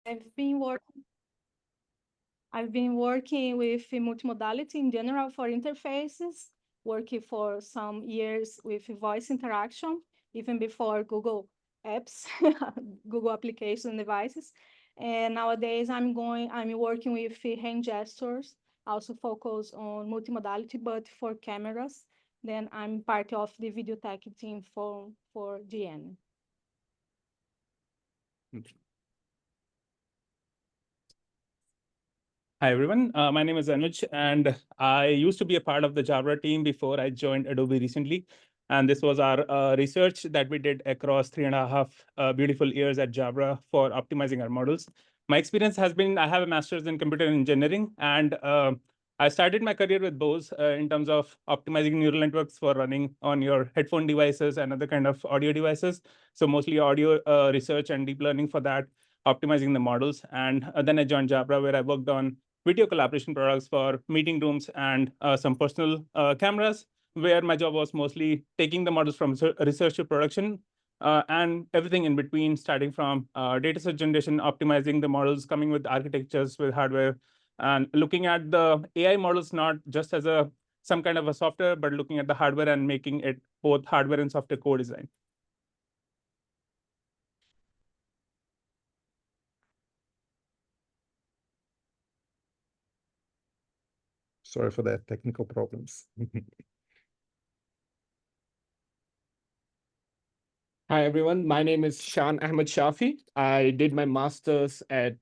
I've been working with multimodality in general for interfaces, working for some years with voice interaction, even before Google apps, Google application devices. And nowadays I'm working with hand gestures, also focus on multimodality, but for cameras. Then I'm part of the video tech team for GN. Hi, everyone. My name is Anuj, and I used to be a part of the Jabra team before I joined Adobe recently. And this was our research that we did across 3.5 beautiful years at Jabra for optimizing our models. My experience has been, I have a master's in computer engineering, and I started my career with Bose in terms of optimizing neural networks for running on your headphone devices and other kind of audio devices. So mostly audio research and deep learning for that, optimizing the models. And then I joined Jabra, where I worked on video collaboration products for meeting rooms and some personal cameras, where my job was mostly taking the models from research to production and everything in between, starting from data set generation, optimizing the models, coming with architectures with hardware, and looking at the AI models not just as some kind of a software, but looking at the hardware and making it both hardware and software co-design. Sorry for that, technical problems. Hi, everyone. My name is Shan Ahmed Shafi. I did my master's at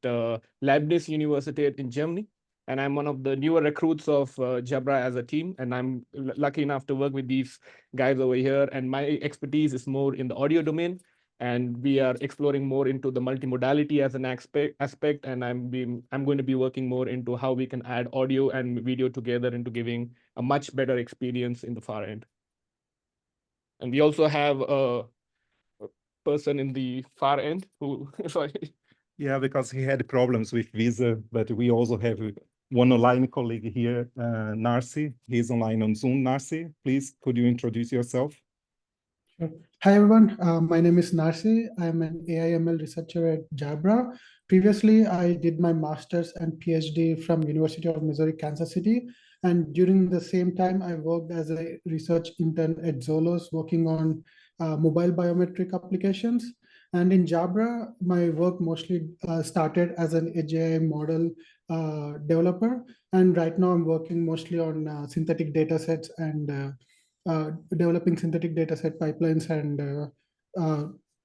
Leibniz University in Germany, and I'm one of the newer recruits of Jabra as a team, and I'm lucky enough to work with these guys over here, and my expertise is more in the audio domain, and we are exploring more into the multimodality as an aspect, and I'm going to be working more into how we can add audio and video together into giving a much better experience in the far end. And we also have a person in the far end who, sorry. Yeah, because he had problems with visa, but we also have one online colleague here, Narcy. He's online on Zoom. Narcy, please, could you introduce yourself? Sure. Hi, everyone. My name is Narcy. I'm an AI/ML researcher at Jabra. Previously, I did my master's and PhD from University of Missouri, Kansas City. And during the same time, I worked as a research intern at Zolos, working on mobile biometric applications. And in Jabra, my work mostly started as an edge AI model developer. And right now, I'm working mostly on synthetic data sets and developing synthetic dataset pipelines and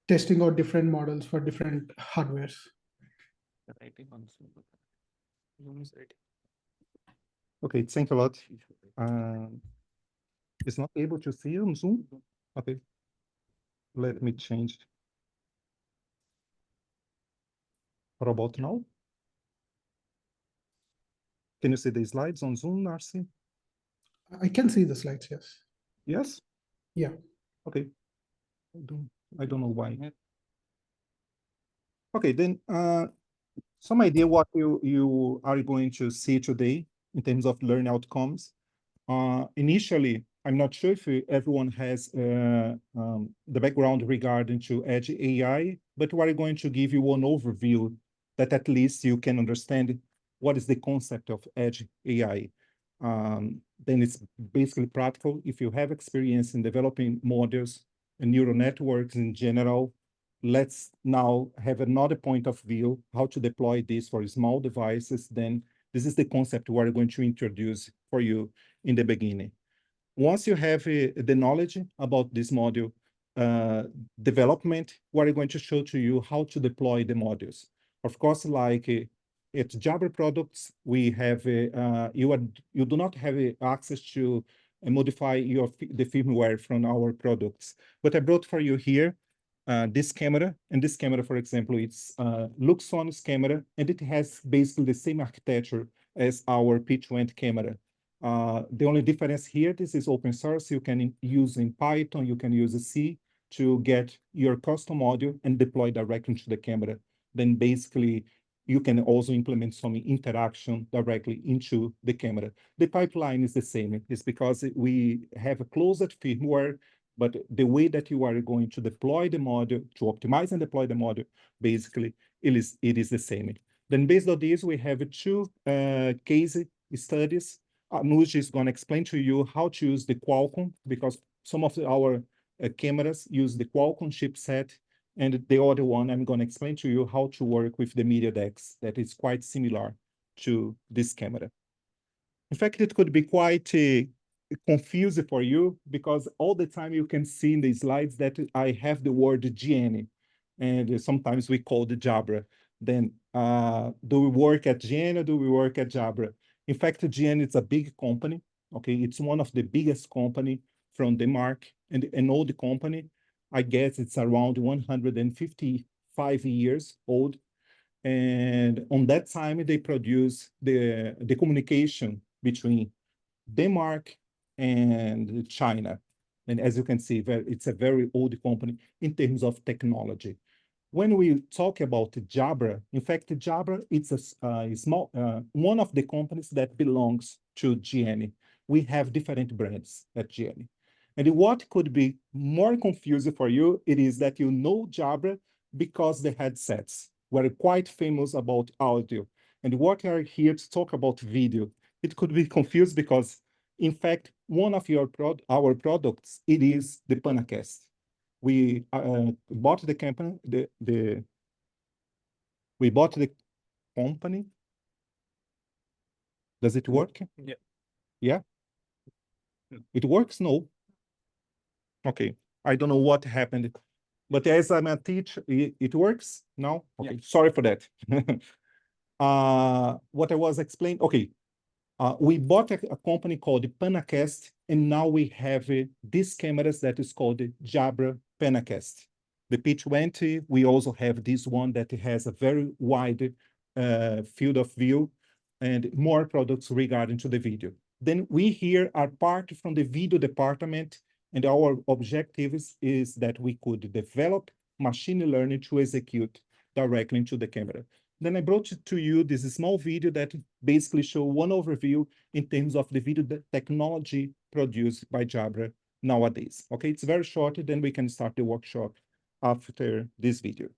testing out different models for different hardwares. Okay, thanks a lot. It's not able to see you on Zoom? Okay. Let me change. What about now? Can you see the slides on Zoom, Narcy? I can see the slides, yes. Yes? Yeah. Okay. I don't know why. Okay, then some idea what you are going to see today in terms of learning outcomes. Initially, I'm not sure if everyone has the background regarding to Edge AI, but we're going to give you one overview that at least you can understand what is the concept of Edge AI. Then it's basically practical. If you have experience in developing models and neural networks in general, let's now have another point of view, how to deploy this for small devices. Then this is the concept we're going to introduce for you in the beginning. Once you have the knowledge about this module development, we're going to show to you how to deploy the modules. Of course, like at Jabra products, we have you do not have access to modify the firmware from our products. But I brought for you here this camera, and this camera, for example, it's Luxon's camera, and it has basically the same architecture as our P20 camera. The only difference here, this is open source. You can use in Python, you can use C to get your custom module and deploy directly to the camera. Then basically, you can also implement some interaction directly into the camera. The pipeline is the same. It's because we have a closed firmware but the way that you are going to deploy the model, to optimize and deploy the model, basically, it is the same. Then based on this, we have two case studies. Anuj is going to explain to you how to use the Qualcomm, because some of our cameras use the Qualcomm chipset, and the other one, I'm going to explain to you how to work with the MediaTek that is quite similar to this camera. In fact, it could be quite confusing for you, because all the time you can see in the slides that I have the word GN, and sometimes we call the Jabra. Then do we work at GN or do we work at Jabra? In fact, GN is a big company. Okay, it's one of the biggest company from Denmark, and an old company. I guess it's around 155 years old. And on that time, they produce the communication between Denmark and China. And as you can see, it's a very old company in terms of technology. When we talk about Jabra, in fact, Jabra, it's a small, one of the companies that belongs to GN. We have different brands at GN. And what could be more confusing for you, it is that you know Jabra because the headsets were quite famous about audio. And what are here to talk about video. It could be confused because, in fact, one of our products, it is the Panacast. We bought the company, we bought the company. Does it work? Yeah. Yeah? It works? No. Okay. I don't know what happened, but as I'm a teacher, it works now? Okay, yeah. Sorry for that. What I was explaining, okay. We bought a company called Panacast, and now we have these cameras that is called the Jabra Panacast. The P20, we also have this one that has a very wide field of view and more products regarding to the video. Then we here are part from the video department, and our objective is that we could develop machine learning to execute directly into the camera. Then I brought to you this small video that basically show one overview in terms of the video technology produced by Jabra nowadays. Okay, it's very short, then we can start the workshop after this video.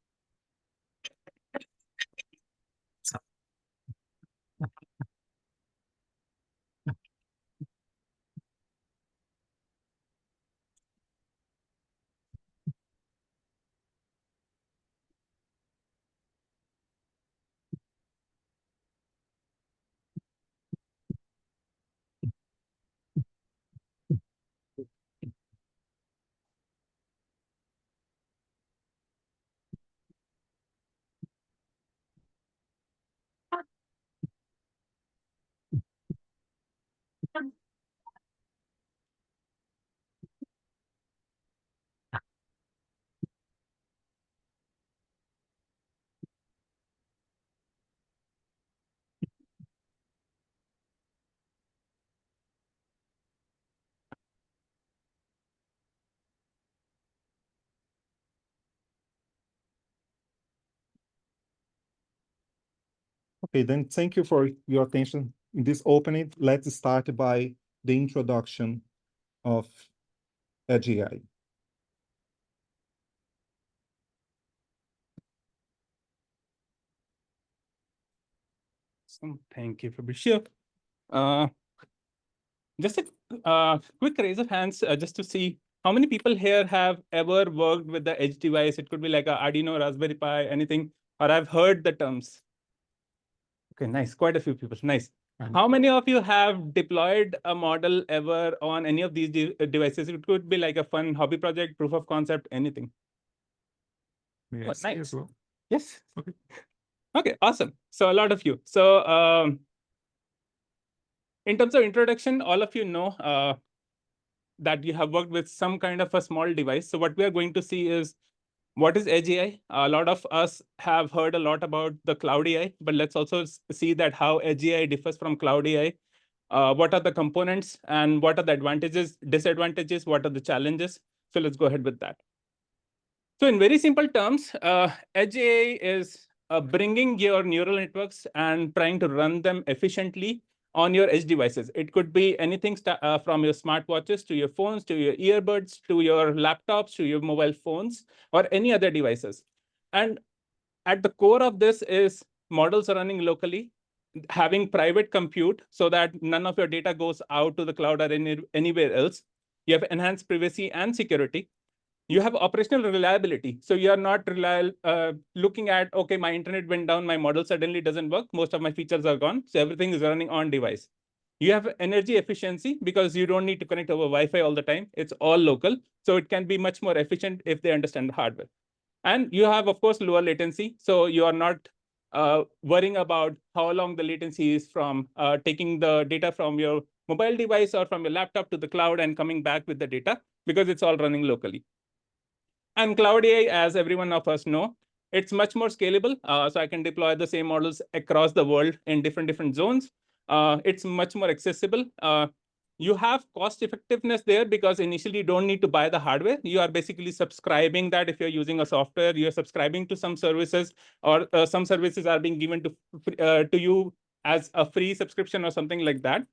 Okay, then thank you for your attention. In this opening, let's start by the introduction of Edge AI. Thank you, Fabricio. Just a quick raise of hands just to see how many people here have ever worked with the edge device. It could be like a Arduino, Raspberry Pi, anything, or I've heard the terms. Okay, nice. Quite a few people. Nice. How many of you have deployed a model ever on any of these devices? It could be like a fun hobby project, proof of concept, anything. Yes. Nice. Yes, well. Yes. Okay. Okay, awesome. So a lot of you. So in terms of introduction, all of you know that you have worked with some kind of a small device. So what we are going to see is what is Edge AI? A lot of us have heard a lot about the Cloud AI, but let's also see that how Edge AI differs from Cloud AI. What are the components and what are the advantages, disadvantages, what are the challenges? So let's go ahead with that. So in very simple terms, Edge AI is bringing your neural networks and trying to run them efficiently on your edge devices. It could be anything from your smartwatches to your phones, to your earbuds, to your laptops, to your mobile phones, or any other devices. And at the core of this is models running locally, having private compute so that none of your data goes out to the cloud or anywhere else. You have enhanced privacy and security. You have operational reliability. So you are not looking at, okay, my internet went down, my model suddenly doesn't work, most of my features are gone, so everything is running on device. You have energy efficiency because you don't need to connect over Wi-Fi all the time. It's all local, so it can be much more efficient if they understand the hardware. And you have, of course, lower latency, so you are not worrying about how long the latency is from taking the data from your mobile device or from your laptop to the cloud and coming back with the data, because it's all running locally. And Cloud AI, as everyone of us know, it's much more scalable. So I can deploy the same models across the world in different zones. It's much more accessible. You have cost effectiveness there because initially you don't need to buy the hardware. You are basically subscribing that if you're using a software, you're subscribing to some services, or some services are being given to you as a free subscription or something like that.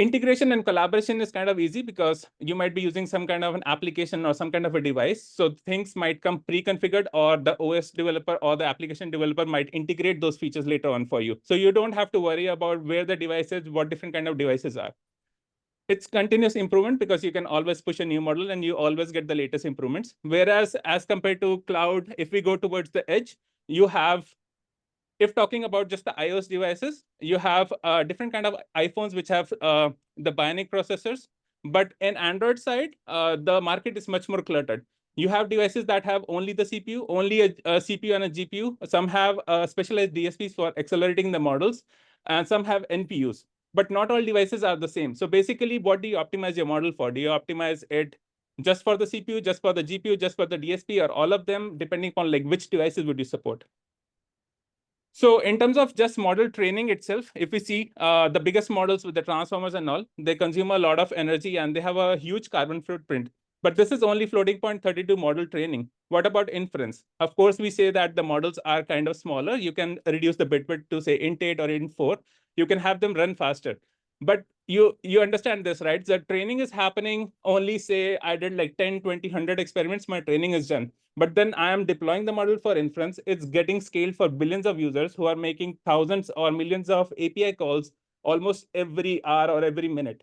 Integration and collaboration is kind of easy because you might be using some kind of an application or some kind of a device. So things might come pre-configured, or the OS developer or the application developer might integrate those features later on for you. So you don't have to worry about where the device is, what different kind of devices are. It's continuous improvement because you can always push a new model and you always get the latest improvements. Whereas as compared to cloud, if we go towards the edge, you have, if talking about just the iOS devices, you have different kind of iPhones which have the Bionic processors. But in Android side, the market is much more cluttered. You have devices that have only the CPU, only a CPU and a GPU. Some have specialized DSPs for accelerating the models, and some have NPUs. But not all devices are the same. So basically, what do you optimize your model for? Do you optimize it just for the CPU, just for the GPU, just for the DSP, or all of them, depending on like which devices would you support? So in terms of just model training itself, if we see the biggest models with the transformers and all, they consume a lot of energy and they have a huge carbon footprint. But this is only floating point 32 model training. What about inference? Of course, we say that the models are kind of smaller. You can reduce the bit width to say int8 or int4. You can have them run faster. But you understand this, right? The training is happening only, say, I did like 10, 20, 100 experiments, my training is done. But then I am deploying the model for inference. It's getting scaled for billions of users who are making thousands or millions of API calls almost every hour or every minute.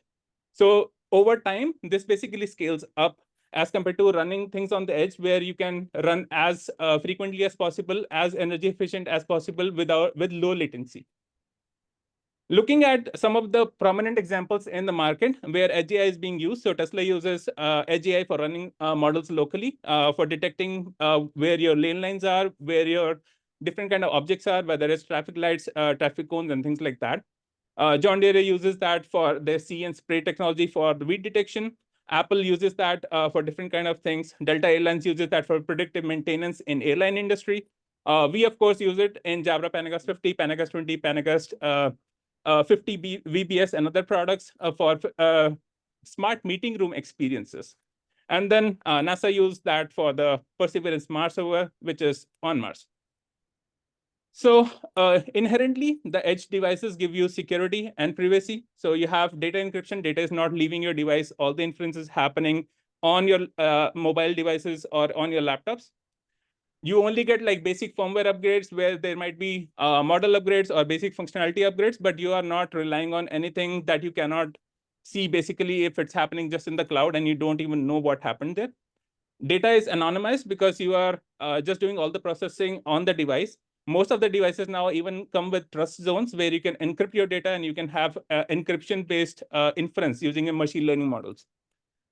So over time, this basically scales up as compared to running things on the edge, where you can run as frequently as possible, as energy efficient as possible with low latency. Looking at some of the prominent examples in the market where Edge AI is being used. So Tesla uses Edge AI for running models locally, for detecting where your lane lines are, where your different kind of objects are, whether it's traffic lights, traffic cones, and things like that. John Deere uses that for their see and spray technology for the weed detection. Apple uses that for different kind of things. Delta Airlines uses that for predictive maintenance in airline industry. We, of course, use it in Jabra Panagast 50, Panagast 20, Panagast 50 VBS and other products for smart meeting room experiences. And then NASA used that for the Perseverance Mars rover, which is on Mars. So inherently, the edge devices give you security and privacy. So you have data encryption. Data is not leaving your device. All the inference is happening on your mobile devices or on your laptops. You only get like basic firmware upgrades where there might be model upgrades or basic functionality upgrades, but you are not relying on anything that you cannot see basically if it's happening just in the cloud and you don't even know what happened there. Data is anonymized because you are just doing all the processing on the device. Most of the devices now even come with trust zones where you can encrypt your data and you can have encryption-based inference using machine learning models.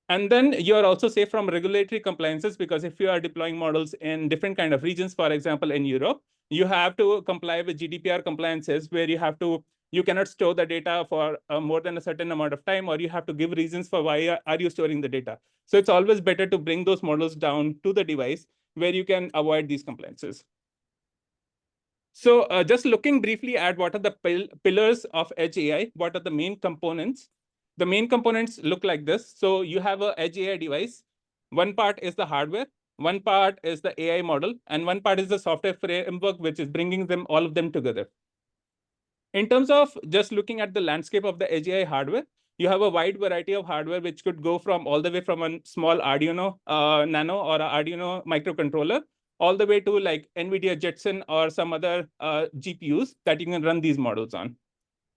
And then you're also safe from regulatory compliances, because if you are deploying models in different kind of regions, for example, in Europe, you have to comply with GDPR compliances where you cannot store the data for more than a certain amount of time, or you have to give reasons for why are you storing the data. So it's always better to bring those models down to the device where you can avoid these compliances. So just looking briefly at what are the pillars of Edge AI, what are the main components? The main components look like this. So you have an Edge AI device. One part is the hardware, one part is the AI model, and one part is the software framework, which is bringing all of them together. In terms of just looking at the landscape of the edge AI hardware, you have a wide variety of hardware, which could go from all the way from a small Arduino Nano or a Arduino microcontroller, all the way to like NVIDIA Jetson or some other GPUs that you can run these models on.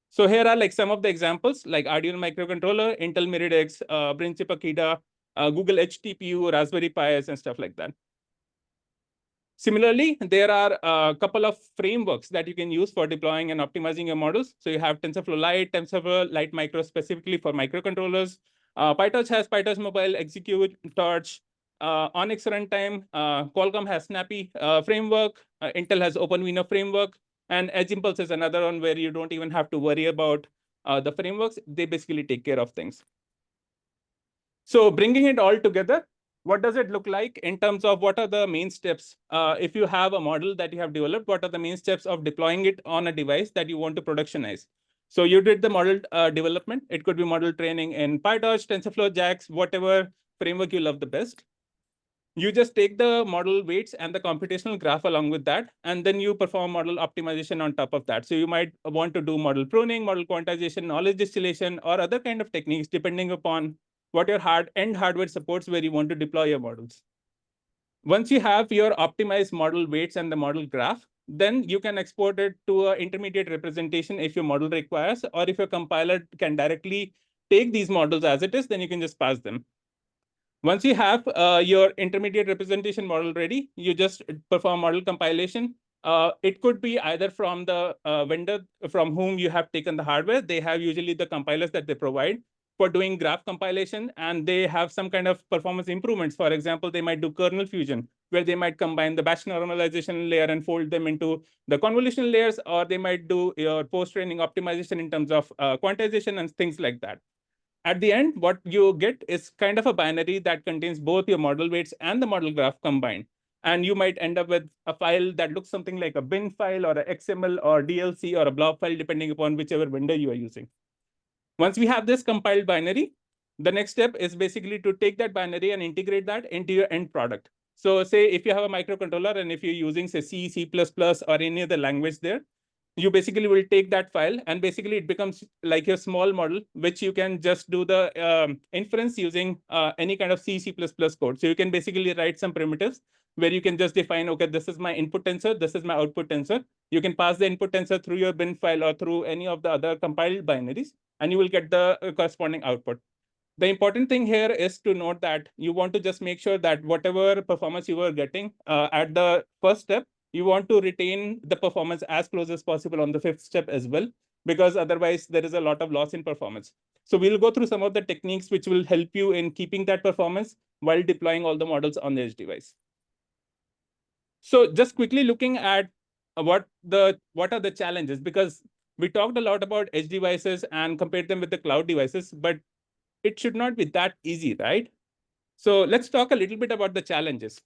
So here are like some of the examples, like Arduino microcontroller, Intel Mirror X, BrainChip Akida, Google Edge TPU, Raspberry Pis, and stuff like that. Similarly, there are a couple of frameworks that you can use for deploying and optimizing your models. So you have TensorFlow Lite, TensorFlow Lite Micro specifically for microcontrollers. PyTorch has PyTorch Mobile, Execute, Torch, Onyx Runtime. Qualcomm has Snappy framework. Intel has OpenVINO framework. And Edge Impulse is another one where you don't even have to worry about the frameworks. They basically take care of things. So bringing it all together, what does it look like in terms of what are the main steps? If you have a model that you have developed, what are the main steps of deploying it on a device that you want to productionize? So you did the model development. It could be model training in PyTorch, TensorFlow, JAX, whatever framework you love the best. You just take the model weights and the computational graph along with that, and then you perform model optimization on top of that. So you might want to do model pruning, model quantization, knowledge distillation, or other kind of techniques depending upon what your end hardware supports where you want to deploy your models. Once you have your optimized model weights and the model graph, then you can export it to an intermediate representation if your model requires, or if your compiler can directly take these models as it is, then you can just pass them. Once you have your intermediate representation model ready, you just perform model compilation. It could be either from the vendor from whom you have taken the hardware. They have usually the compilers that they provide for doing graph compilation, and they have some kind of performance improvements. For example, they might do kernel fusion, where they might combine the batch normalization layer and fold them into the convolutional layers, or they might do your post-training optimization in terms of quantization and things like that. At the end, what you get is kind of a binary that contains both your model weights and the model graph combined. And you might end up with a file that looks something like a bin file or a XML or DLC or a blob file, depending upon whichever vendor you are using. Once we have this compiled binary, the next step is basically to take that binary and integrate that into your end product. So say if you have a microcontroller and if you're using say C, C++ or any other language there, you basically will take that file and basically it becomes like your small model, which you can just do the inference using any kind of C, C++ code. So you can basically write some primitives where you can just define, okay, this is my input tensor, this is my output tensor. You can pass the input tensor through your bin file or through any of the other compiled binaries, and you will get the corresponding output. The important thing here is to note that you want to just make sure that whatever performance you were getting at the first step, you want to retain the performance as close as possible on the fifth step as well, because otherwise there is a lot of loss in performance. So we'll go through some of the techniques which will help you in keeping that performance while deploying all the models on the edge device. So just quickly looking at what are the challenges, because we talked a lot about edge devices and compared them with the cloud devices, but it should not be that easy, right? So let's talk a little bit about the challenges.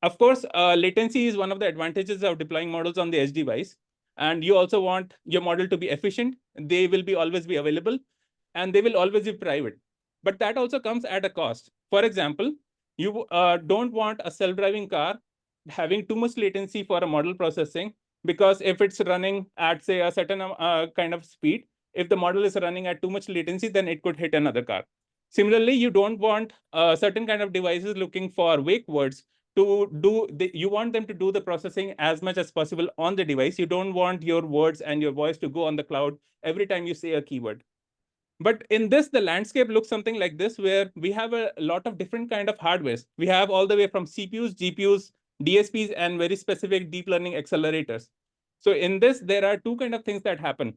Of course, latency is one of the advantages of deploying models on the edge device. And you also want your model to be efficient. They will always be available, and they will always be private. But that also comes at a cost. For example, you don't want a self-driving car having too much latency for a model processing, because if it's running at, say, a certain kind of speed, if the model is running at too much latency, then it could hit another car. Similarly, you don't want certain kind of devices looking for wake words you want them to do the processing as much as possible on the device. You don't want your words and your voice to go on the cloud every time you say a keyword. But in this, the landscape looks something like this, where we have a lot of different kind of hardwares. We have all the way from CPUs, GPUs, DSPs, and very specific deep learning accelerators. So in this, there are two kind of things that happen.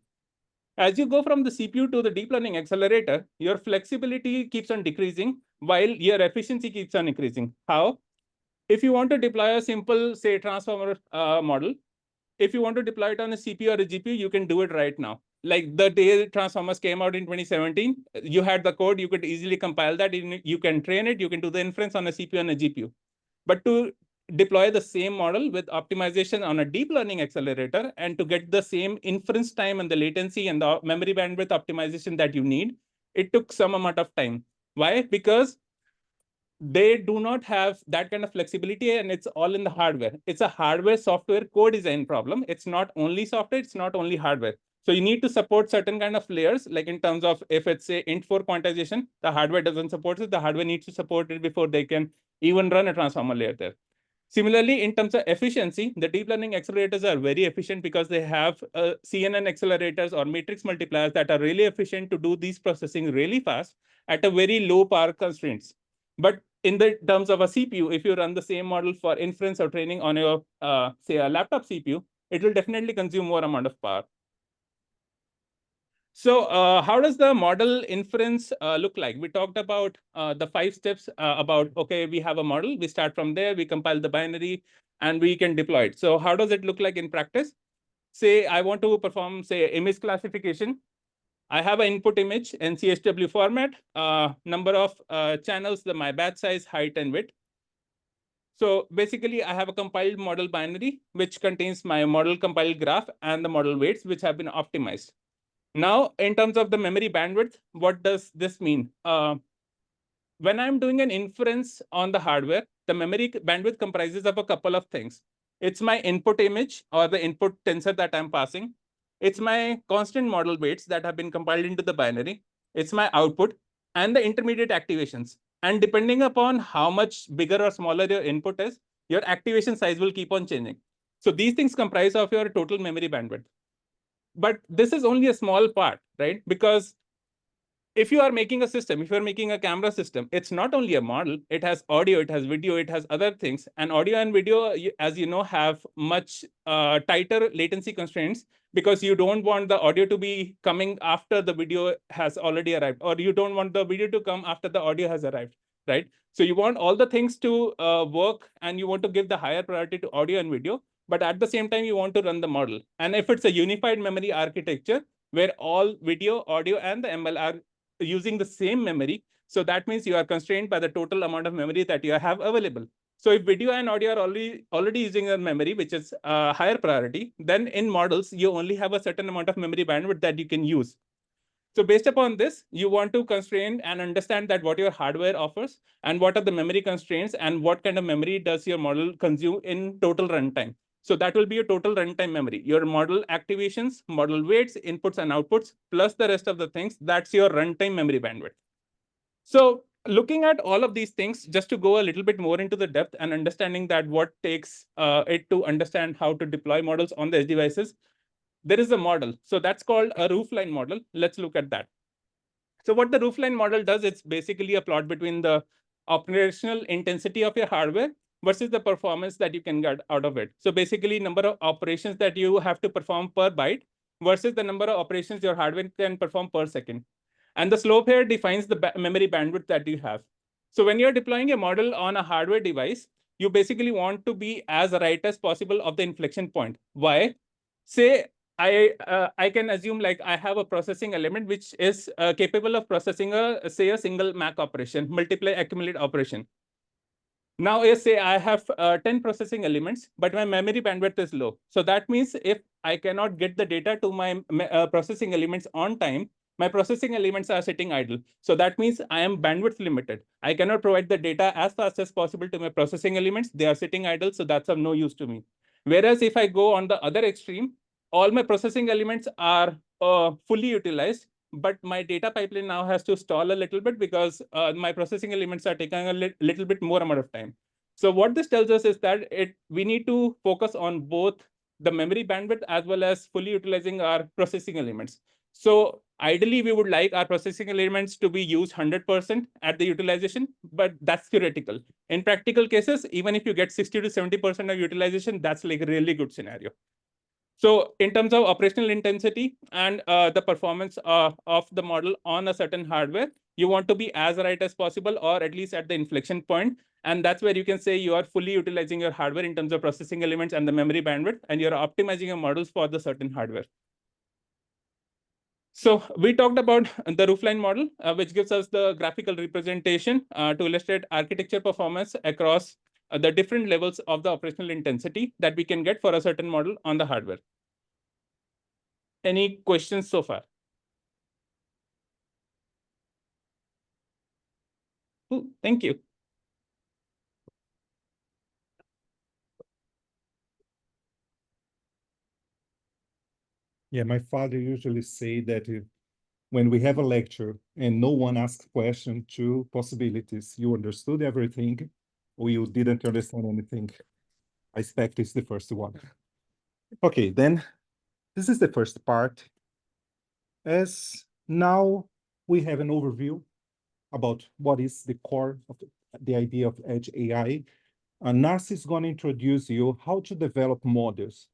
As you go from the CPU to the deep learning accelerator, your flexibility keeps on decreasing while your efficiency keeps on increasing. How? If you want to deploy a simple, say, transformer model, if you want to deploy it on a CPU or a GPU, you can do it right now. Like the day transformers came out in 2017, you had the code, you could easily compile that, you can train it, you can do the inference on a CPU and a GPU. But to deploy the same model with optimization on a deep learning accelerator and to get the same inference time and the latency and the memory bandwidth optimization that you need, it took some amount of time. Why? Because they do not have that kind of flexibility, and it's all in the hardware. It's a hardware software co-design problem. It's not only software, it's not only hardware. So you need to support certain kind of layers, like in terms of if it's a int4 quantization, the hardware doesn't support it, the hardware needs to support it before they can even run a transformer layer there. Similarly, in terms of efficiency, the deep learning accelerators are very efficient because they have CNN accelerators or matrix multipliers that are really efficient to do these processing really fast at a very low power constraints. But in the terms of a CPU, if you run the same model for inference or training on your, say, a laptop CPU, it will definitely consume more amount of power. So how does the model inference look like? We talked about the 5 steps about, okay, we have a model, we start from there, we compile the binary, and we can deploy it. So how does it look like in practice? Say I want to perform, say, image classification. I have an input image in CSW format, number of channels, my batch size, height, and width. So basically, I have a compiled model binary, which contains my model compiled graph and the model weights, which have been optimized. Now, in terms of the memory bandwidth, what does this mean? When I'm doing an inference on the hardware, the memory bandwidth comprises of a couple of things. It's my input image or the input tensor that I'm passing. It's my constant model weights that have been compiled into the binary. It's my output and the intermediate activations. And depending upon how much bigger or smaller your input is, your activation size will keep on changing. So these things comprise of your total memory bandwidth. But this is only a small part, right? Because if you are making a system, if you're making a camera system, it's not only a model, it has audio, it has video, it has other things. And audio and video, as you know, have much tighter latency constraints because you don't want the audio to be coming after the video has already arrived, or you don't want the video to come after the audio has arrived, right? So you want all the things to work, and you want to give the higher priority to audio and video, but at the same time, you want to run the model. And if it's a unified memory architecture, where all video, audio, and the ML are using the same memory, so that means you are constrained by the total amount of memory that you have available. So if video and audio are already using a memory, which is a higher priority, then in models, you only have a certain amount of memory bandwidth that you can use. So based upon this, you want to constrain and understand that what your hardware offers and what are the memory constraints and what kind of memory does your model consume in total runtime. So that will be your total runtime memory, your model activations, model weights, inputs and outputs, plus the rest of the things. That's your runtime memory bandwidth. So looking at all of these things, just to go a little bit more into the depth and understanding that what takes it to understand how to deploy models on the edge devices, there is a model. So that's called a roofline model. Let's look at that. So what the roofline model does, it's basically a plot between the operational intensity of your hardware versus the performance that you can get out of it. So basically, number of operations that you have to perform per byte versus the number of operations your hardware can perform per second. And the slope here defines the memory bandwidth that you have. So when you're deploying a model on a hardware device, you basically want to be as right as possible of the inflection point. Why? Say I can assume like I have a processing element which is capable of processing a single MAC operation, multiply accumulate operation. Now, say I have 10 processing elements, but my memory bandwidth is low. So that means if I cannot get the data to my processing elements on time, my processing elements are sitting idle. So that means I am bandwidth limited. I cannot provide the data as fast as possible to my processing elements. They are sitting idle, so that's of no use to me. Whereas if I go on the other extreme, all my processing elements are fully utilized, but my data pipeline now has to stall a little bit because my processing elements are taking a little bit more amount of time. So what this tells us is that we need to focus on both the memory bandwidth as well as fully utilizing our processing elements. So ideally, we would like our processing elements to be used 100% at the utilization, but that's theoretical. In practical cases, even if you get 60 to 70% of utilization, that's like a really good scenario. So in terms of operational intensity and the performance of the model on a certain hardware, you want to be as right as possible, or at least at the inflection point. And that's where you can say you are fully utilizing your hardware in terms of processing elements and the memory bandwidth, and you're optimizing your models for the certain hardware. So we talked about the roofline model, which gives us the graphical representation to illustrate architecture performance across the different levels of the operational intensity that we can get for a certain model on the hardware. Any questions so far? Ooh, thank you. Yeah, my father usually say that when we have a lecture and no one asks question, two possibilities. You understood everything or you didn't understand anything. I expect it's the first one. Okay, then this is the first part. As now we have an overview about what is the core of the idea of Edge AI. Narcis is going to introduce you how to develop models.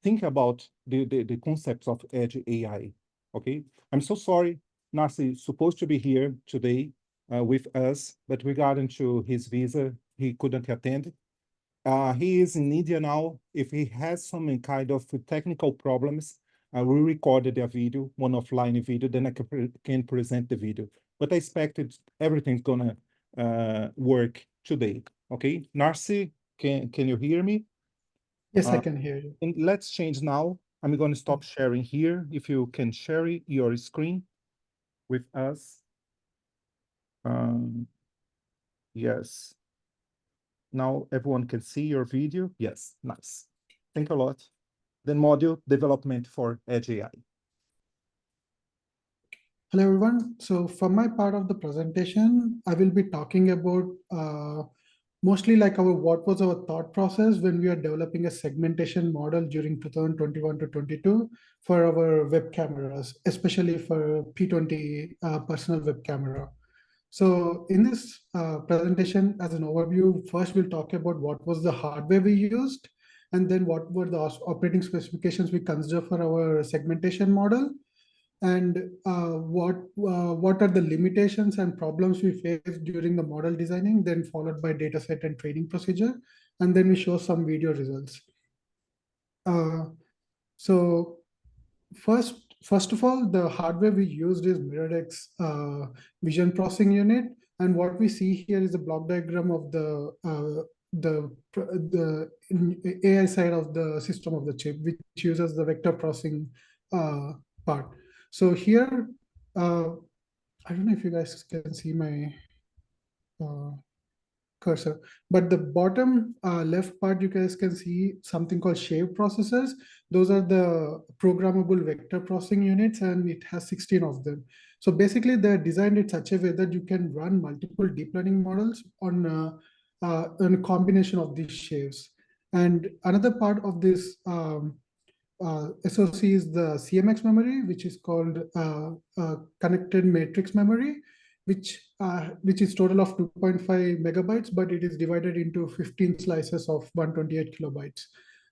Think about the concepts of Edge AI, okay? I'm so sorry, Narcis is supposed to be here today with us, but regarding to his visa, he couldn't attend. He is in India now. If he has some kind of technical problems, we recorded a video, one offline video, then I can present the video. But I expected everything's gonna work today. Okay, Narcy, can you hear me? Yes, I can hear you. And let's change now. I'm going to stop sharing here. If you can share your screen with us. Yes. Now everyone can see your video. Yes, nice. Thank you a lot. Then module development for Edge AI. Hello, everyone. So for my part of the presentation, I will be talking about mostly like what was our thought process when we are developing a segmentation model during 2021 to 22 for our web cameras, especially for P20 personal web camera. So in this presentation, as an overview, first we'll talk about what was the hardware we used, and then what were the operating specifications we consider for our segmentation model, and what are the limitations and problems we faced during the model designing, then followed by dataset and training procedure, and then we show some video results. So first of all, the hardware we used is MirrorX vision processing unit, and what we see here is a block diagram of the AI side of the system of the chip, which uses the vector processing part. So here, I don't know if you guys can see my cursor, but the bottom left part, you guys can see something called shave processors. Those are the programmable vector processing units, and it has 16 of them. So basically, they're designed in such a way that you can run multiple deep learning models on a combination of these shaves. And another part of this SoC is the CMX memory, which is called connected matrix memory, which is total of 2.5 megabytes, but it is divided into 15 slices of 128 kilobytes.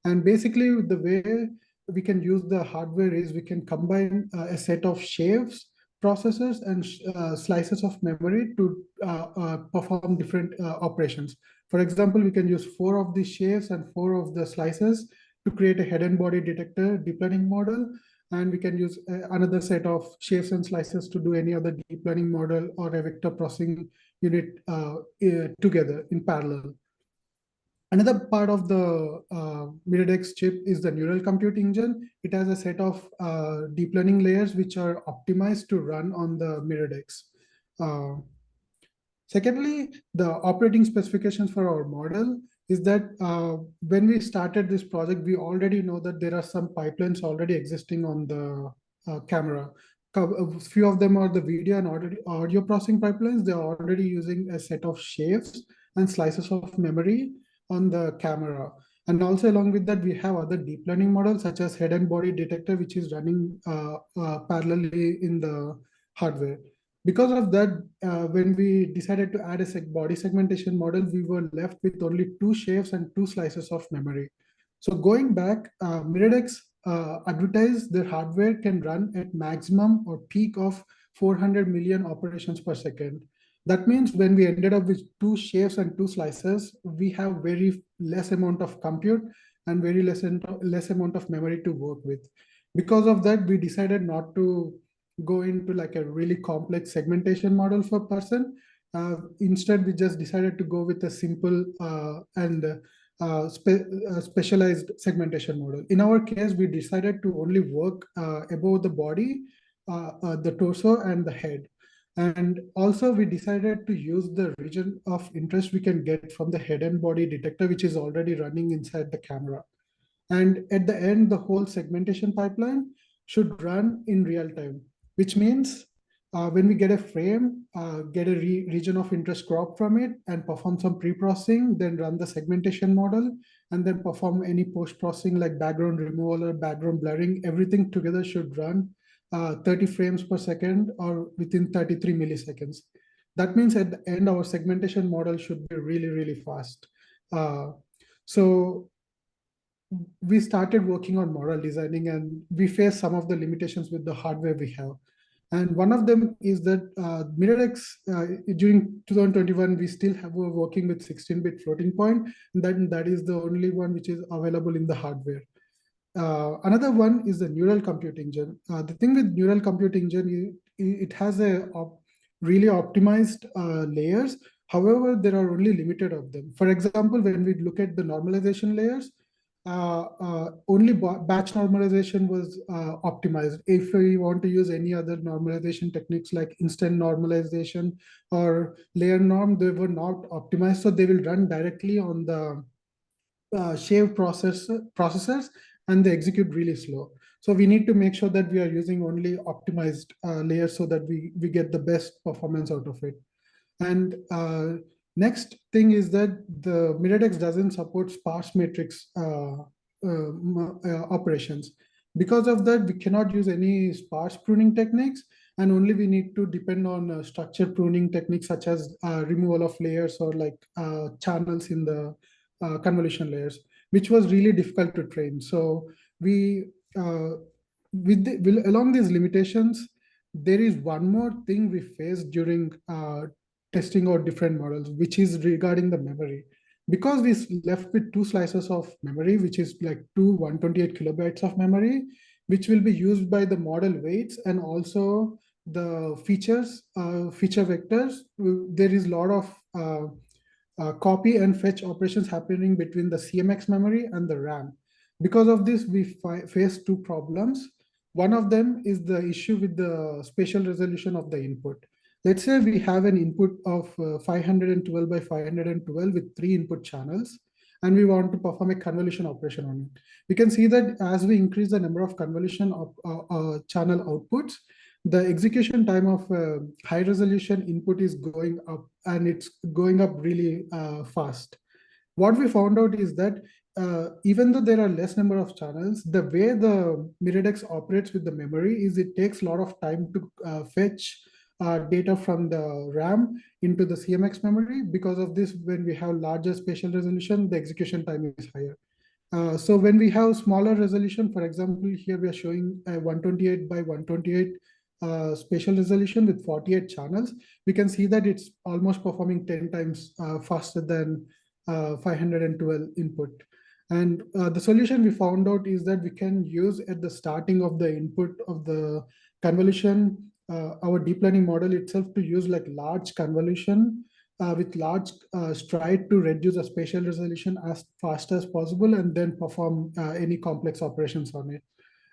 And basically, the way we can use the hardware is we can combine a set of shaves, processors, and slices of memory to perform different operations. For example, we can use 4 of the shaves and 4 of the slices to create a head and body detector deep learning model. And we can use another set of shapes and slices to do any other deep learning model or a vector processing unit together in parallel. Another part of the MirrorX chip is the neural compute engine. It has a set of deep learning layers which are optimized to run on the MirrorX. Secondly, the operating specifications for our model is that when we started this project, we already know that there are some pipelines already existing on the camera. A few of them are the video and audio processing pipelines. They're already using a set of shapes and slices of memory on the camera. And also along with that, we have other deep learning models such as head and body detector, which is running parallelly in the hardware. Because of that, when we decided to add a body segmentation model, we were left with only 2 shapes and 2 slices of memory. So going back, MirrorX advertised their hardware can run at maximum or peak of 400 million operations per second. That means when we ended up with 2 shapes and 2 slices, we have very less amount of compute and very less amount of memory to work with. Because of that, we decided not to go into like a really complex segmentation model for person. Instead, we just decided to go with a simple and specialized segmentation model. In our case, we decided to only work above the body, the torso, and the head. And also, we decided to use the region of interest we can get from the head and body detector, which is already running inside the camera. And at the end, the whole segmentation pipeline should run in real time, which means when we get a frame, get a region of interest crop from it and perform some pre-processing, then run the segmentation model, and then perform any post-processing like background removal or background blurring, everything together should run 30 frames per second or within 33 milliseconds. That means at the end, our segmentation model should be really, really fast. So we started working on model designing, and we faced some of the limitations with the hardware we have. And one of them is that MirrorX, during 2021, we still were working with 16-bit floating point, and that is the only one which is available in the hardware. Another one is the neural compute engine. The thing with neural compute engine, it has a really optimized layers. However, there are only limited of them. For example, when we look at the normalization layers, only batch normalization was optimized. If we want to use any other normalization techniques like instant normalization or layer norm, they were not optimized. So they will run directly on the shave processors, and they execute really slow. So we need to make sure that we are using only optimized layers so that we get the best performance out of it. And next thing is that the MirrorX doesn't support sparse matrix operations. Because of that, we cannot use any sparse pruning techniques, and only we need to depend on structure pruning techniques such as removal of layers or like channels in the convolution layers, which was really difficult to train. So we, along these limitations, there is one more thing we faced during testing out different models, which is regarding the memory. Because we left with 2 slices of memory, which is like 128 kilobytes of memory, which will be used by the model weights and also the features, feature vectors. There is a lot of copy and fetch operations happening between the CMX memory and the RAM. Because of this, we face 2 problems. One of them is the issue with the spatial resolution of the input. Let's say we have an input of 512 by 512 with 3 input channels, and we want to perform a convolution operation on it. We can see that as we increase the number of convolution of channel outputs, the execution time of high resolution input is going up, and it's going up really fast. What we found out is that even though there are less number of channels, the way the MirrorX operates with the memory is it takes a lot of time to fetch data from the RAM into the CMX memory. Because of this, when we have larger spatial resolution, the execution time is higher. So when we have smaller resolution, for example, here we are showing a 128 by 128 spatial resolution with 48 channels, we can see that it's almost performing 10 times faster than 512 input. And the solution we found out is that we can use at the starting of the input of the convolution, our deep learning model itself to use like large convolution with large stride to reduce the spatial resolution as fast as possible and then perform any complex operations on it.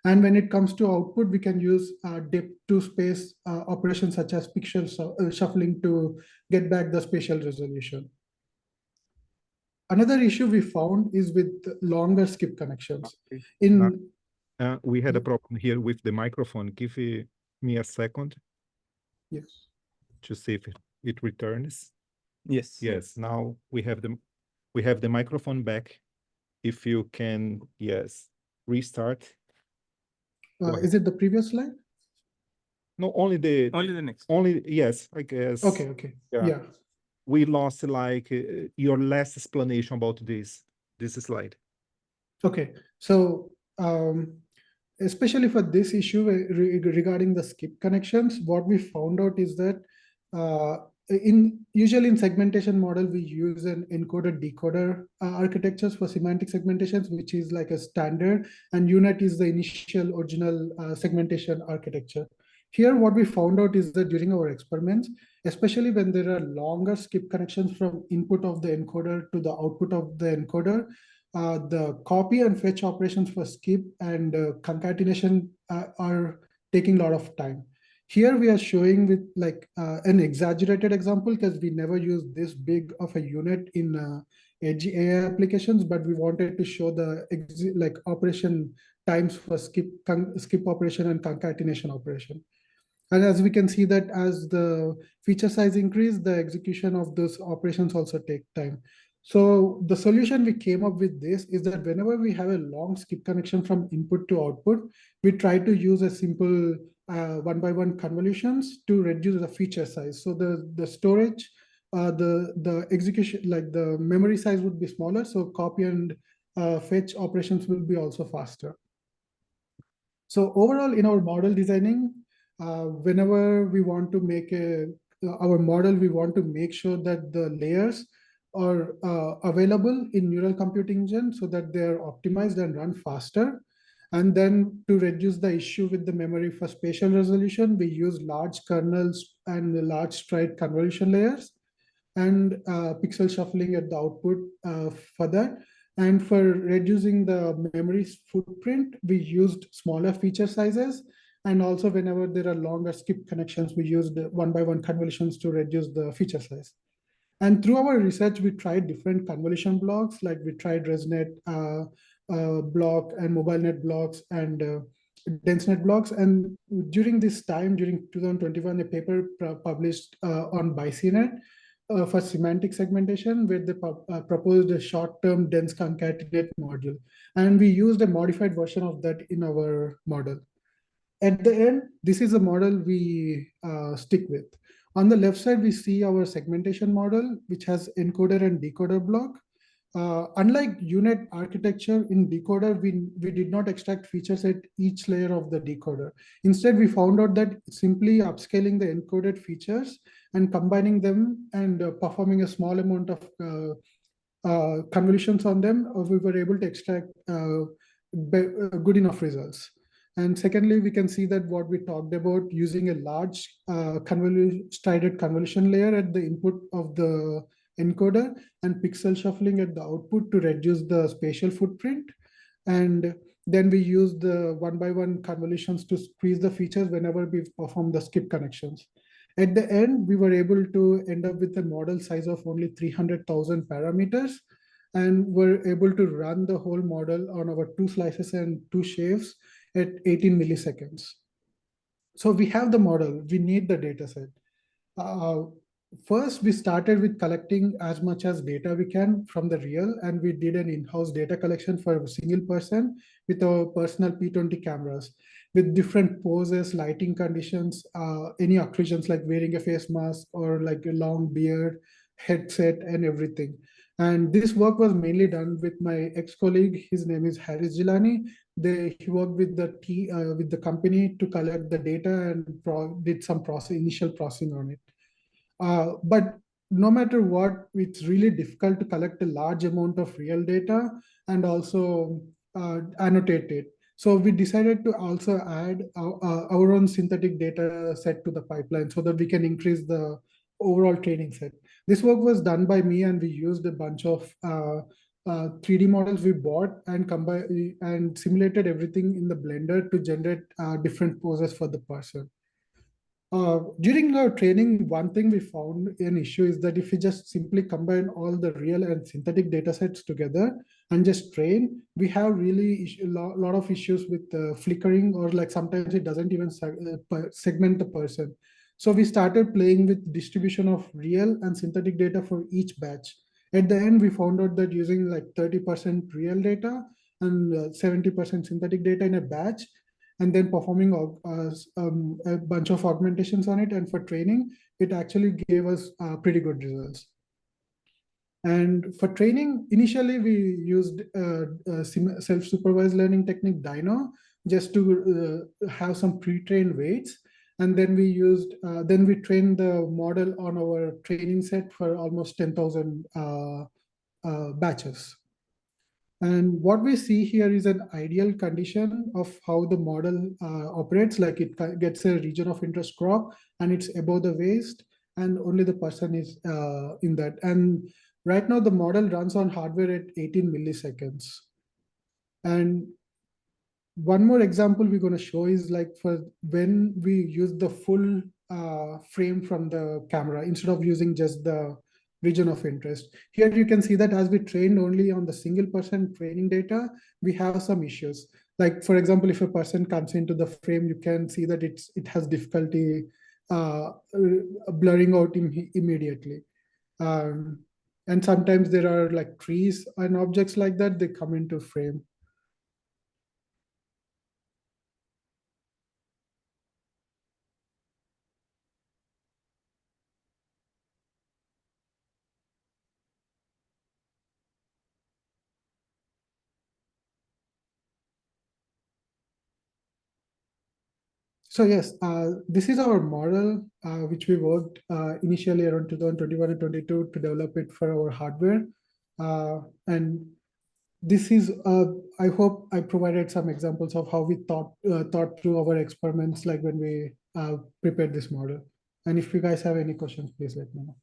And when it comes to output, we can use depth to space operations such as pixel shuffling to get back the spatial resolution. Another issue we found is with longer skip connections. We had a problem here with the microphone. Give me a second. Yes. To see if it returns. Yes. Yes. Now we have the microphone back. If you can, yes, restart. Is it the previous slide? No, only the next. Only, yes, I guess. Okay. Yeah. We lost like your last explanation about this slide. Okay. So especially for this issue regarding the skip connections, what we found out is that usually in segmentation model, we use an encoder decoder architectures for semantic segmentations, which is like a standard, and UNet is the initial original segmentation architecture. Here, what we found out is that during our experiments, especially when there are longer skip connections from input of the encoder to the output of the encoder, the copy and fetch operations for skip and concatenation are taking a lot of time. Here we are showing with like an exaggerated example because we never use this big of a unit in edge AI applications, but we wanted to show the operation times for skip operation and concatenation operation. And as we can see that as the feature size increase, the execution of those operations also take time. So the solution we came up with this is that whenever we have a long skip connection from input to output, we try to use a simple one-by-one convolutions to reduce the feature size. So the storage, the execution, like the memory size would be smaller. So copy and fetch operations will be also faster. So overall, in our model designing, whenever we want to make our model, we want to make sure that the layers are available in neural computing engine so that they are optimized and run faster. And then to reduce the issue with the memory for spatial resolution, we use large kernels and large stride convolution layers and pixel shuffling at the output for that. And for reducing the memory footprint, we used smaller feature sizes. And also whenever there are longer skip connections, we used one-by-one convolutions to reduce the feature size. And through our research, we tried different convolution blocks, like we tried ResNet block and MobileNet blocks and DenseNet blocks. And during this time, during 2021, a paper published on BiCNet for semantic segmentation, where they proposed a short-term dense concatenate module. And we used a modified version of that in our model. At the end, this is a model we stick with. On the left side, we see our segmentation model, which has encoder and decoder block. Unlike UNet architecture, in decoder, we did not extract features at each layer of the decoder. Instead, we found out that simply upscaling the encoded features and combining them and performing a small amount of convolutions on them, we were able to extract good enough results. And secondly, we can see that what we talked about using a large strided convolution layer at the input of the encoder and pixel shuffling at the output to reduce the spatial footprint. And then we use the one-by-one convolutions to squeeze the features whenever we perform the skip connections. At the end, we were able to end up with a model size of only 300,000 parameters, and were able to run the whole model on our 2 slices and 2 shaves at 18 milliseconds. So we have the model, we need the data set. First, we started with collecting as much as data we can from the real, and we did an in-house data collection for a single person with our personal P20 cameras with different poses, lighting conditions, any occlusions like wearing a face mask or like a long beard, headset, and everything. And this work was mainly done with my ex-colleague. His name is Haris Jilani. He worked with the company to collect the data and did some initial processing on it. But no matter what, it's really difficult to collect a large amount of real data and also annotate it. So we decided to also add our own synthetic data set to the pipeline so that we can increase the overall training set. This work was done by me, and we used a bunch of 3D models we bought and combined and simulated everything in the Blender to generate different poses for the person. During our training, one thing we found an issue is that if we just simply combine all the real and synthetic data sets together and just train, we have really a lot of issues with flickering, or like sometimes it doesn't even segment the person. So we started playing with distribution of real and synthetic data for each batch. At the end, we found out that using like 30% real data and 70% synthetic data in a batch, and then performing a bunch of augmentations on it, and for training, it actually gave us pretty good results. And for training, initially we used self-supervised learning technique Dino just to have some pre-trained weights. And then we trained the model on our training set for almost 10,000 batches. And what we see here is an ideal condition of how the model operates. Like it gets a region of interest crop and it's above the waist, and only the person is in that. And right now the model runs on hardware at 18 milliseconds. And one more example we're going to show is like for when we use the full frame from the camera instead of using just the region of interest. Here you can see that as we trained only on the single person training data, we have some issues. Like for example, if a person comes into the frame, you can see that it has difficulty blurring out immediately. And sometimes there are like trees and objects like that, they come into frame. So yes, this is our model, which we worked initially around 2021 and 22 to develop it for our hardware. And this is, I hope I provided some examples of how we thought through our experiments, like when we prepared this model. And if you guys have any questions, please let me know.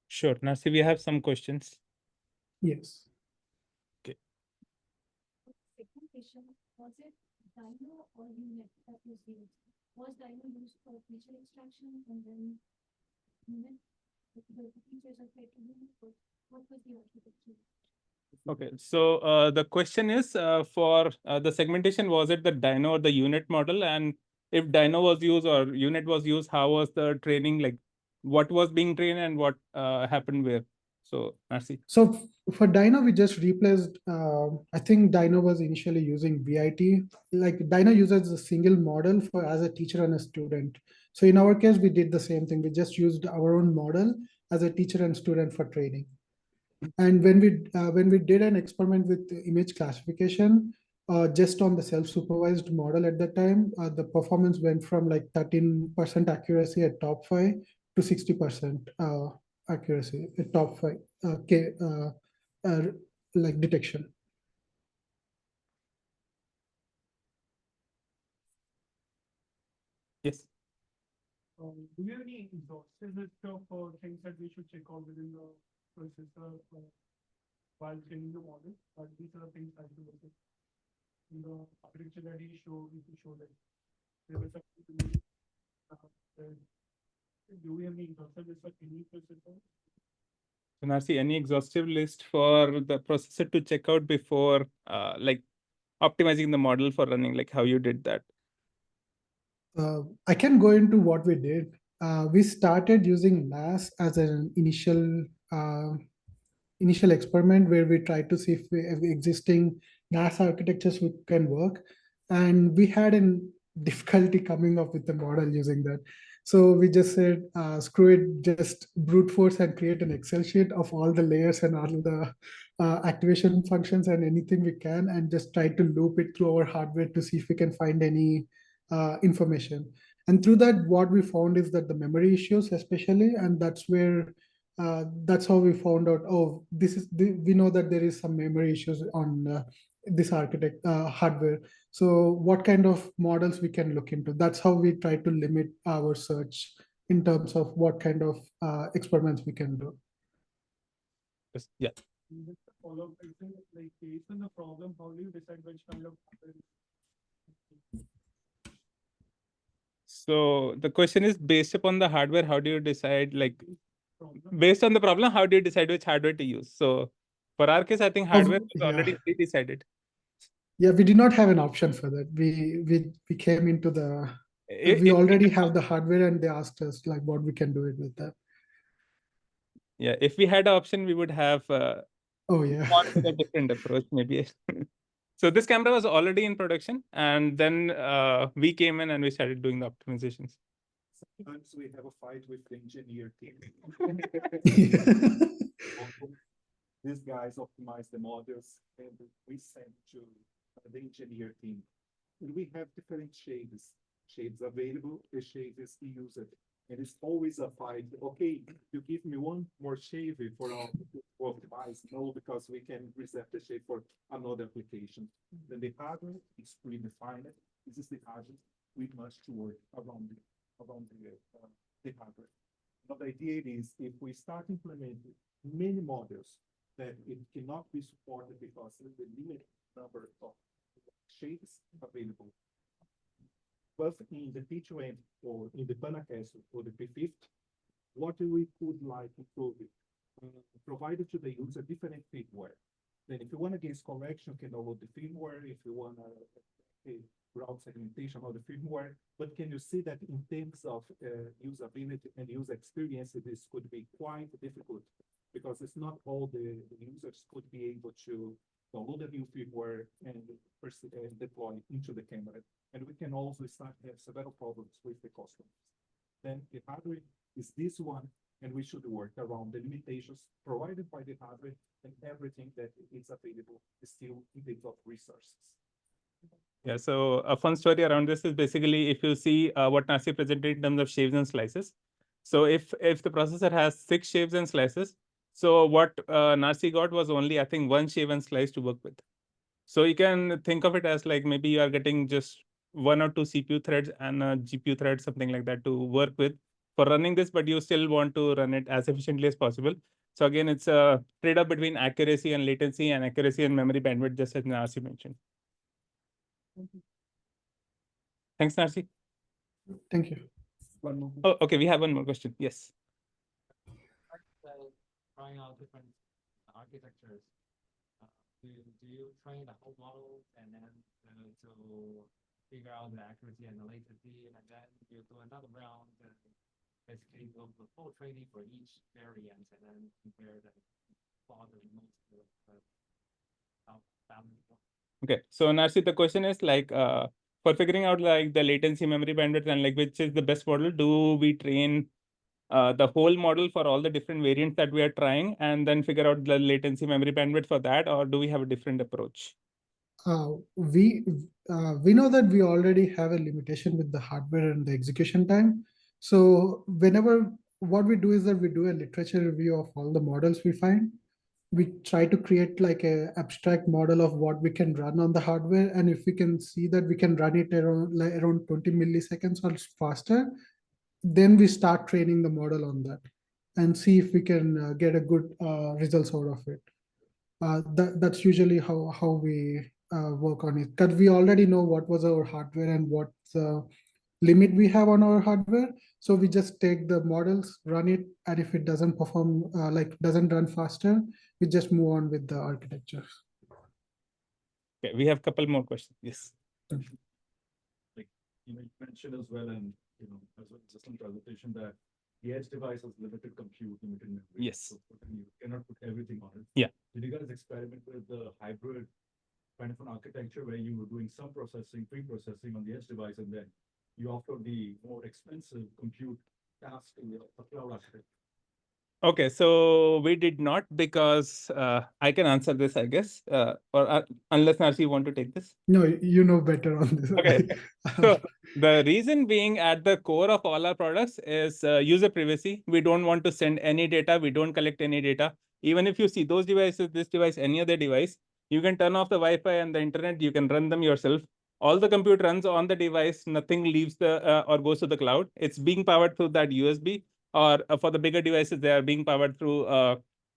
Sure. Narsi, we have some questions. Yes. Okay. Segmentation, was it Dino or unit that was used? Was Dino used for feature extraction and then unit, the features are fed to unit, or what was the architecture? Okay, so the question is for the segmentation, was it the Dino or the unit model? And if Dino was used or unit was used, how was the training? Like, what was being trained and what happened where? So, Narsi. So for Dino, we just replaced, I think Dino was initially using VIT. Like Dino uses a single model for as a teacher and a student. So in our case, we did the same thing. We just used our own model as a teacher and student for training. And when we did an experiment with image classification, just on the self-supervised model at that time, the performance went from like 13% accuracy at top 5 to 60% accuracy at top 5 like detection. Yes. Do you have any exhaustive list of things that we should check out within the processor while training the model? These are the things that you look at. In the architecture that he showed, that there was something do we have any exhaustive list for any processor? So, Narsi, any exhaustive list for the processor to check out before like optimizing the model for running, like how you did that? I can go into what we did. We started using NAS as an initial experiment where we tried to see if existing NAS architectures can work. And we had a difficulty coming up with the model using that. So we just said, screw it, just brute force and create an Excel sheet of all the layers and all the activation functions and anything we can, and just try to loop it through our hardware to see if we can find any information. And through that, what we found is that the memory issues, especially, and that's how we found out, oh, we know that there is some memory issues on this hardware. So what kind of models we can look into? That's how we try to limit our search in terms of what kind of experiments we can do. Yes. Yeah. Just a follow-up question, like based on the problem, how do you decide which kind of So the question is, based upon the hardware, how do you decide, like, based on the problem, how do you decide which hardware to use? So for our case, I think hardware was already pre-decided. Yeah, we did not have an option for that. We came into the, we already have the hardware, and they asked us like what we can do it with that. Yeah, if we had an option, we would have Oh yeah, gone with a different approach, maybe. So this camera was already in production, and then we came in and we started doing the optimizations. Sometimes we have a fight with the engineer team. These guys optimize the models, and we send to the engineer team. And we have different shades available, the shade is used. And it's always a fight. Okay, you give me one more shade for optimize. No, because we can reset the shade for another application. Then the hardware is predefined. This is the hardware. We must work around the hardware. But the idea is, if we start implementing many models that it cannot be supported because of the limited number of shapes available. But in the P2M or in the Panacastle or the P50, what we could like improve it, provided to the user different firmware. Then if you want to get correction, you can download the firmware. If you want to route segmentation or the firmware, but can you see that in terms of usability and user experience, this could be quite difficult because it's not all the users could be able to download a new firmware and deploy into the camera. And we can also start to have several problems with the customers. Then the hardware is this one, and we should work around the limitations provided by the hardware and everything that is available is still in terms of resources. Yeah, so a fun story around this is basically if you see what Nasi presented in terms of shapes and slices. So if the processor has 6 shapes and slices, so what Nasi got was only, I think, 1 shape and slice to work with. So you can think of it as like maybe you are getting just 1 or 2 CPU threads and a GPU thread, something like that, to work with for running this, but you still want to run it as efficiently as possible. So again, it's a trade-off between accuracy and latency and accuracy and memory bandwidth, just as Narsi mentioned. Thanks, Narsi. Thank you. One more. Oh, okay, we have one more question. Yes. Trying out different architectures. Do you train the whole model and then to figure out the accuracy and the latency, and then you do another round and basically do the full training for each variant and then compare the plot the most balance. Okay, so Narsi, the question is like for figuring out like the latency, memory bandwidth, and like which is the best model, do we train the whole model for all the different variants that we are trying and then figure out the latency, memory bandwidth for that, or do we have a different approach? We know that we already have a limitation with the hardware and the execution time. So whenever what we do is that we do a literature review of all the models we find. We try to create like a abstract model of what we can run on the hardware, and if we can see that we can run it around 20 milliseconds or faster, then we start training the model on that and see if we can get a good results out of it. That's usually how we work on it, because we already know what was our hardware and what the limit we have on our hardware. So we just take the models, run it, and if it doesn't perform, doesn't run faster, we just move on with the architecture. Okay, we have a couple more questions. Yes. Like you mentioned as well, and as well just in presentation that the edge device has limited compute, limited memory. Yes. So you cannot put everything on it. Yeah. Did you guys experiment with the hybrid kind of an architecture where you were doing some processing, pre-processing on the edge device, and then you offer the more expensive compute task in the cloud architecture? Okay, so we did not, because I can answer this, I guess, or unless Narsi, you want to take this? No, you know better on this. Okay, so the reason being at the core of all our products is user privacy. We don't want to send any data. We don't collect any data. Even if you see those devices, this device, any other device, you can turn off the Wi-Fi and the internet. You can run them yourself. All the compute runs on the device. Nothing leaves the or goes to the cloud. It's being powered through that USB. Or for the bigger devices, they are being powered through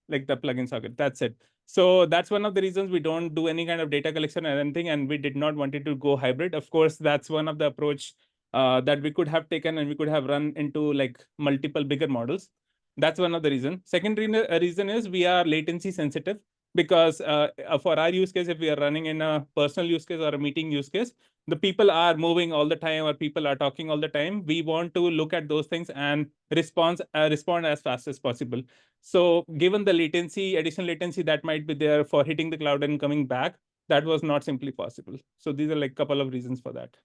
like the plug-in socket. That's it. So that's one of the reasons we don't do any kind of data collection or anything, and we did not want it to go hybrid. Of course, that's one of the approach that we could have taken, and we could have run into like multiple bigger models. That's one of the reasons. Second reason is we are latency sensitive, because for our use case, if we are running in a personal use case or a meeting use case, the people are moving all the time or people are talking all the time. We want to look at those things and respond as fast as possible. So given the latency, additional latency that might be there for hitting the cloud and coming back, that was not simply possible. So these are like a couple of reasons for that.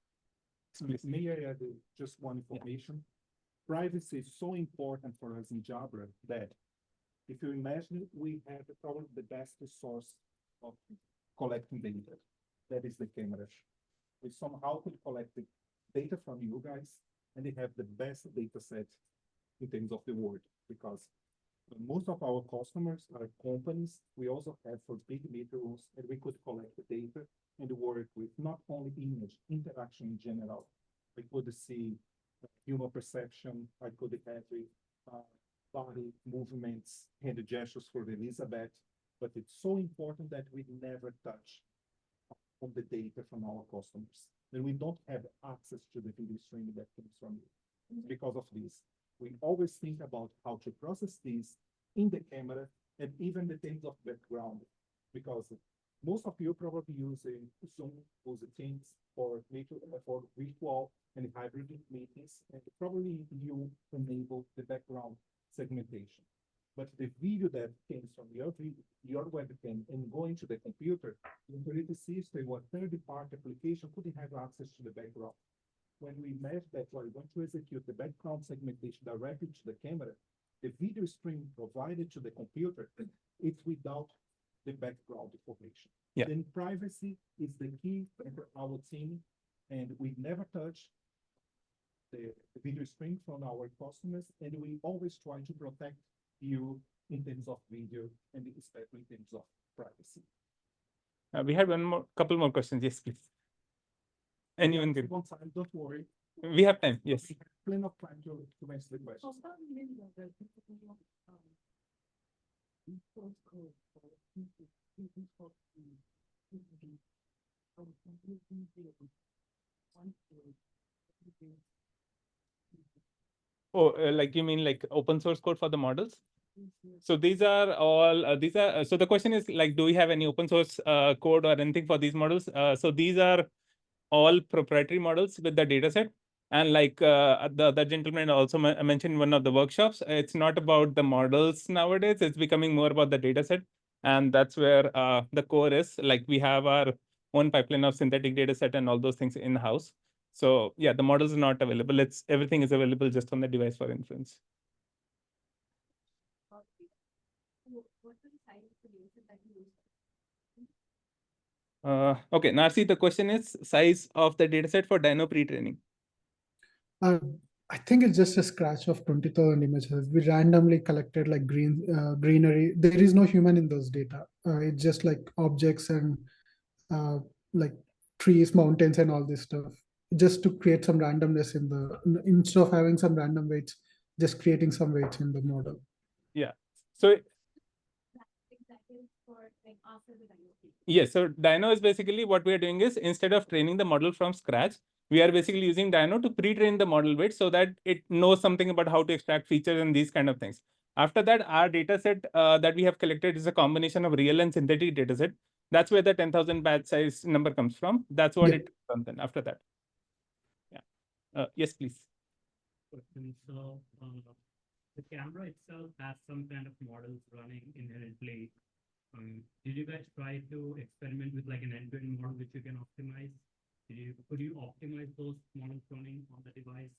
May I add just one information? Privacy is so important for us in Jabra that if you imagine, we have probably the best source of collecting data. That is the camera. We somehow could collect the data from you guys, and they have the best data set in terms of the world, because most of our customers are companies. We also have for big meter rooms, and we could collect the data and work with not only image, interaction in general. We could see human perception. I could have body movements, hand gestures for Elizabeth. but it's so important that we never touch on the data from our customers. That we don't have access to the video stream that comes from you. Because of this, we always think about how to process this in the camera and even the things of background, because most of you probably using Zoom, use Teams for virtual and hybrid meetings, and probably you enable the background segmentation. But the video that came from your webcam and going to the computer, the operating system or third-party application couldn't have access to the background. When we measure that we're going to execute the background segmentation directly to the camera, the video stream provided to the computer, it's without the background information. Yeah. Then privacy is the key for our team, and we never touch the video stream from our customers, and we always try to protect you in terms of video and especially in terms of privacy. We had couple more questions. Yes, please. Anyone can. Don't worry. We have time. Yes. We have plenty of time to answer the questions. Oh, like you mean like open source code for the models? So these are all, so the question is like, do we have any open source code or anything for these models? So these are all proprietary models with the data set. And like the gentleman also mentioned in one of the workshops, it's not about the models nowadays, it's becoming more about the data set. And that's where the core is. Like we have our own pipeline of synthetic data set and all those things in-house. So yeah, the models are not available. Everything is available just on the device for inference. Okay, Narsi, the question is size of the dataset for Dino pre-training. I think it's just a scratch of 20,000 images. We randomly collected like greenery. There is no human in those data. It's just like objects and like trees, mountains, and all this stuff. Just to create some randomness in the, instead of having some random weights, just creating some weights in the model. Yeah. So yes, so Dino is basically what we are doing is instead of training the model from scratch, we are basically using Dino to pre-train the model weight so that it knows something about how to extract features and these kind of things. After that, our data set that we have collected is a combination of real and synthetic data set. That's where the 10,000 batch size number comes from. That's what it comes then after that. Yeah. Yes, please. So the camera itself has some kind of models running inherently. Did you guys try to experiment with like an end-to-end model which you can optimize? Could you optimize those models running on the device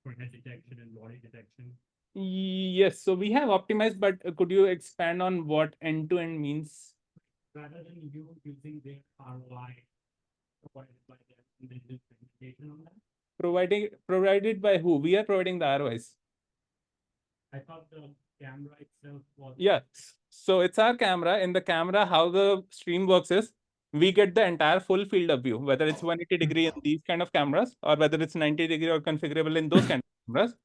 for head detection and body detection? Yes, so we have optimized, but could you expand on what end-to-end means? Rather than you using their ROI provided by them and then do segmentation on that? Provided by who? We are providing the ROIs. I thought the camera itself was. Yeah, so it's our camera. In the camera, how the stream works is we get the entire full field of view, whether it's 180-degree in these kind of cameras or whether it's 90-degree or configurable in those kind of cameras.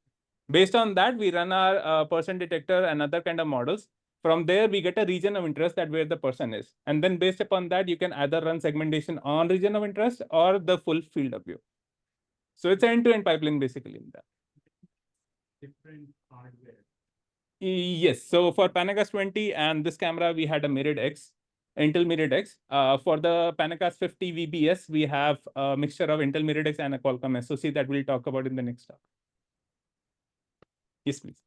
Based on that, we run our person detector and other kind of models. From there, we get a region of interest that where the person is. And then based upon that, you can either run segmentation on region of interest or the full field of view. So it's an end-to-end pipeline basically in that. Different hardware. Yes. So for Panacast 20 and this camera, we had a Mirrored X, Intel Mirrored X. For the Panacast 50 VBS, we have a mixture of Intel Mirrored X and a Qualcomm SoC that we'll talk about in the next talk. Yes, please.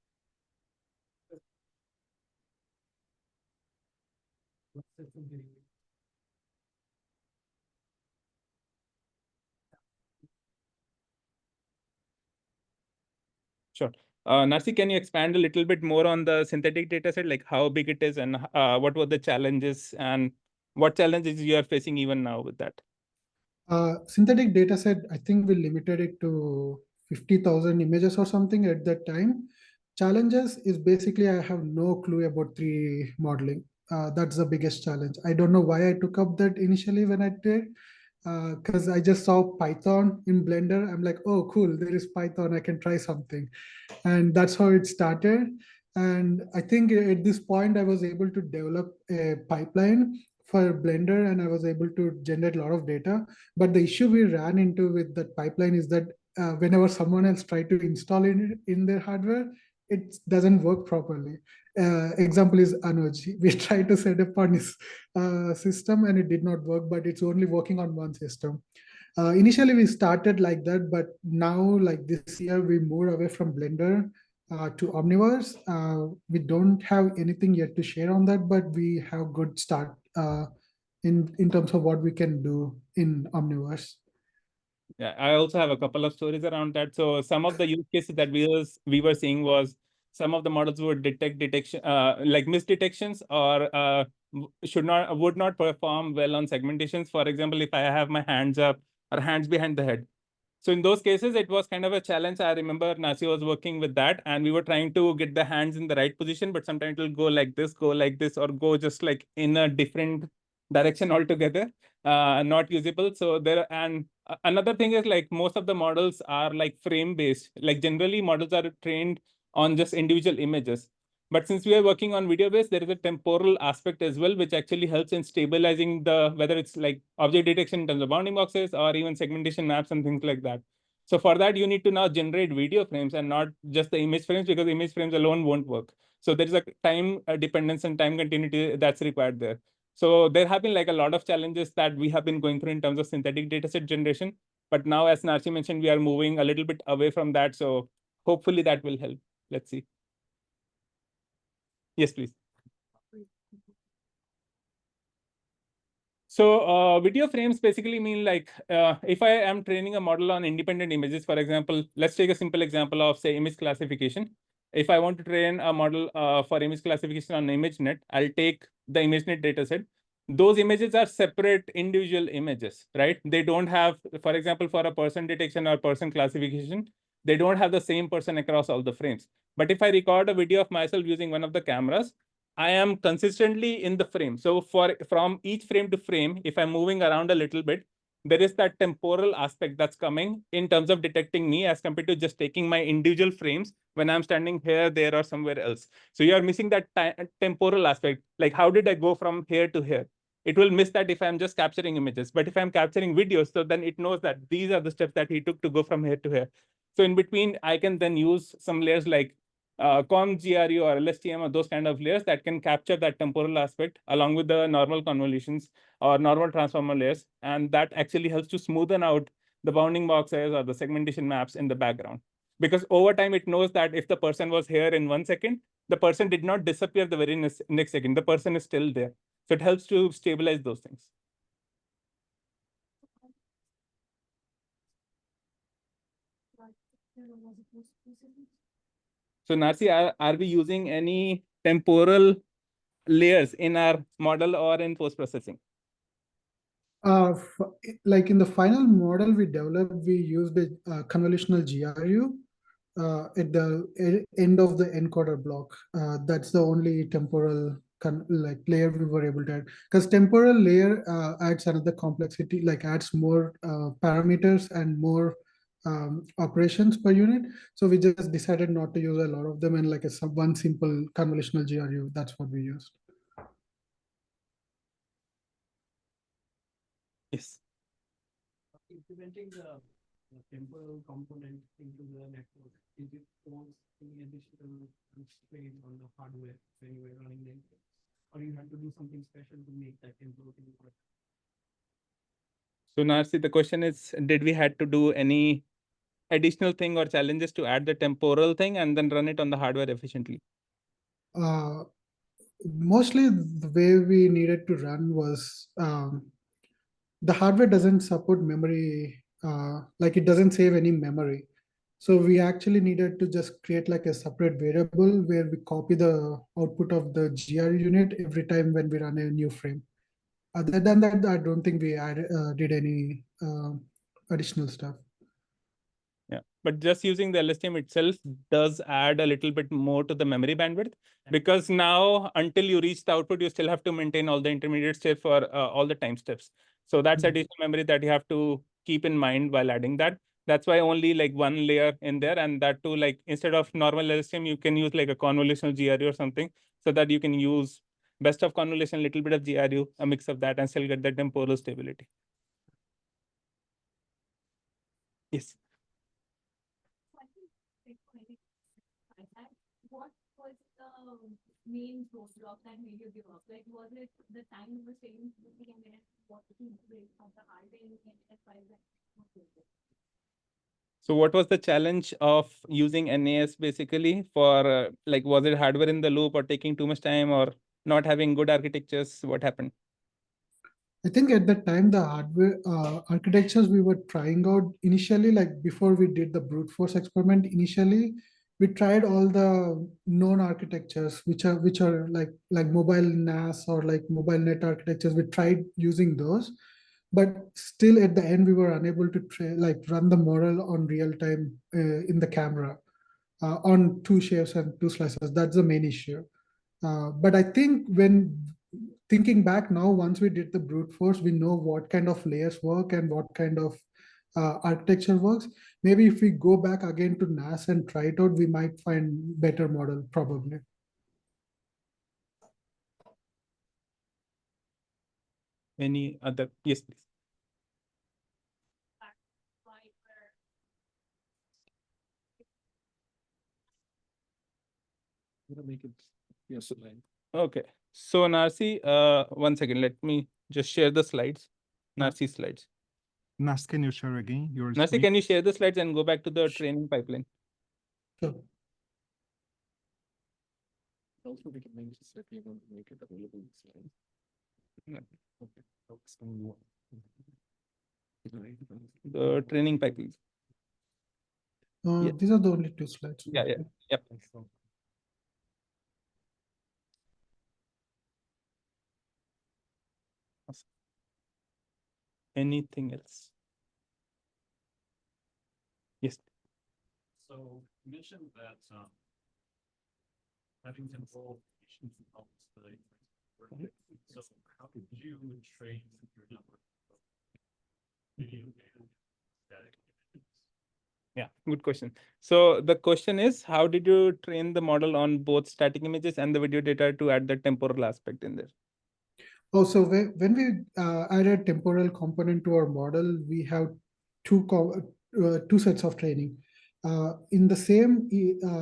Sure. Narsi, can you expand a little bit more on the synthetic data set, like how big it is and what were the challenges and what challenges you are facing even now with that? Synthetic data set, I think we limited it to 50,000 images or something at that time. Challenges is basically I have no clue about 3D modeling. That's the biggest challenge. I don't know why I took up that initially when I did, because I just saw Python in Blender. I'm like, oh, cool, there is Python. I can try something. And that's how it started. And I think at this point, I was able to develop a pipeline for Blender and I was able to generate a lot of data. But the issue we ran into with that pipeline is that whenever someone else tried to install it in their hardware, it doesn't work properly. Example is Anuj. We tried to set up on his system and it did not work, but it's only working on one system. Initially, we started like that, but now, like this year, we moved away from Blender to Omniverse. We don't have anything yet to share on that, but we have good start in terms of what we can do in Omniverse. Yeah, I also have a couple of stories around that. So some of the use cases that we were seeing was some of the models would detect like misdetections or would not perform well on segmentations. For example, if I have my hands up or hands behind the head. So in those cases, it was kind of a challenge. I remember Nasi was working with that and we were trying to get the hands in the right position, but sometimes it will go like this, or go just like in a different direction altogether, not usable. So another thing is like most of the models are like frame based. Like generally models are trained on just individual images. But since we are working on video based, there is a temporal aspect as well, which actually helps in stabilizing whether it's like object detection in terms of bounding boxes or even segmentation maps and things like that. So for that, you need to now generate video frames and not just the image frames, because image frames alone won't work. So there is a time dependence and time continuity that's required there. So there have been like a lot of challenges that we have been going through in terms of synthetic dataset generation. But now, as Narsi mentioned, we are moving a little bit away from that. So hopefully that will help. Let's see. Yes, please. So video frames basically mean like if I am training a model on independent images, for example, let's take a simple example of say image classification. If I want to train a model for image classification on ImageNet, I'll take the ImageNet dataset. Those images are separate individual images, right? They don't have, for example, for a person detection or person classification, they don't have the same person across all the frames. But if I record a video of myself using one of the cameras, I am consistently in the frame. So from each frame to frame, if I'm moving around a little bit, there is that temporal aspect that's coming in terms of detecting me as compared to just taking my individual frames when I'm standing here, there, or somewhere else. So you are missing that temporal aspect. Like, how did I go from here to here? It will miss that if I'm just capturing images. But if I'm capturing videos, so then it knows that these are the steps that he took to go from here to here. So in between, I can then use some layers like COM-GRU or LSTM or those kind of layers that can capture that temporal aspect along with the normal convolutions or normal transformer layers. And that actually helps to smoothen out the bounding boxes or the segmentation maps in the background. Because over time, it knows that if the person was here in 1 second, the person did not disappear the very next second. The person is still there. So it helps to stabilize those things. So Narsi, are we using any temporal layers in our model or in post-processing? Like in the final model we developed, we used a convolutional GRU at the end of the encoder block. That's the only temporal like layer we were able to add, because temporal layer adds another complexity, like adds more parameters and more operations per unit. So we just decided not to use a lot of them, and like one simple convolutional GRU, that's what we used. Yes. Implementing the temporal component into the network, did it cause any additional strain on the hardware when you were running the input? Or you had to do something special to make that temporal thing work? So Narsi, the question is, did we had to do any additional thing or challenges to add the temporal thing and then run it on the hardware efficiently? Mostly the way we needed to run was the hardware doesn't support memory, like it doesn't save any memory. So we actually needed to just create like a separate variable where we copy the output of the GR unit every time when we run a new frame. Other than that, I don't think we did any additional stuff. Yeah, but just using the LSTM itself does add a little bit more to the memory bandwidth, because now until you reach the output, you still have to maintain all the intermediate steps for all the time steps. So that's additional memory that you have to keep in mind while adding that. That's why only like one layer in there, and that too, like instead of normal LSTM, you can use like a convolutional GRU or something, so that you can use best of convolution, little bit of GRU, a mix of that, and still get the temporal stability. Yes. What was the main roadblock that made you give up? Like, was it the time you were saving and then what the of the hardware and enterprise? So what was the challenge of using NAS basically for like, was it hardware in the loop or taking too much time or not having good architectures? What happened? I think at that time, the hardware architectures we were trying out initially, like before we did the brute force experiment, initially we tried all the known architectures, which are like mobile NAS or like mobile net architectures. We tried using those, but still at the end we were unable to like run the model on real time in the camera on two shapes and two slices. That's the main issue. But I think when thinking back now, once we did the brute force, we know what kind of layers work and what kind of architecture works. Maybe if we go back again to NAS and try it out, we might find better model probably. Any other? Yes, please. Make it yes. Okay. So Narsi, 1 second, let me just share the slides. Narsi slides. Nas, can you share again your Narsi, screen? can you share the slides and go back to the training pipeline? Sure. Also, we can make it if you want to make it available in slide. The training pipeline. Yeah. These are the only two slides. Yeah, yeah, yep. Anything else? Yes. So you mentioned that having temporal patients helps the so how did you train your network video and static images? Yeah, good question. So the question is, how did you train the model on both static images and the video data to add the temporal aspect in there? Oh, so when we added temporal component to our model, we have two sets of training. In the same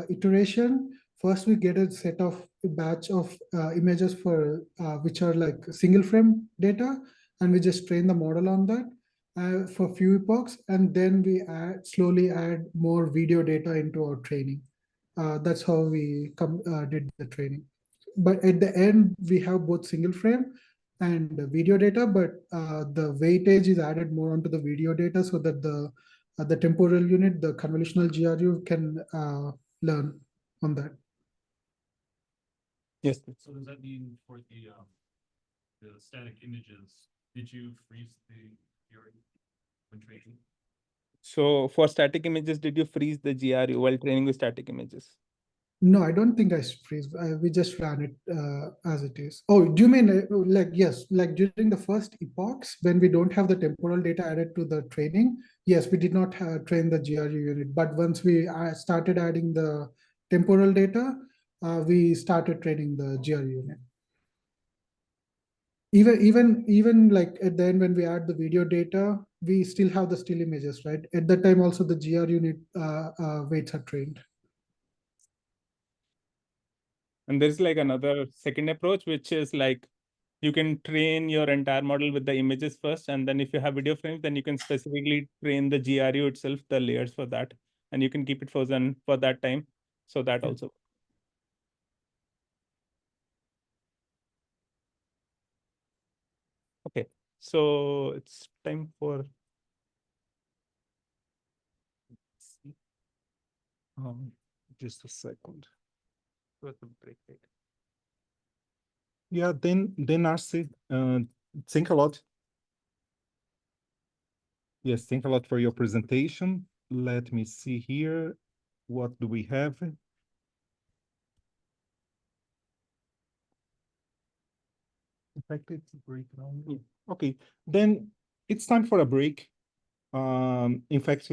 iteration, first we get a set of batch of images for which are like single frame data, and we just train the model on that for few epochs, and then we slowly add more video data into our training. That's how we did the training. But at the end, we have both single frame and video data, but the weightage is added more onto the video data so that the temporal unit, the convolutional GRU, can learn on that. Yes. So does that mean for the static images, did you freeze the viewing when training? So for static images, did you freeze the GRU while training with static images? No, I don't think I freeze. We just ran it as it is. Oh, do you mean like, yes, like during the first epochs when we don't have the temporal data added to the training? Yes, we did not train the GRU unit, but once we started adding the temporal data, we started training the GRU unit. Even like at the end when we add the video data, we still have the still images, right? At that time also the GRU unit weights are trained. And there's like another second approach, which is like you can train your entire model with the images first. And then if you have video frames, then you can specifically train the GRU itself, the layers for that. And you can keep it frozen for that time. So that also. Okay, so it's time for Just a second. break. Yeah, then Narsi, thank a lot. Yes, thank a lot for your presentation. Let me see here. What do we have? In fact, it's a break now. Yeah. Okay, then it's time for a break. In fact,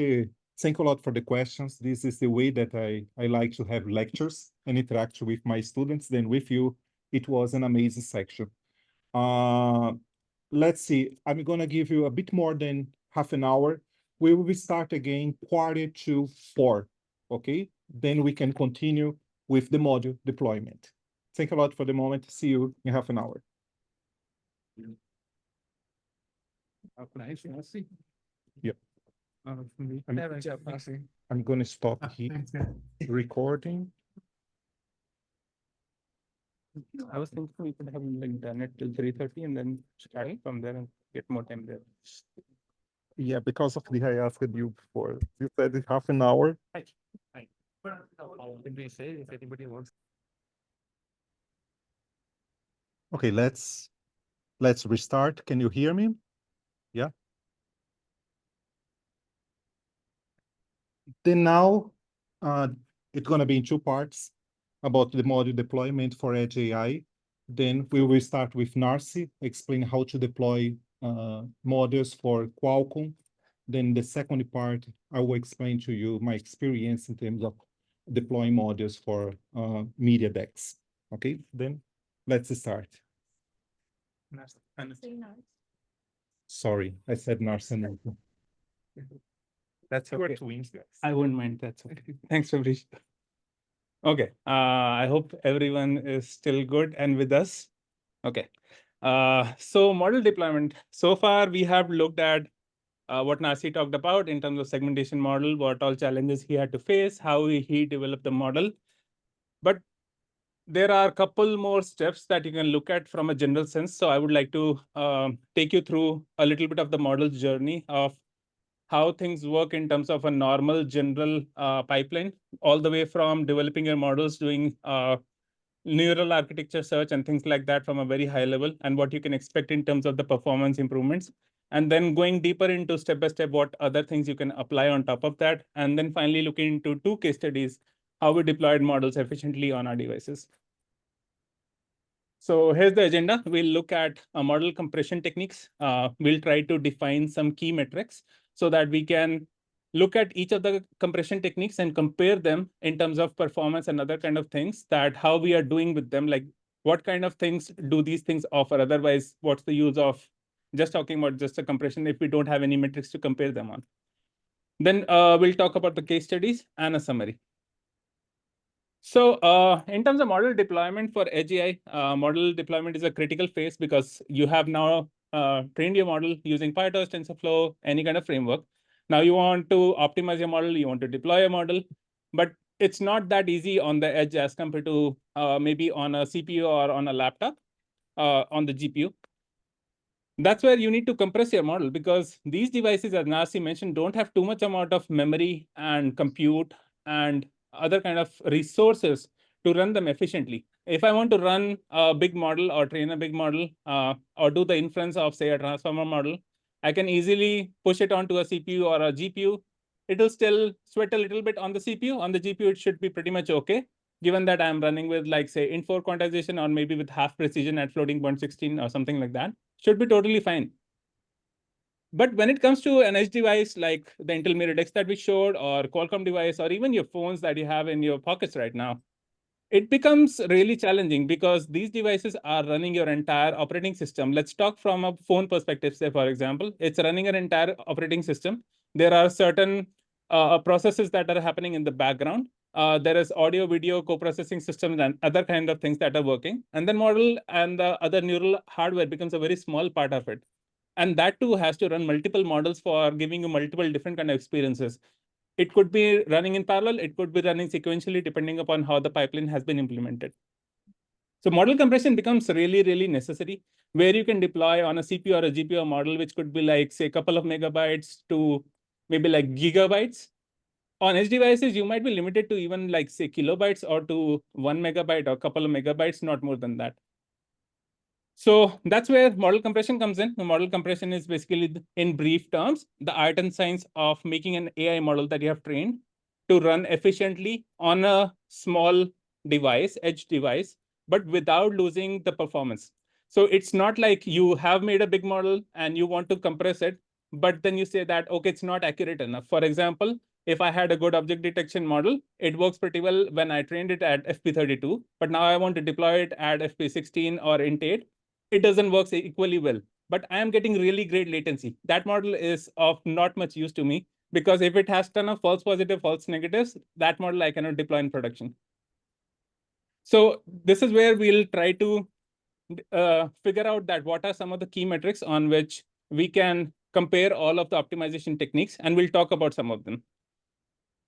Thank you a lot for the questions. This is the way that I like to have lectures and interact with my students. Then with you, it was an amazing section. Let's see, I'm gonna give you a bit more than half an hour. We will start again 3:45, okay? Then we can continue with the module deployment. Thank you a lot for the moment. See you in half an hour. Yep. I'm gonna stop here recording. I was thinking we could have like done it till 3:30 and then start from there and get more time there. Yeah, because of the I asked you before. You said it's half an hour. Did we say if anybody wants? Okay, let's restart. Can you hear me? Yeah. Then now, it's gonna be in two parts about the module deployment for Edge AI. Then we will start with Narcy, explain how to deploy modules for Qualcomm. Then the second part, I will explain to you my experience in terms of deploying modules for media decks. Okay, then let's start. Sorry, I said Narcy. That's You are okay. twins, guys. I wouldn't mind. That's okay. Thanks, Fabrice. Okay. I hope everyone is still good and with us. Okay. So model deployment. So far, we have looked at what Nasi talked about in terms of segmentation model, what all challenges he had to face, how he developed the model. But there are a couple more steps that you can look at from a general sense. So I would like to take you through a little bit of the model's journey of how things work in terms of a normal general pipeline, all the way from developing your models, doing neural architecture search and things like that from a very high level, and what you can expect in terms of the performance improvements. And then going deeper into step by step, what other things you can apply on top of that. And then finally looking into two case studies, how we deployed models efficiently on our devices. So here's the agenda. We'll look at model compression techniques. We'll try to define some key metrics so that we can look at each of the compression techniques and compare them in terms of performance and other kind of things, that how we are doing with them, like what kind of things do these things offer? Otherwise, what's the use of just talking about just a compression if we don't have any metrics to compare them on? Then we'll talk about the case studies and a summary. So in terms of model deployment for Edge AI, model deployment is a critical phase because you have now trained your model using PyTorch, TensorFlow, any kind of framework. Now you want to optimize your model, you want to deploy a model, but it's not that easy on the edge as compared to maybe on a CPU or on a laptop on the GPU. That's where you need to compress your model, because these devices, as Nasi mentioned, don't have too much amount of memory and compute and other kind of resources to run them efficiently. If I want to run a big model or train a big model or do the inference of, say, a transformer model, I can easily push it onto a CPU or a GPU. It will still sweat a little bit on the CPU. On the GPU, it should be pretty much okay, given that I'm running with, like, say, int4 quantization or maybe with half precision at floating point 16 or something like that. Should be totally fine. But when it comes to an edge device like the Intel Mirror Dex that we showed, or Qualcomm device, or even your phones that you have in your pockets right now, it becomes really challenging because these devices are running your entire operating system. Let's talk from a phone perspective. Say, for example, it's running an entire operating system. There are certain processes that are happening in the background. There is audio, video, co-processing systems and other kind of things that are working. And then model and the other neural hardware becomes a very small part of it. And that too has to run multiple models for giving you multiple different kind of experiences. It could be running in parallel. It could be running sequentially, depending upon how the pipeline has been implemented. So model compression becomes really, really necessary, where you can deploy on a CPU or a GPU model, which could be like, say, a couple of megabytes to maybe like gigabytes. On edge devices, you might be limited to even like, say, kilobytes or to 1 megabyte or a couple of megabytes, not more than that. So that's where model compression comes in. The model compression is basically, in brief terms, the art and science of making an AI model that you have trained to run efficiently on a small device, edge device, but without losing the performance. So it's not like you have made a big model and you want to compress it, but then you say that, okay, it's not accurate enough. For example, if I had a good object detection model, it works pretty well when I trained it at FP32, but now I want to deploy it at FP16 or int8. It doesn't work equally well, but I am getting really great latency. That model is of not much use to me because if it has ton of false positive, false negatives, that model I cannot deploy in production. So this is where we'll try to figure out that what are some of the key metrics on which we can compare all of the optimization techniques, and we'll talk about some of them.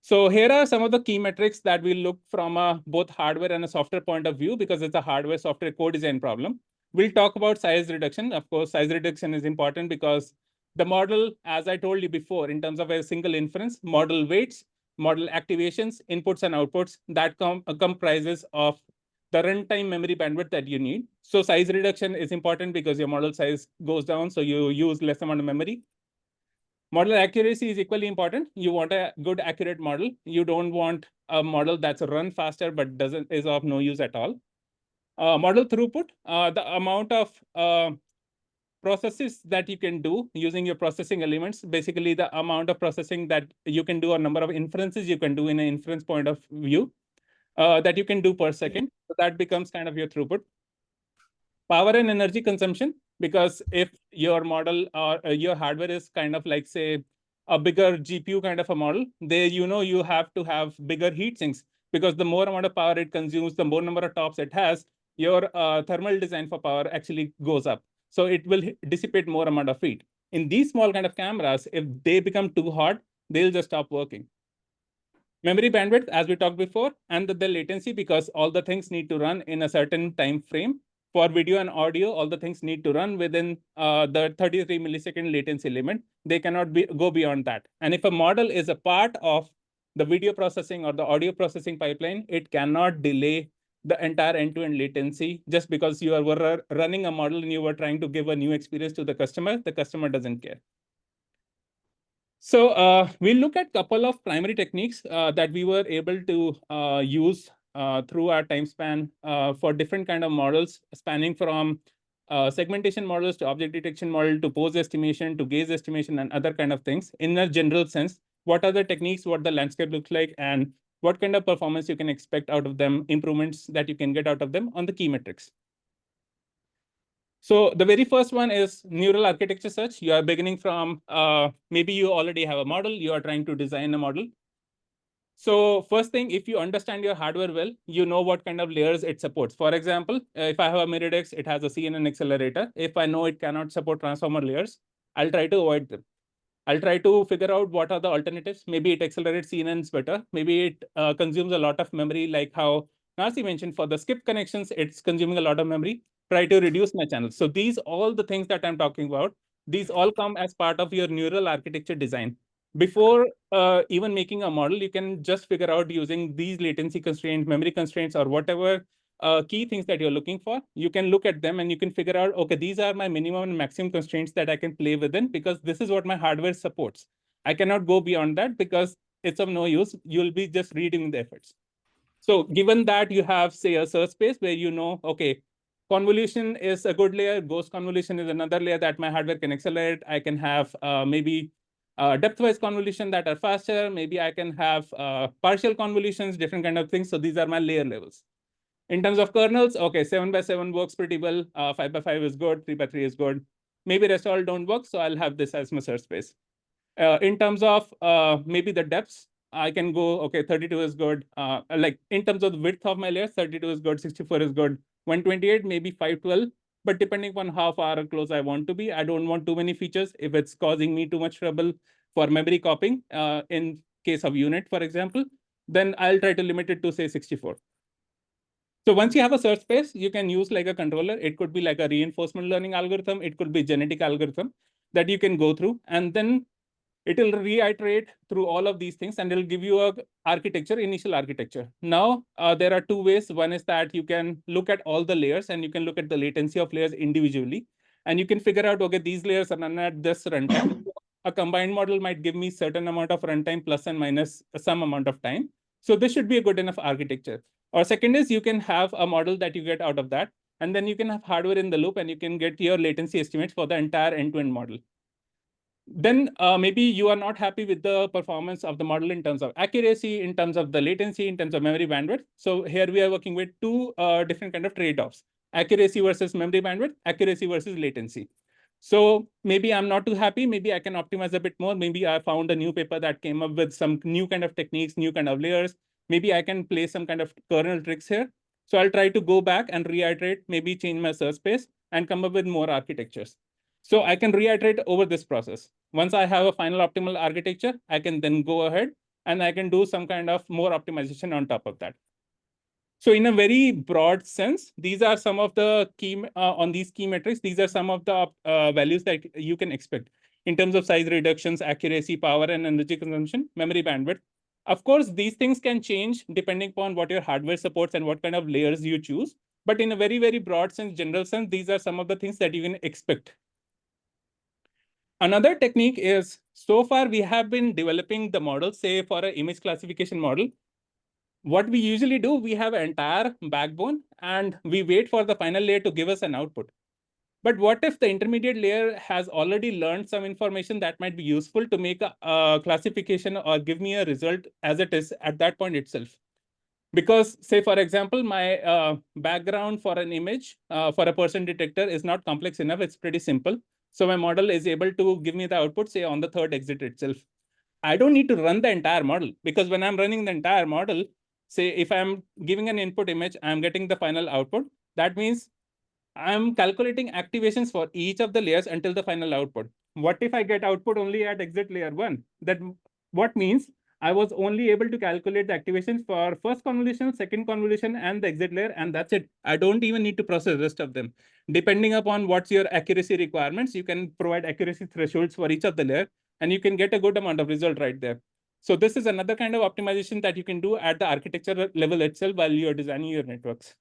So here are some of the key metrics that we look from a both hardware and a software point of view, because it's a hardware software co-design problem. We'll talk about size reduction. Of course, size reduction is important because the model, as I told you before, in terms of a single inference, model weights, model activations, inputs and outputs, that comprises of the runtime memory bandwidth that you need. So size reduction is important because your model size goes down, so you use less amount of memory. Model accuracy is equally important. You want a good, accurate model. You don't want a model that's run faster but is of no use at all. Model throughput, the amount of processes that you can do using your processing elements, basically the amount of processing that you can do or number of inferences you can do in an inference point of view that you can do per second. So that becomes kind of your throughput. Power and energy consumption, because if your model or your hardware is kind of like, say, a bigger GPU kind of a model, there you have to have bigger heat sinks, because the more amount of power it consumes, the more number of tops it has, your thermal design for power actually goes up. So it will dissipate more amount of heat. In these small kind of cameras, if they become too hot, they'll just stop working. Memory bandwidth, as we talked before, and the latency, because all the things need to run in a certain time frame. For video and audio, all the things need to run within the 33 millisecond latency limit. They cannot go beyond that. And if a model is a part of the video processing or the audio processing pipeline, it cannot delay the entire end-to-end latency just because you are running a model and you were trying to give a new experience to the customer. The customer doesn't care. So we'll look at a couple of primary techniques that we were able to use through our time span for different kind of models, spanning from segmentation models to object detection model to pose estimation to gaze estimation and other kind of things. In a general sense, what are the techniques, what the landscape looks like, and what kind of performance you can expect out of them, improvements that you can get out of them on the key metrics. So the very first one is neural architecture search. You are beginning from, maybe you already have a model, you are trying to design a model. So first thing, if you understand your hardware well, you know what kind of layers it supports. For example, if I have a Miridex, it has a CNN accelerator. If I know it cannot support transformer layers, I'll try to avoid them. I'll try to figure out what are the alternatives. Maybe it accelerates CNNs better. Maybe it consumes a lot of memory, like how Narsi mentioned, for the skip connections, it's consuming a lot of memory. Try to reduce my channels. So these, all the things that I'm talking about, these all come as part of your neural architecture design. Before even making a model, you can just figure out using these latency constraints, memory constraints, or whatever key things that you're looking for. You can look at them and you can figure out, okay, these are my minimum and maximum constraints that I can play within, because this is what my hardware supports. I cannot go beyond that because it's of no use. You'll be just redoing the efforts. So given that you have, say, a search space where you know, okay, convolution is a good layer, ghost convolution is another layer that my hardware can accelerate. I can have maybe depth-wise convolution that are faster. Maybe I can have partial convolutions, different kind of things. So these are my layer levels. In terms of kernels, okay, 7x7 works pretty well. 5x5 is good. 3x3 is good. Maybe rest all don't work, so I'll have this as my search space. In terms of maybe the depths, I can go, okay, 32 is good. Like in terms of the width of my layers, 32 is good, 64 is good, 128, maybe 512. But depending on how far close I want to be, I don't want too many features. If it's causing me too much trouble for memory copying, in case of unit, for example, then I'll try to limit it to, say, 64. So once you have a search space, you can use like a controller. It could be like a reinforcement learning algorithm. It could be genetic algorithm that you can go through, and then it will reiterate through all of these things, and it'll give you a architecture, initial architecture. Now, there are two ways. One is that you can look at all the layers and you can look at the latency of layers individually, and you can figure out, okay, these layers are run at this runtime. A combined model might give me certain amount of runtime plus and minus some amount of time. So this should be a good enough architecture. Or second is you can have a model that you get out of that, and then you can have hardware in the loop and you can get your latency estimates for the entire end-to-end model. then maybe you are not happy with the performance of the model in terms of accuracy, in terms of the latency, in terms of memory bandwidth. So here we are working with two different kind of trade-offs: accuracy versus memory bandwidth, accuracy versus latency. So maybe I'm not too happy. Maybe I can optimize a bit more. Maybe I found a new paper that came up with some new kind of techniques, new kind of layers. Maybe I can play some kind of kernel tricks here. So I'll try to go back and reiterate, maybe change my search space and come up with more architectures. So I can reiterate over this process. Once I have a final optimal architecture, I can then go ahead and I can do some kind of more optimization on top of that. So in a very broad sense, these are some of the key on these key metrics. These are some of the values that you can expect in terms of size reductions, accuracy, power, and energy consumption, memory bandwidth. Of course, these things can change depending upon what your hardware supports and what kind of layers you choose. But in a very, very broad sense, general sense, these are some of the things that you can expect. Another technique is, so far we have been developing the model, say for an image classification model. What we usually do, we have an entire backbone and we wait for the final layer to give us an output. But what if the intermediate layer has already learned some information that might be useful to make a classification or give me a result as it is at that point itself? Because say, for example, my background for an image for a person detector is not complex enough. It's pretty simple. So my model is able to give me the output, say, on the third exit itself. I don't need to run the entire model, because when I'm running the entire model, say if I'm giving an input image, I'm getting the final output. That means I'm calculating activations for each of the layers until the final output. What if I get output only at exit layer 1? That what means I was only able to calculate the activations for first convolution, second convolution, and the exit layer, and that's it. I don't even need to process the rest of them. Depending upon what's your accuracy requirements, you can provide accuracy thresholds for each of the layer, and you can get a good amount of result right there. So this is another kind of optimization that you can do at the architecture level itself while you're designing your networks.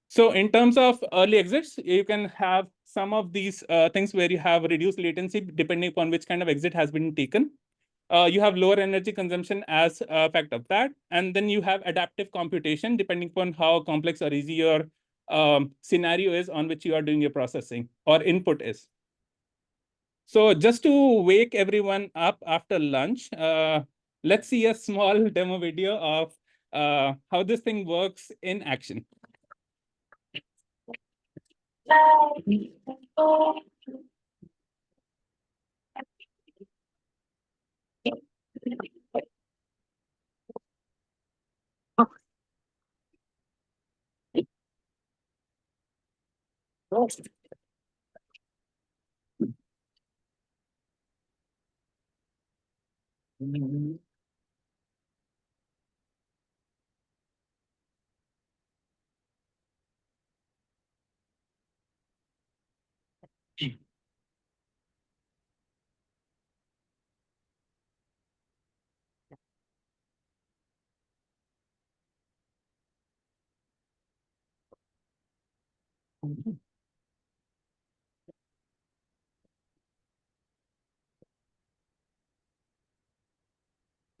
So in terms of early exits, you can have some of these things where you have reduced latency depending upon which kind of exit has been taken. You have lower energy consumption as a effect of that. And then you have adaptive computation depending upon how complex or easy your scenario is on which you are doing your processing or input is. So just to wake everyone up after lunch, let's see a small demo video of how this thing works in action.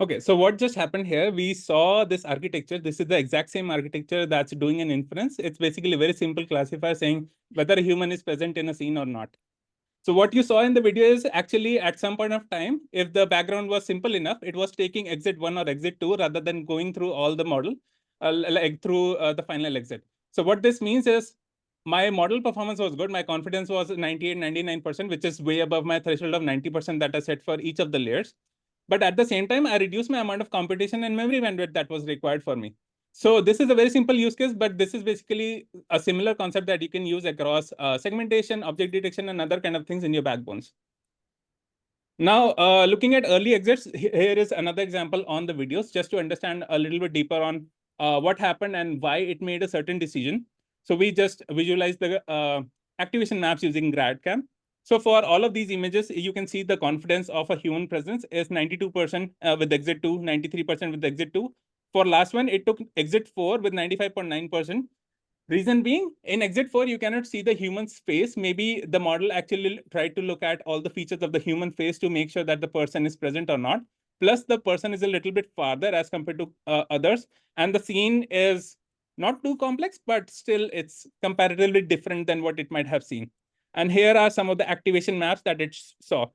Okay, so what just happened here, we saw this architecture. This is the exact same architecture that's doing an inference. It's basically a very simple classifier saying whether a human is present in a scene or not. So what you saw in the video is actually at some point of time, if the background was simple enough, it was taking exit 1 or exit 2 rather than going through all the model, like through the final exit. So what this means is my model performance was good. My confidence was 98, 99%, which is way above my threshold of 90% that I set for each of the layers. But at the same time, I reduced my amount of computation and memory bandwidth that was required for me. So this is a very simple use case, but this is basically a similar concept that you can use across segmentation, object detection, and other kind of things in your backbones. Now, looking at early exits, here is another example on the videos, just to understand a little bit deeper on what happened and why it made a certain decision. So we just visualize the activation maps using GradCam. So for all of these images, you can see the confidence of a human presence is 92% with exit 2, 93% with exit 2. For last one, it took exit 4 with 95.9%. Reason being, in exit 4, you cannot see the human's face. Maybe the model actually tried to look at all the features of the human face to make sure that the person is present or not. Plus, the person is a little bit farther as compared to others. And the scene is not too complex, but still it's comparatively different than what it might have seen. And here are some of the activation maps that it saw.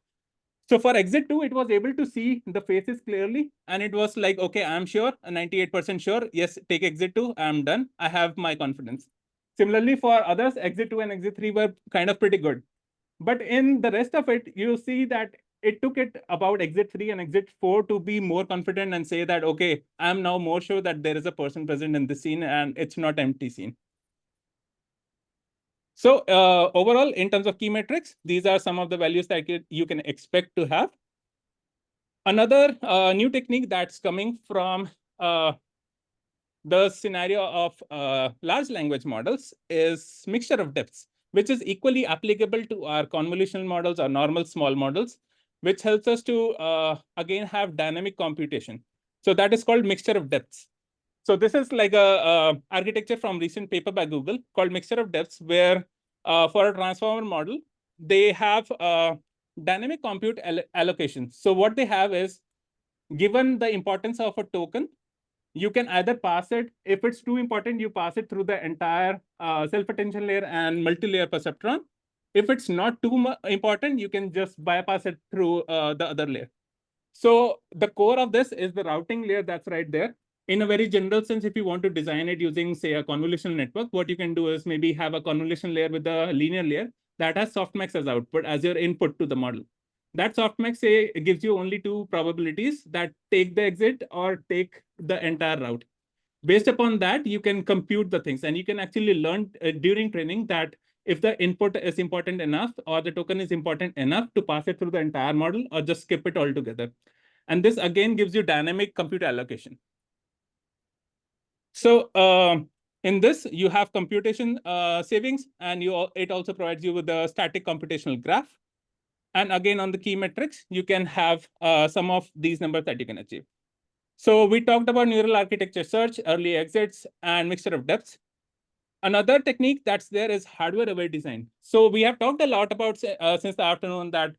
So for exit 2, it was able to see the faces clearly. And it was like, okay, I'm sure, 98% sure. Yes, take exit 2, I'm done. I have my confidence. Similarly, for others, exit 2 and exit 3 were kind of pretty good. But in the rest of it, you see that it took it about exit 3 and exit 4 to be more confident and say that, okay, I'm now more sure that there is a person present in the scene and it's not empty scene. So overall, in terms of key metrics, these are some of the values that you can expect to have. Another new technique that's coming from the scenario of large language models is mixture of depths, which is equally applicable to our convolutional models or normal small models, which helps us to, again, have dynamic computation. So that is called mixture of depths. So this is like a architecture from recent paper by Google called mixture of depths, where for a transformer model, they have dynamic compute allocation. So what they have is, given the importance of a token, you can either pass it, if it's too important, you pass it through the entire self-attention layer and multi-layer perceptron. If it's not too important, you can just bypass it through the other layer. So the core of this is the routing layer that's right there. In a very general sense, if you want to design it using, say, a convolutional network, what you can do is maybe have a convolution layer with a linear layer that has softmax as output, as your input to the model. That softmax, say, gives you only two probabilities that take the exit or take the entire route. Based upon that, you can compute the things, and you can actually learn during training that if the input is important enough or the token is important enough to pass it through the entire model or just skip it altogether. And this again gives you dynamic compute allocation. So in this, you have computation savings, and it also provides you with a static computational graph. And again, on the key metrics, you can have some of these numbers that you can achieve. So we talked about neural architecture search, early exits, and mixture of depths. Another technique that's there is hardware-aware design. So we have talked a lot about since the afternoon that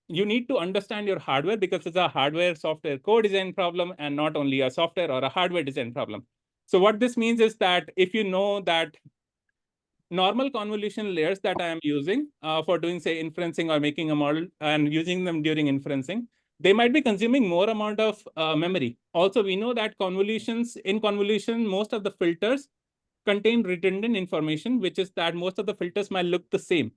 you need to understand your hardware, because it's a hardware-software co-design problem and not only a software or a hardware design problem. So what this means is that if you know that normal convolution layers that I am using for doing, say, inferencing or making a model and using them during inferencing, they might be consuming more amount of memory. Also, we know that in convolution, most of the filters contain redundant information, which is that most of the filters might look the same.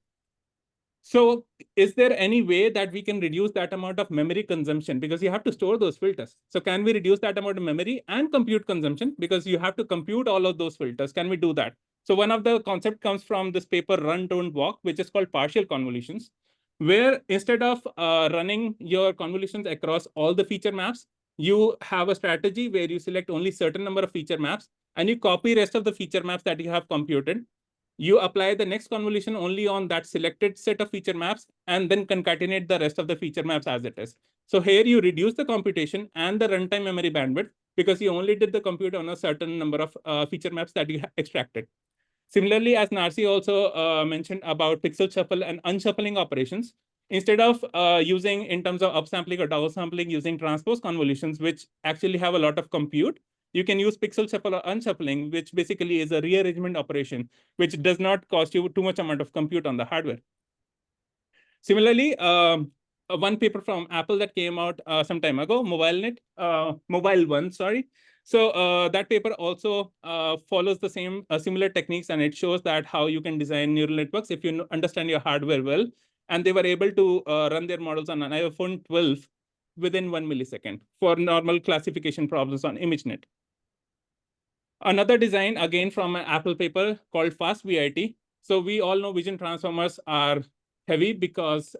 So is there any way that we can reduce that amount of memory consumption? Because you have to store those filters. So can we reduce that amount of memory and compute consumption? Because you have to compute all of those filters. Can we do that? So one of the concept comes from this paper, Run, Don't Walk, which is called partial convolutions, where instead of running your convolutions across all the feature maps, you have a strategy where you select only certain number of feature maps and you copy rest of the feature maps that you have computed. You apply the next convolution only on that selected set of feature maps and then concatenate the rest of the feature maps as it is. So here you reduce the computation and the runtime memory bandwidth because you only did the compute on a certain number of feature maps that you extracted. Similarly, as Narsi also mentioned about pixel shuffle and unshuffling operations, instead of using in terms of upsampling or downsampling using transpose convolutions, which actually have a lot of compute, you can use pixel shuffle or unshuffling, which basically is a rearrangement operation, which does not cost you too much amount of compute on the hardware. Similarly, one paper from Apple that came out some time ago, Mobile One, sorry. So that paper also follows the same similar techniques, and it shows that how you can design neural networks if you understand your hardware well. And they were able to run their models on an iPhone 12 within 1 millisecond for normal classification problems on ImageNet. Another design, again from an Apple paper called FastVIT. So we all know vision transformers are heavy because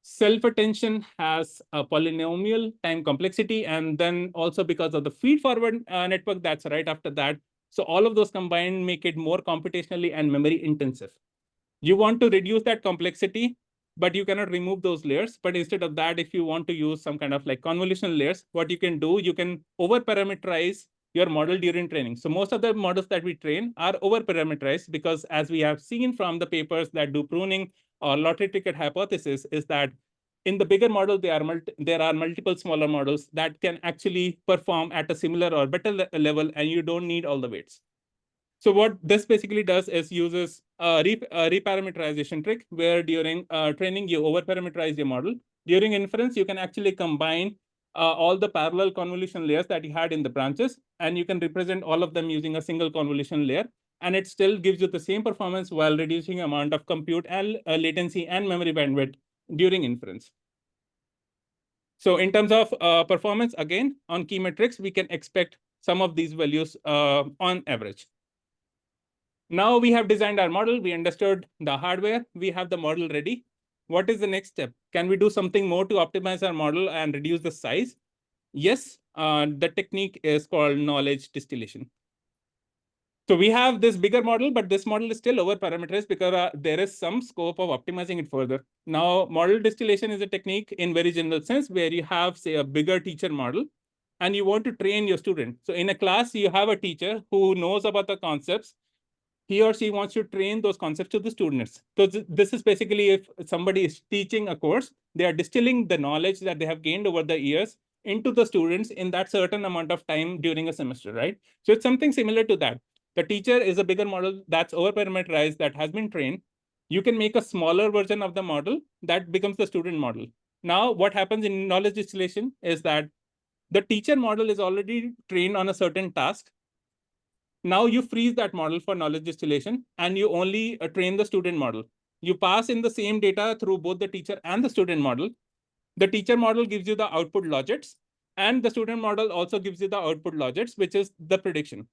self-attention has a polynomial time complexity, and then also because of the feed-forward network that's right after that. So all of those combined make it more computationally and memory intensive. You want to reduce that complexity, but you cannot remove those layers. But instead of that, if you want to use some kind of like convolutional layers, what you can do, you can over-parameterize your model during training. So most of the models that we train are over-parameterized because, as we have seen from the papers that do pruning or lottery ticket hypothesis, is that in the bigger model, there are multiple smaller models that can actually perform at a similar or better level, and you don't need all the weights. So what this basically does is uses a reparameterization trick where during training, you over-parameterize your model. During inference, you can actually combine all the parallel convolution layers that you had in the branches, and you can represent all of them using a single convolution layer. And it still gives you the same performance while reducing amount of compute and latency and memory bandwidth during inference. So in terms of performance, again, on key metrics, we can expect some of these values on average. Now we have designed our model, we understood the hardware, we have the model ready. What is the next step? Can we do something more to optimize our model and reduce the size? Yes, the technique is called knowledge distillation. So we have this bigger model, but this model is still over parameterized because there is some scope of optimizing it further. Now, model distillation is a technique in very general sense where you have, say, a bigger teacher model and you want to train your student. So in a class, you have a teacher who knows about the concepts. He or she wants to train those concepts to the students. So this is basically if somebody is teaching a course, they are distilling the knowledge that they have gained over the years into the students in that certain amount of time during a semester, right? So it's something similar to that. The teacher is a bigger model that's over-parameterized, that has been trained. You can make a smaller version of the model that becomes the student model. Now, what happens in knowledge distillation is that the teacher model is already trained on a certain task. Now you freeze that model for knowledge distillation and you only train the student model. You pass in the same data through both the teacher and the student model. The teacher model gives you the output logits, and the student model also gives you the output logits, which is the prediction.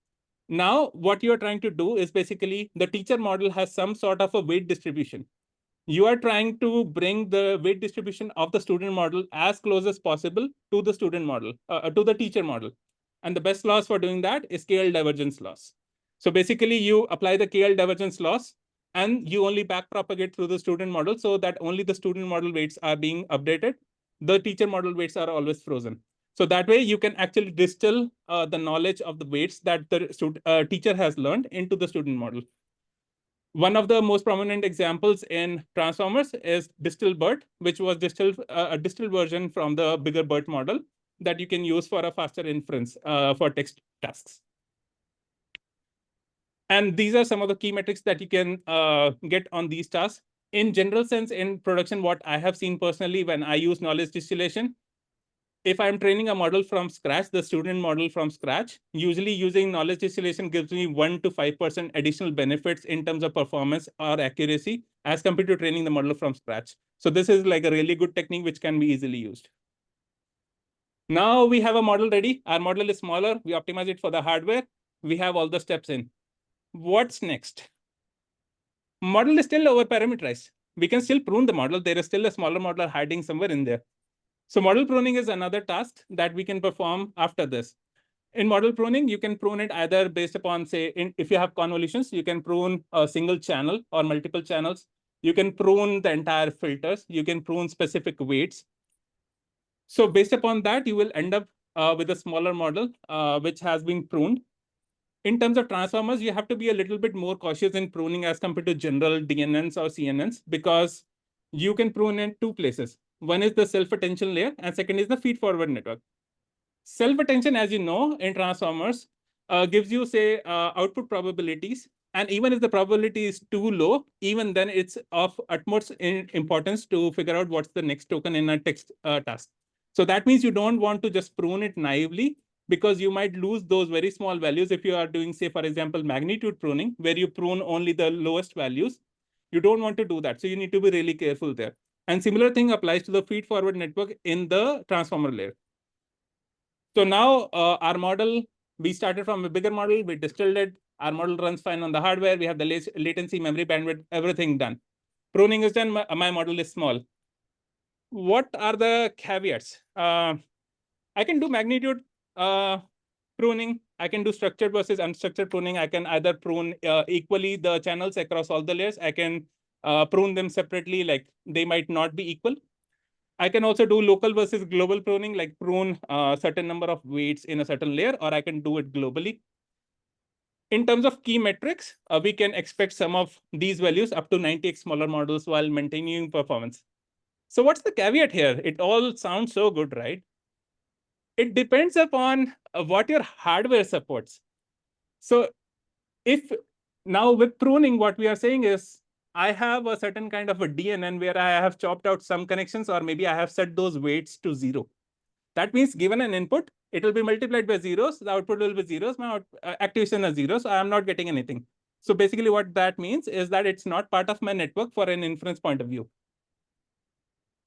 Now, what you're trying to do is basically the teacher model has some sort of a weight distribution. You are trying to bring the weight distribution of the student model as close as possible to the student model, to the teacher model. And the best loss for doing that is KL divergence loss. So basically, you apply the KL divergence loss, and you only backpropagate through the student model so that only the student model weights are being updated. The teacher model weights are always frozen. So that way, you can actually distill the knowledge of the weights that the teacher has learned into the student model. One of the most prominent examples in transformers is DistillBERT, which was a distilled version from the bigger BERT model that you can use for a faster inference for text tasks. And these are some of the key metrics that you can get on these tasks. In general sense, in production, what I have seen personally when I use knowledge distillation, if I'm training a model from scratch, the student model from scratch, usually using knowledge distillation gives me 1 to 5% additional benefits in terms of performance or accuracy as compared to training the model from scratch. So this is like a really good technique which can be easily used. Now we have a model ready. Our model is smaller. We optimize it for the hardware. We have all the steps in. What's next? Model is still over parameterized. We can still prune the model. There is still a smaller model hiding somewhere in there. So model pruning is another task that we can perform after this. In model pruning, you can prune it either based upon, say, if you have convolutions, you can prune a single channel or multiple channels. You can prune the entire filters. You can prune specific weights. So based upon that, you will end up with a smaller model, which has been pruned. In terms of transformers, you have to be a little bit more cautious in pruning as compared to general DNNs or CNNs, because you can prune in two places. One is the self-attention layer, and second is the feed-forward network. Self-attention, as you know, in transformers, gives you, say, output probabilities. And even if the probability is too low, even then it's of utmost importance to figure out what's the next token in a text task. So that means you don't want to just prune it naively, because you might lose those very small values if you are doing, say, for example, magnitude pruning, where you prune only the lowest values. You don't want to do that. So you need to be really careful there. And similar thing applies to the feed-forward network in the transformer layer. So now our model, we started from a bigger model, we distilled it. Our model runs fine on the hardware. We have the latency, memory bandwidth, everything done. Pruning is done. My model is small. What are the caveats? I can do magnitude pruning. I can do structured versus unstructured pruning. I can either prune equally the channels across all the layers. I can prune them separately, like they might not be equal. I can also do local versus global pruning, like prune a certain number of weights in a certain layer, or I can do it globally. In terms of key metrics, we can expect some of these values up to 90x smaller models while maintaining performance. So what's the caveat here? It all sounds so good, right? It depends upon what your hardware supports. So if now with pruning, what we are saying is I have a certain kind of a DNN where I have chopped out some connections, or maybe I have set those weights to 0. That means given an input, it will be multiplied by zeros. The output will be zeros. My activation is 0, so I am not getting anything. So basically what that means is that it's not part of my network for an inference point of view.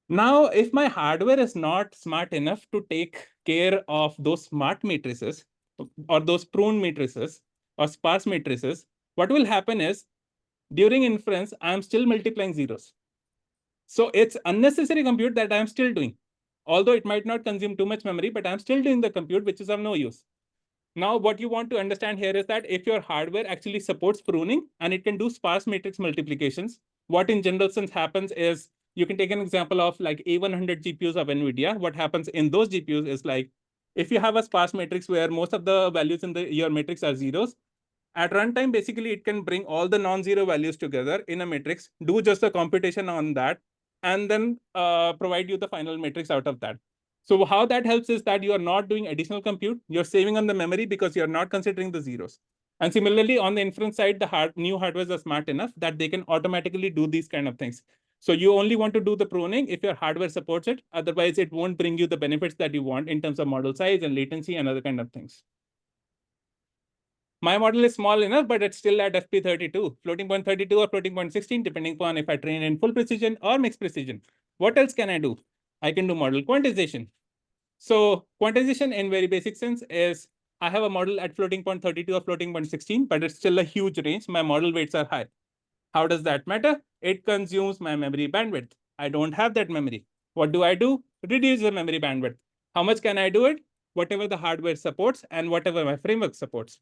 Now, if my hardware is not smart enough to take care of those smart matrices or those prune matrices or sparse matrices, what will happen is during inference, I am still multiplying zeros. So it's unnecessary compute that I am still doing. Although it might not consume too much memory, but I'm still doing the compute, which is of no use. Now, what you want to understand here is that if your hardware actually supports pruning and it can do sparse matrix multiplications, what in general sense happens is you can take an example of like A100 GPUs of NVIDIA. What happens in those GPUs is like, if you have a sparse matrix where most of the values in your matrix are zeros, at runtime, basically, it can bring all the non-zero values together in a matrix, do just the computation on that, and then provide you the final matrix out of that. So how that helps is that you are not doing additional compute. You're saving on the memory because you're not considering the zeros. And similarly, on the inference side, the new hardwares are smart enough that they can automatically do these kind of things. So you only want to do the pruning if your hardware supports it. Otherwise, it won't bring you the benefits that you want in terms of model size and latency and other kind of things. My model is small enough, but it's still at FP32, floating point 32 or floating point 16, depending upon if I train in full precision or mixed precision. What else can I do? I can do model quantization. So quantization in very basic sense is I have a model at floating point 32 or floating point 16, but it's still a huge range. My model weights are high. How does that matter? It consumes my memory bandwidth. I don't have that memory. What do? Reduce the memory bandwidth. How much can I do it? Whatever the hardware supports and whatever my framework supports.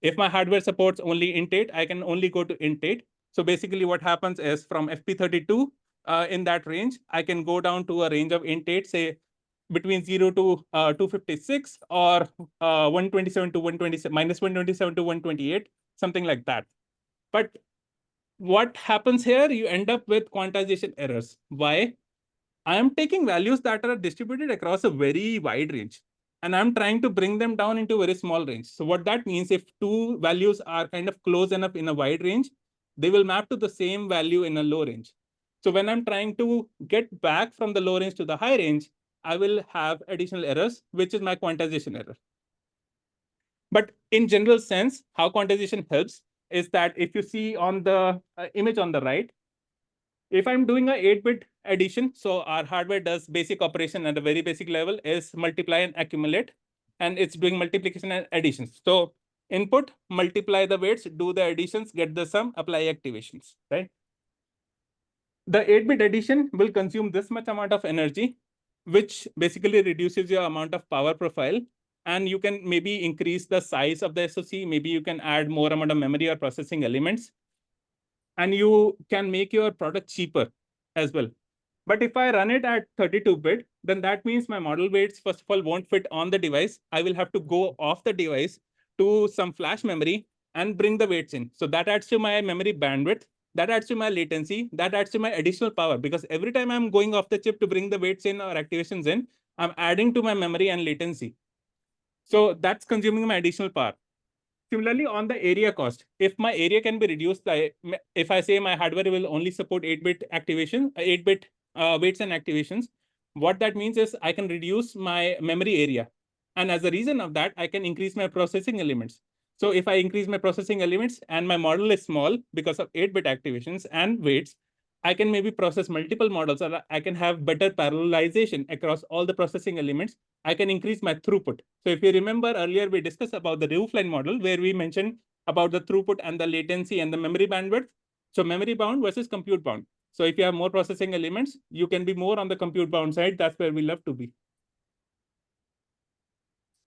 If my hardware supports only int8, I can only go to int8. So basically what happens is from FP32 in that range, I can go down to a range of int8, say between 0 to 256 or 127 to 127, minus 127 to 128, something like that. But what happens here? You end up with quantization errors. Why? I am taking values that are distributed across a very wide range, and I'm trying to bring them down into a very small range. So what that means, if two values are kind of close enough in a wide range, they will map to the same value in a low range. So when I'm trying to get back from the low range to the high range, I will have additional errors, which is my quantization error. But in general sense, how quantization helps is that if you see on the image on the right, if I'm doing a 8-bit addition, so our hardware does basic operation at a very basic level is multiply and accumulate, and it's doing multiplication and additions. So input, multiply the weights, do the additions, get the sum, apply activations, right? The 8-bit addition will consume this much amount of energy, which basically reduces your amount of power profile. And you can maybe increase the size of the SoC. Maybe you can add more amount of memory or processing elements. And you can make your product cheaper as well. But if I run it at 32-bit, then that means my model weights, first of all, won't fit on the device. I will have to go off the device to some flash memory and bring the weights in. So that adds to my memory bandwidth, that adds to my latency, that adds to my additional power, because every time I'm going off the chip to bring the weights in or activations in, I'm adding to my memory and latency. So that's consuming my additional power. Similarly, on the area cost, if my area can be reduced, if I say my hardware will only support 8-bit activation, 8-bit weights and activations, what that means is I can reduce my memory area. And as a reason of that, I can increase my processing elements. So if I increase my processing elements and my model is small because of 8-bit activations and weights, I can maybe process multiple models, or I can have better parallelization across all the processing elements. I can increase my throughput. So if you remember earlier, we discussed about the roofline model where we mentioned about the throughput and the latency and the memory bandwidth. So memory bound versus compute bound. So if you have more processing elements, you can be more on the compute bound side. That's where we love to be.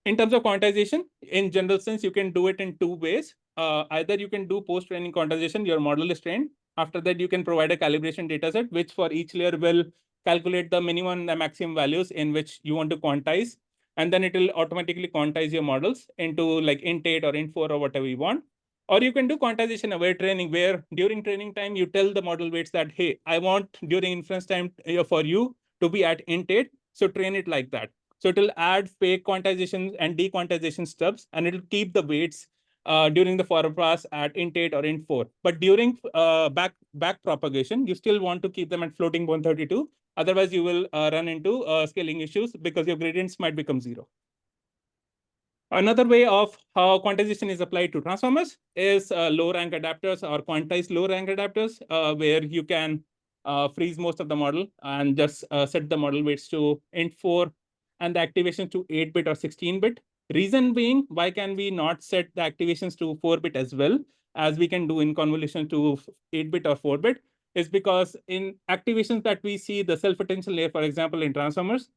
In terms of quantization, in general sense, you can do it in two ways. Either you can do post-training quantization, your model is trained. After that, you can provide a calibration dataset, which for each layer will calculate the minimum and the maximum values in which you want to quantize. And then it will automatically quantize your models into like int8 or int4 or whatever you want. Or you can do quantization aware training, where during training time, you tell the model weights that, hey, I want during inference time for you to be at int8. So train it like that. So it will add fake quantization and dequantization stubs, and it will keep the weights during the forward pass at int 8 or int 4. But during back propagation, you still want to keep them at floating point 32. Otherwise, you will run into scaling issues because your gradients might become 0. Another way of how quantization is applied to transformers is low rank adapters or quantized low rank adapters, where you can freeze most of the model and just set the model weights to int 4 and the activation to 8-bit or 16-bit. Reason being, why can we not set the activations to 4-bit as well as we can do in convolution to 8-bit or 4-bit? Is because in activations that we see, the self-attention layer, for example, in transformers,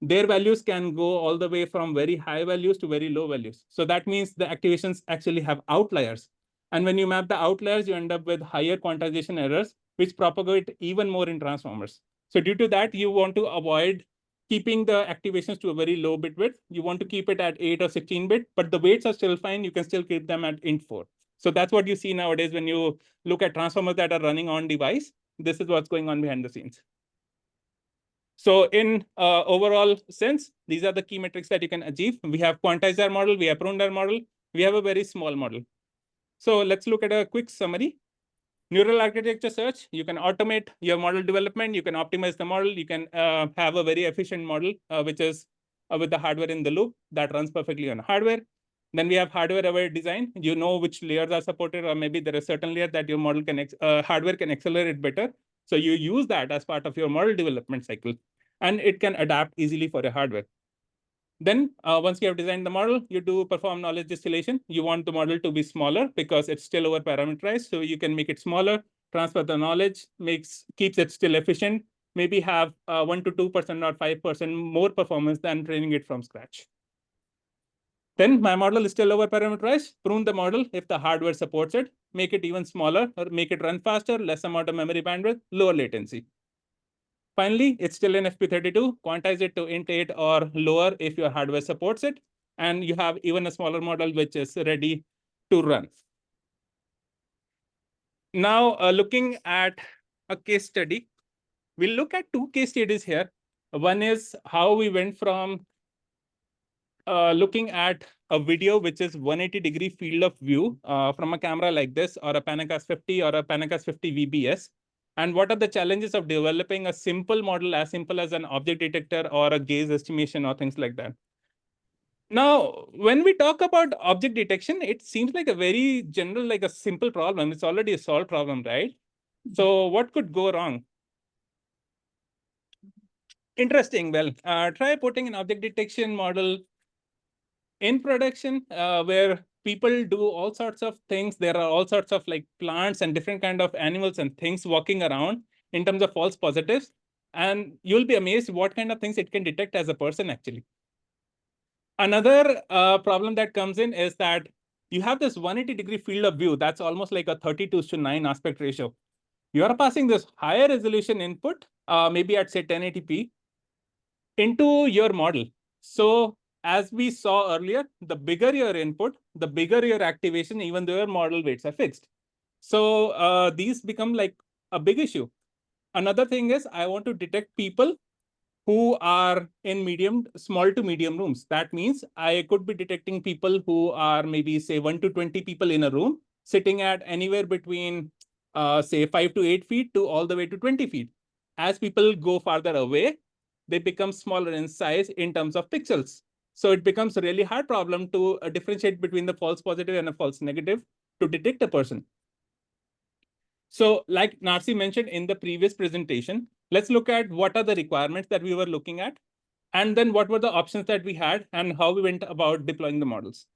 their values can go all the way from very high values to very low values. So that means the activations actually have outliers. And when you map the outliers, you end up with higher quantization errors, which propagate even more in transformers. So due to that, you want to avoid keeping the activations to a very low bit width. You want to keep it at 8 or 16-bit, but the weights are still fine. You can still keep them at int 4. So that's what you see nowadays when you look at transformers that are running on device. This is what's going on behind the scenes. So in overall sense, these are the key metrics that you can achieve. We have quantized our model, we have pruned our model, we have a very small model. So let's look at a quick summary. Neural architecture search, you can automate your model development, you can optimize the model, you can have a very efficient model, which is with the hardware in the loop that runs perfectly on hardware. Then we have hardware-aware design. You know which layers are supported, or maybe there are certain layers that your model can hardware can accelerate better. So you use that as part of your model development cycle, and it can adapt easily for your hardware. Then once you have designed the model, you do perform knowledge distillation. You want the model to be smaller because it's still over parameterized. So you can make it smaller, transfer the knowledge, keeps it still efficient, maybe have 1 to 2% or 5% more performance than training it from scratch. Then my model is still over parameterized. Prune the model if the hardware supports it, make it even smaller or make it run faster, less amount of memory bandwidth, lower latency. Finally, it's still in FP32, quantize it to int 8 or lower if your hardware supports it, and you have even a smaller model which is ready to run. Now, looking at a case study, we'll look at two case studies here. One is how we went from looking at a video which is 180-degree field of view from a camera like this, or a Panacast 50 or a Panacast 50 VBS. And what are the challenges of developing a simple model as simple as an object detector or a gaze estimation or things like that? Now, when we talk about object detection, it seems like a very general, like a simple problem. It's already a solved problem, right? So what could go wrong? Interesting. Well, try putting an object detection model in production where people do all sorts of things. There are all sorts of like plants and different kind of animals and things walking around in terms of false positives. And you'll be amazed what kind of things it can detect as a person actually. Another problem that comes in is that you have this 180-degree field of view. That's almost like a 32:9 aspect ratio. You are passing this higher resolution input, maybe at say 1080p, into your model. So as we saw earlier, the bigger your input, the bigger your activation, even though your model weights are fixed. So these become like a big issue. Another thing is I want to detect people who are in small to medium rooms. That means I could be detecting people who are maybe say 1 to 20 people in a room, sitting at anywhere between say 5 to 8 feet to all the way to 20 feet. As people go farther away, they become smaller in size in terms of pixels. So it becomes a really hard problem to differentiate between the false positive and a false negative to detect a person. So like Narsi mentioned in the previous presentation, let's look at what are the requirements that we were looking at, and then what were the options that we had and how we went about deploying the models.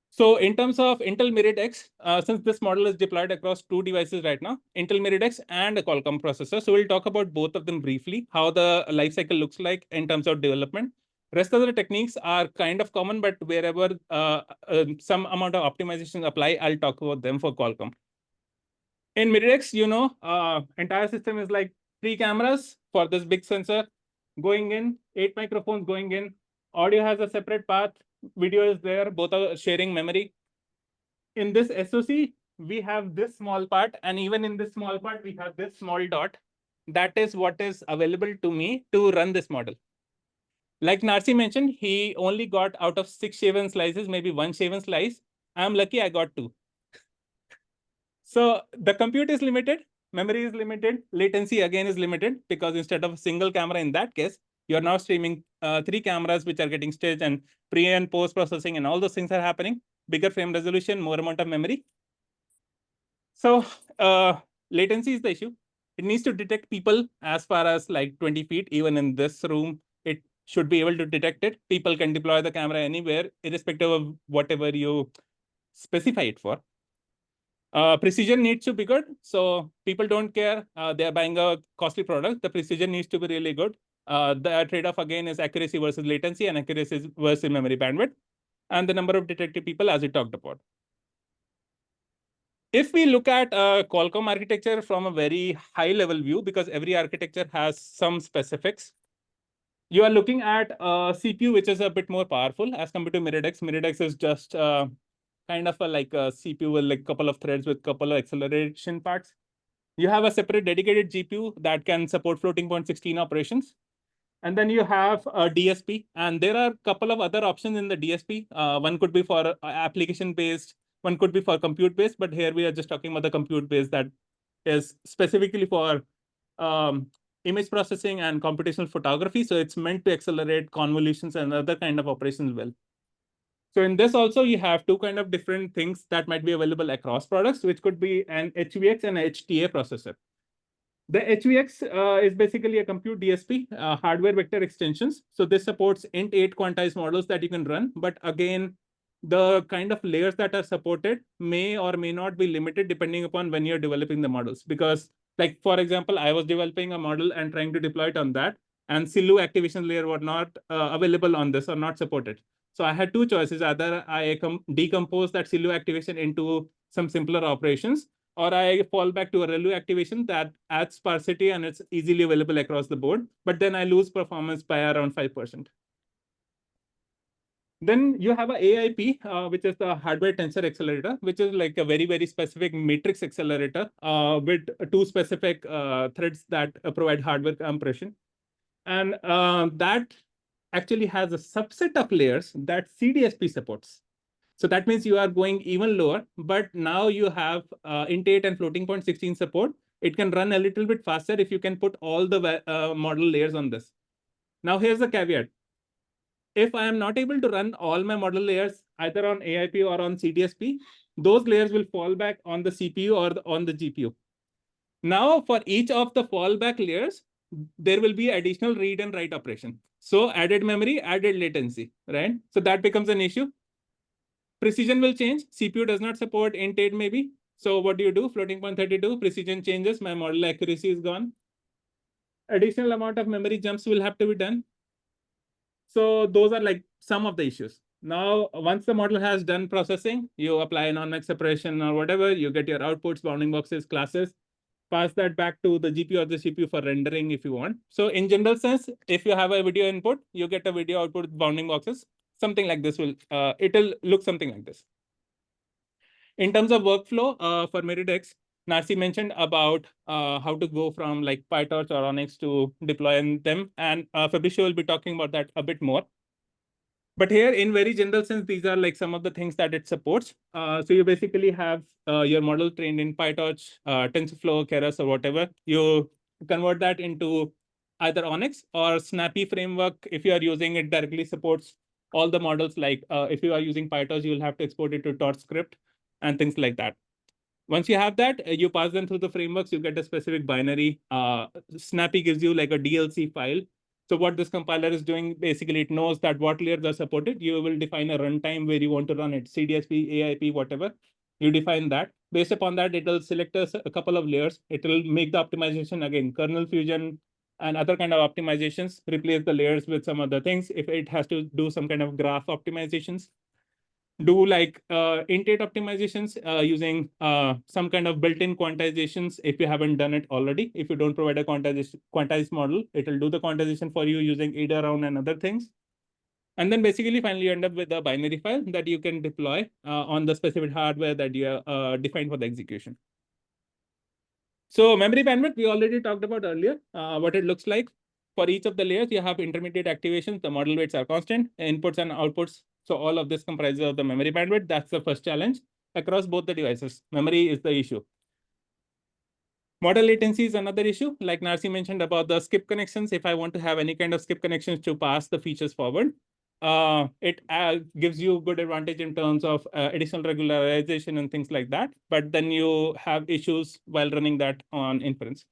So in terms of Intel Myriad X, since this model is deployed across two devices right now, Intel Myriad X and a Qualcomm processor. So we'll talk about both of them briefly, how the life cycle looks like in terms of development. Rest of the techniques are kind of common, but wherever some amount of optimization apply, I'll talk about them for Qualcomm. In Myriad X, entire system is like 3 cameras for this big sensor going in, 8 microphones going in. Audio has a separate path. Video is there. Both are sharing memory. In this SoC, we have this small part. And even in this small part, we have this small dot. That is what is available to me to run this model. Like Narsi mentioned, he only got out of 6 shaven slices, maybe 1 shaven slice. I'm lucky I got 2. So the compute is limited, memory is limited, latency again is limited, because instead of a single camera in that case, you're now streaming 3 cameras which are getting staged, and pre and post processing and all those things are happening. Bigger frame resolution, more amount of memory. So latency is the issue. It needs to detect people as far as like 20 feet. Even in this room, it should be able to detect it. People can deploy the camera anywhere, irrespective of whatever you specify it for. Precision needs to be good. So people don't care. They are buying a costly product. The precision needs to be really good. The trade-off again is accuracy versus latency, and accuracy versus memory bandwidth, and the number of detected people, as we talked about. If we look at Qualcomm architecture from a very high level view, because every architecture has some specifics, you are looking at a CPU which is a bit more powerful as compared to Miridex. Miridex is just kind of like a CPU with like a couple of threads with couple of acceleration parts. You have a separate dedicated GPU that can support floating point 16 operations. And then you have a DSP, and there are a couple of other options in the DSP. One could be for application-based, one could be for compute-based, but here we are just talking about the compute-based that is specifically for image processing and computational photography. So it's meant to accelerate convolutions and other kind of operations well. So in this also, you have 2 kind of different things that might be available across products, which could be an HVX and HTA processor. The HVX is basically a compute DSP, hardware vector extensions. So this supports int8 quantized models that you can run. But again, the kind of layers that are supported may or may not be limited depending upon when you're developing the models. Because like, for example, I was developing a model and trying to deploy it on that, and Silu activation layer were not available on this or not supported. So I had 2 choices. Either I decompose that Silu activation into some simpler operations, or I fall back to a ReLU activation that adds sparsity and it's easily available across the board, but then I lose performance by around 5%. Then you have a AIP, which is the hardware tensor accelerator, which is like a very, very specific matrix accelerator with 2 specific threads that provide hardware compression. And that actually has a subset of layers that CDSP supports. So that means you are going even lower, but now you have int8 and floating point 16 support. It can run a little bit faster if you can put all the model layers on this. Now here's the caveat. If I am not able to run all my model layers either on AIP or on CDSP, those layers will fall back on the CPU or on the GPU. Now for each of the fallback layers, there will be additional read and write operation. So added memory, added latency, right? So that becomes an issue. Precision will change. CPU does not support int8 maybe. So what do you do? Floating point 32, precision changes, my model accuracy is gone. Additional amount of memory jumps will have to be done. So those are like some of the issues. Now, once the model has done processing, you apply a non-max separation or whatever, you get your outputs, bounding boxes, classes, pass that back to the GPU or the CPU for rendering if you want. So in general sense, if you have a video input, you get a video output with bounding boxes. Something like this will, it'll look something like this. In terms of workflow for Miridex, Narsi mentioned about how to go from like PyTorch or Onyx to deploying them. And Fabricio will be talking about that a bit more. But here, in very general sense, these are like some of the things that it supports. So you basically have your model trained in PyTorch, TensorFlow, Keras, or whatever. You convert that into either Onyx or Snappy framework. If you are using it, directly supports all the models. Like if you are using PyTorch, you'll have to export it to Torch script and things like that. Once you have that, you pass them through the frameworks, you get a specific binary. Snappy gives you like a DLC file. So what this compiler is doing, basically, it knows that what layers are supported. You will define a runtime where you want to run it, CDSP, AIP, whatever. You define that. Based upon that, it will select a couple of layers. It will make the optimization again, kernel fusion and other kind of optimizations, replace the layers with some other things. If it has to do some kind of graph optimizations, do like int8 optimizations using some kind of built-in quantizations if you haven't done it already. If you don't provide a quantized model, it will do the quantization for you using ADA round and other things. And then basically, finally, you end up with a binary file that you can deploy on the specific hardware that you defined for the execution. So memory bandwidth, we already talked about earlier, what it looks like. For each of the layers, you have intermediate activations. The model weights are constant. Inputs and outputs So all of this comprises of the memory bandwidth. That's the first challenge across both the devices. Memory is the issue. Model latency is another issue. Like Narsi mentioned about the skip connections. If I want to have any kind of skip connections to pass the features forward, it gives you good advantage in terms of additional regularization and things like that. But then you have issues while running that on inference.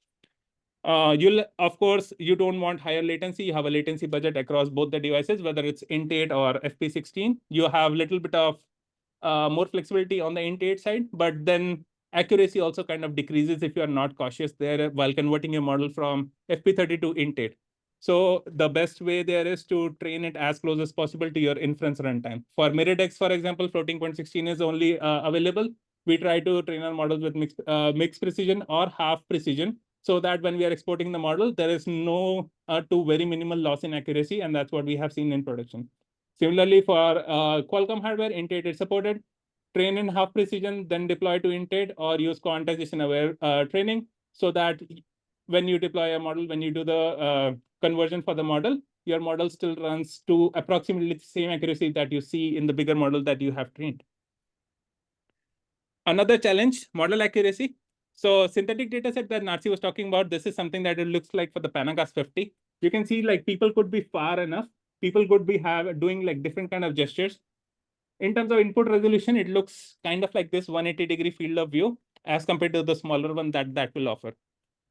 Of course, you don't want higher latency. You have a latency budget across both the devices, whether it's int8 or FP16. You have a little bit of more flexibility on the int8 side, but then accuracy also kind of decreases if you are not cautious there while converting your model from FP30 to int8. So the best way there is to train it as close as possible to your inference runtime. For Miridex, for example, floating point 16 is only available. We try to train our models with mixed precision or half precision, so that when we are exporting the model, there is no to very minimal loss in accuracy, and that's what we have seen in production. Similarly, for Qualcomm hardware, int8 is supported. Train in half precision, then deploy to int8 or use quantization-aware training, so that when you deploy a model, when you do the conversion for the model, your model still runs to approximately the same accuracy that you see in the bigger model that you have trained. Another challenge, model accuracy. So synthetic data set that Narsi was talking about, this is something that it looks like for the Panagas 50. You can see like people could be far enough. People could be doing like different kind of gestures. In terms of input resolution, it looks kind of like this 180-degree field of view as compared to the smaller one that will offer.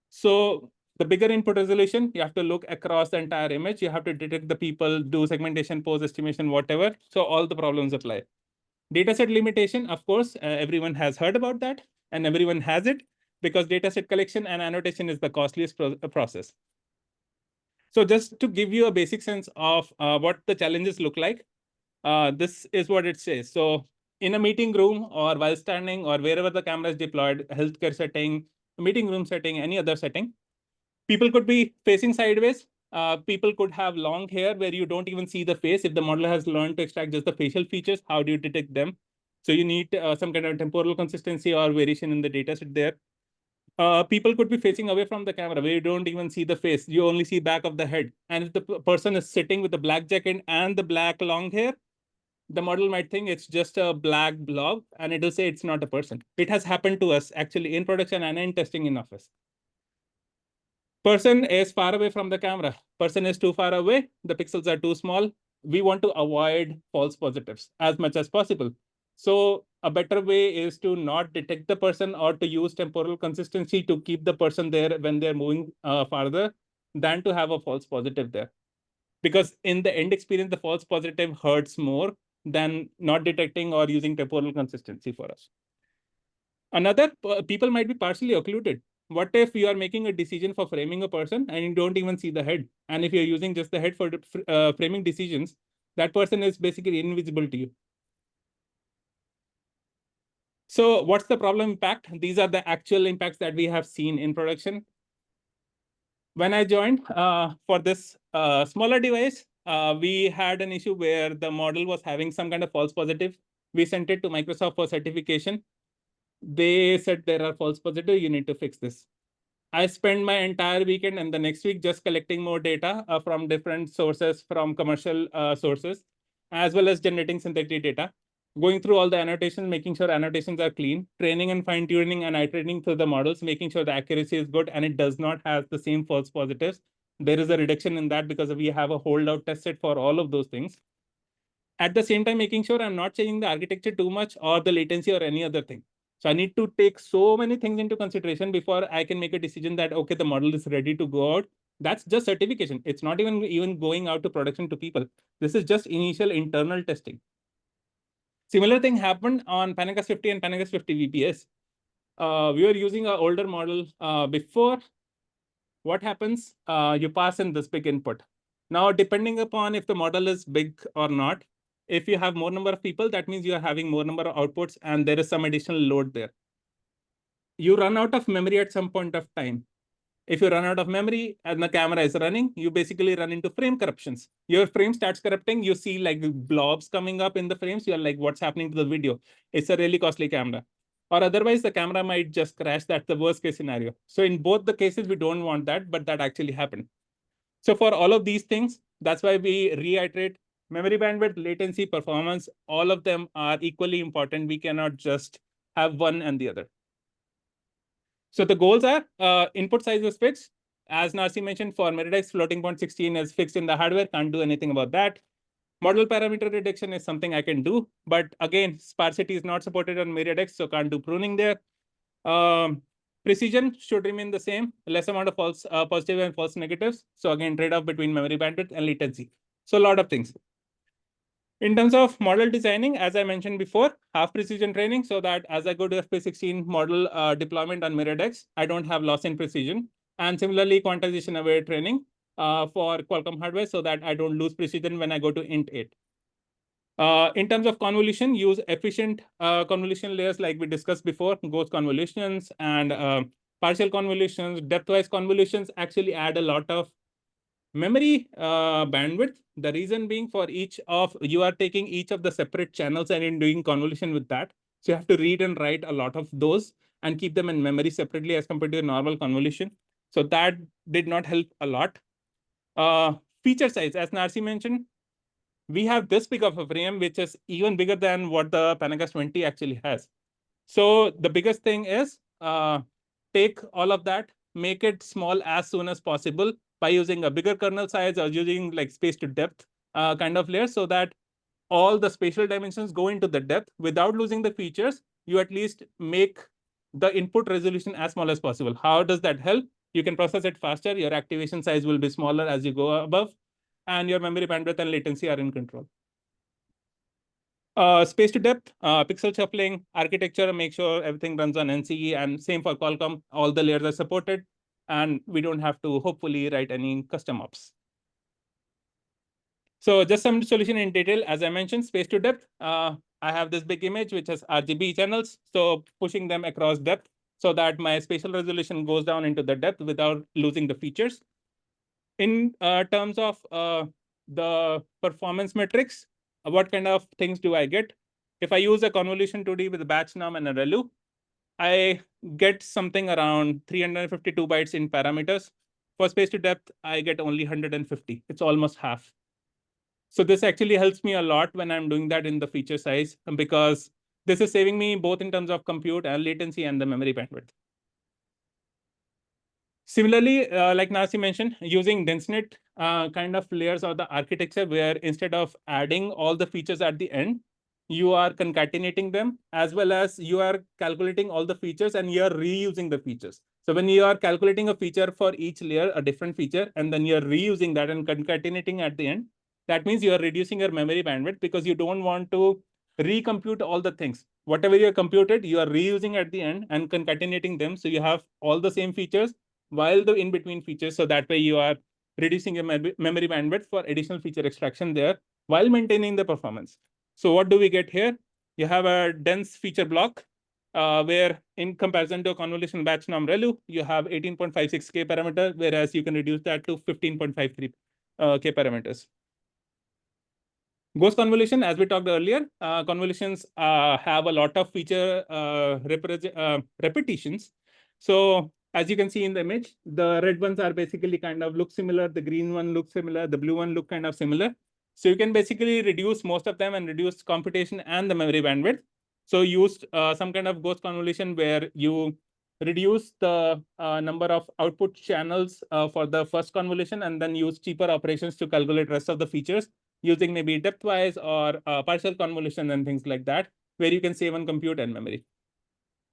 So the bigger input resolution, you have to look across the entire image. You have to detect the people, do segmentation, pose estimation, whatever. So all the problems apply. Dataset limitation, of course, everyone has heard about that and everyone has it because dataset collection and annotation is the costliest process. So just to give you a basic sense of what the challenges look like, this is what it says. So in a meeting room or while standing or wherever the camera is deployed, healthcare setting, meeting room setting, any other setting, people could be facing sideways. People could have long hair where you don't even see the face. If the model has learned to extract just the facial features, how do you detect them? So you need some kind of temporal consistency or variation in the data set there. People could be facing away from the camera where you don't even see the face. You only see back of the head. And if the person is sitting with the black jacket and the black long hair, the model might think it's just a black blob and it will say it's not a person. It has happened to us actually in production and in testing in office. Person is far away from the camera. Person is too far away. The pixels are too small. We want to avoid false positives as much as possible. So a better way is to not detect the person or to use temporal consistency to keep the person there when they're moving farther than to have a false positive there. Because in the end experience, the false positive hurts more than not detecting or using temporal consistency for us. Another, people might be partially occluded. What if you are making a decision for framing a person and you don't even see the head? And if you're using just the head for framing decisions, that person is basically invisible to you. So what's the problem impact? These are the actual impacts that we have seen in production. When I joined for this smaller device, we had an issue where the model was having some kind of false positive. We sent it to Microsoft for certification. They said there are false positives, you need to fix this. I spent my entire weekend and the next week just collecting more data from different sources, from commercial sources, as well as generating synthetic data, going through all the annotations, making sure annotations are clean, training and fine-tuning and iterating through the models, making sure the accuracy is good and it does not have the same false positives. There is a reduction in that because we have a holdout test set for all of those things. At the same time, making sure I'm not changing the architecture too much or the latency or any other thing. So I need to take so many things into consideration before I can make a decision that, okay, the model is ready to go out. That's just certification. It's not even going out to production to people. This is just initial internal testing. Similar thing happened on Panagas 50 and Panagas 50 VPS. We were using an older model before. What happens? You pass in this big input. Now, depending upon if the model is big or not, if you have more number of people, that means you are having more number of outputs and there is some additional load there. You run out of memory at some point of time. If you run out of memory and the camera is running, you basically run into frame corruptions. Your frame starts corrupting. You see like blobs coming up in the frames. You're like, what's happening to the video? It's a really costly camera. Or otherwise, the camera might just crash. That's the worst case scenario. So in both the cases, we don't want that, but that actually happened. So for all of these things, that's why we reiterate memory bandwidth, latency, performance, all of them are equally important. We cannot just have one and the other. So the goals are input size is fixed. As Narsi mentioned, for Meridex, floating point 16 is fixed in the hardware, can't do anything about that. Model parameter reduction is something I can do, but again, sparsity is not supported on Meridex, so can't do pruning there. Precision should remain the same, less amount of false positive and false negatives. So again, trade-off between memory bandwidth and latency. So a lot of things. In terms of model designing, as I mentioned before, half precision training, so that as I go to FP16 model deployment on Miradex, I don't have loss in precision. And similarly, quantization aware training for Qualcomm hardware, so that I don't lose precision when I go to int 8. In terms of convolution, use efficient convolution layers like we discussed before, ghost convolutions and partial convolutions, depth-wise convolutions actually add a lot of memory bandwidth. The reason being, for each of you are taking each of the separate channels and in doing convolution with that. So you have to read and write a lot of those and keep them in memory separately as compared to a normal convolution. So that did not help a lot. Feature size, as Narsi mentioned, we have this big of a frame, which is even bigger than what the Panagas 20 actually has. So the biggest thing is take all of that, make it small as soon as possible by using a bigger kernel size or using like space to depth kind of layer, so that all the spatial dimensions go into the depth without losing the features. You at least make the input resolution as small as possible. How does that help? You can process it faster. Your activation size will be smaller as you go above, and your memory bandwidth and latency are in control. Space to depth, pixel shuffling, architecture, make sure everything runs on NCE, and same for Qualcomm, all the layers are supported, and we don't have to hopefully write any custom ops. So just some solution in detail, as I mentioned, space to depth. I have this big image, which has RGB channels, so pushing them across depth so that my spatial resolution goes down into the depth without losing the features. In terms of the performance metrics, what kind of things do I get? If I use a convolution 2D with a batch num and a ReLU, I get something around 352 bytes in parameters. For space to depth, I get only 150. It's almost half. So this actually helps me a lot when I'm doing that in the feature size, because this is saving me both in terms of compute and latency and the memory bandwidth. Similarly, like Nasi mentioned, using DenseNet kind of layers or the architecture, where instead of adding all the features at the end, you are concatenating them, as well as you are calculating all the features and you are reusing the features. So when you are calculating a feature for each layer, a different feature, and then you're reusing that and concatenating at the end, that means you are reducing your memory bandwidth, because you don't want to recompute all the things. Whatever you have computed, you are reusing at the end and concatenating them. So you have all the same features while the in-between features. So that way you are reducing your memory bandwidth for additional feature extraction there while maintaining the performance. So what do we get here? You have a dense feature block where in comparison to a convolution batch num ReLU, you have 18.56K parameter, whereas you can reduce that to 15.53K parameters. Ghost convolution, as we talked earlier, convolutions have a lot of feature repetitions. So as you can see in the image, the red ones are basically kind of look similar. The green one looks similar. The blue one look kind of similar. So you can basically reduce most of them and reduce computation and the memory bandwidth. So use some kind of ghost convolution where you reduce the number of output channels for the first convolution, and then use cheaper operations to calculate rest of the features, using maybe depth-wise or partial convolution and things like that, where you can save on compute and memory.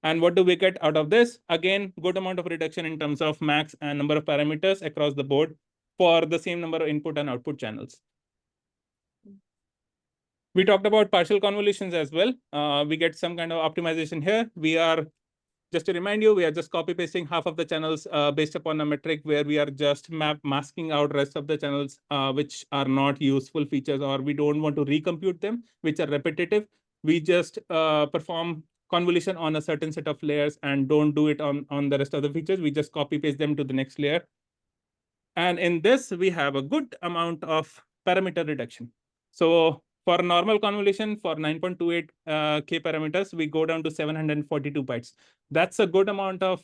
And what do we get out of this? Again, good amount of reduction in terms of max and number of parameters across the board for the same number of input and output channels. We talked about partial convolutions as well. We get some kind of optimization here. We are, just to remind you, we are just copy pasting half of the channels based upon a metric where we are just masking out rest of the channels which are not useful features, or we don't want to recompute them, which are repetitive. We just perform convolution on a certain set of layers and don't do it on the rest of the features. We just copy paste them to the next layer. And in this, we have a good amount of parameter reduction. So for normal convolution, for 9.28K parameters, we go down to 742 bytes. That's a good amount of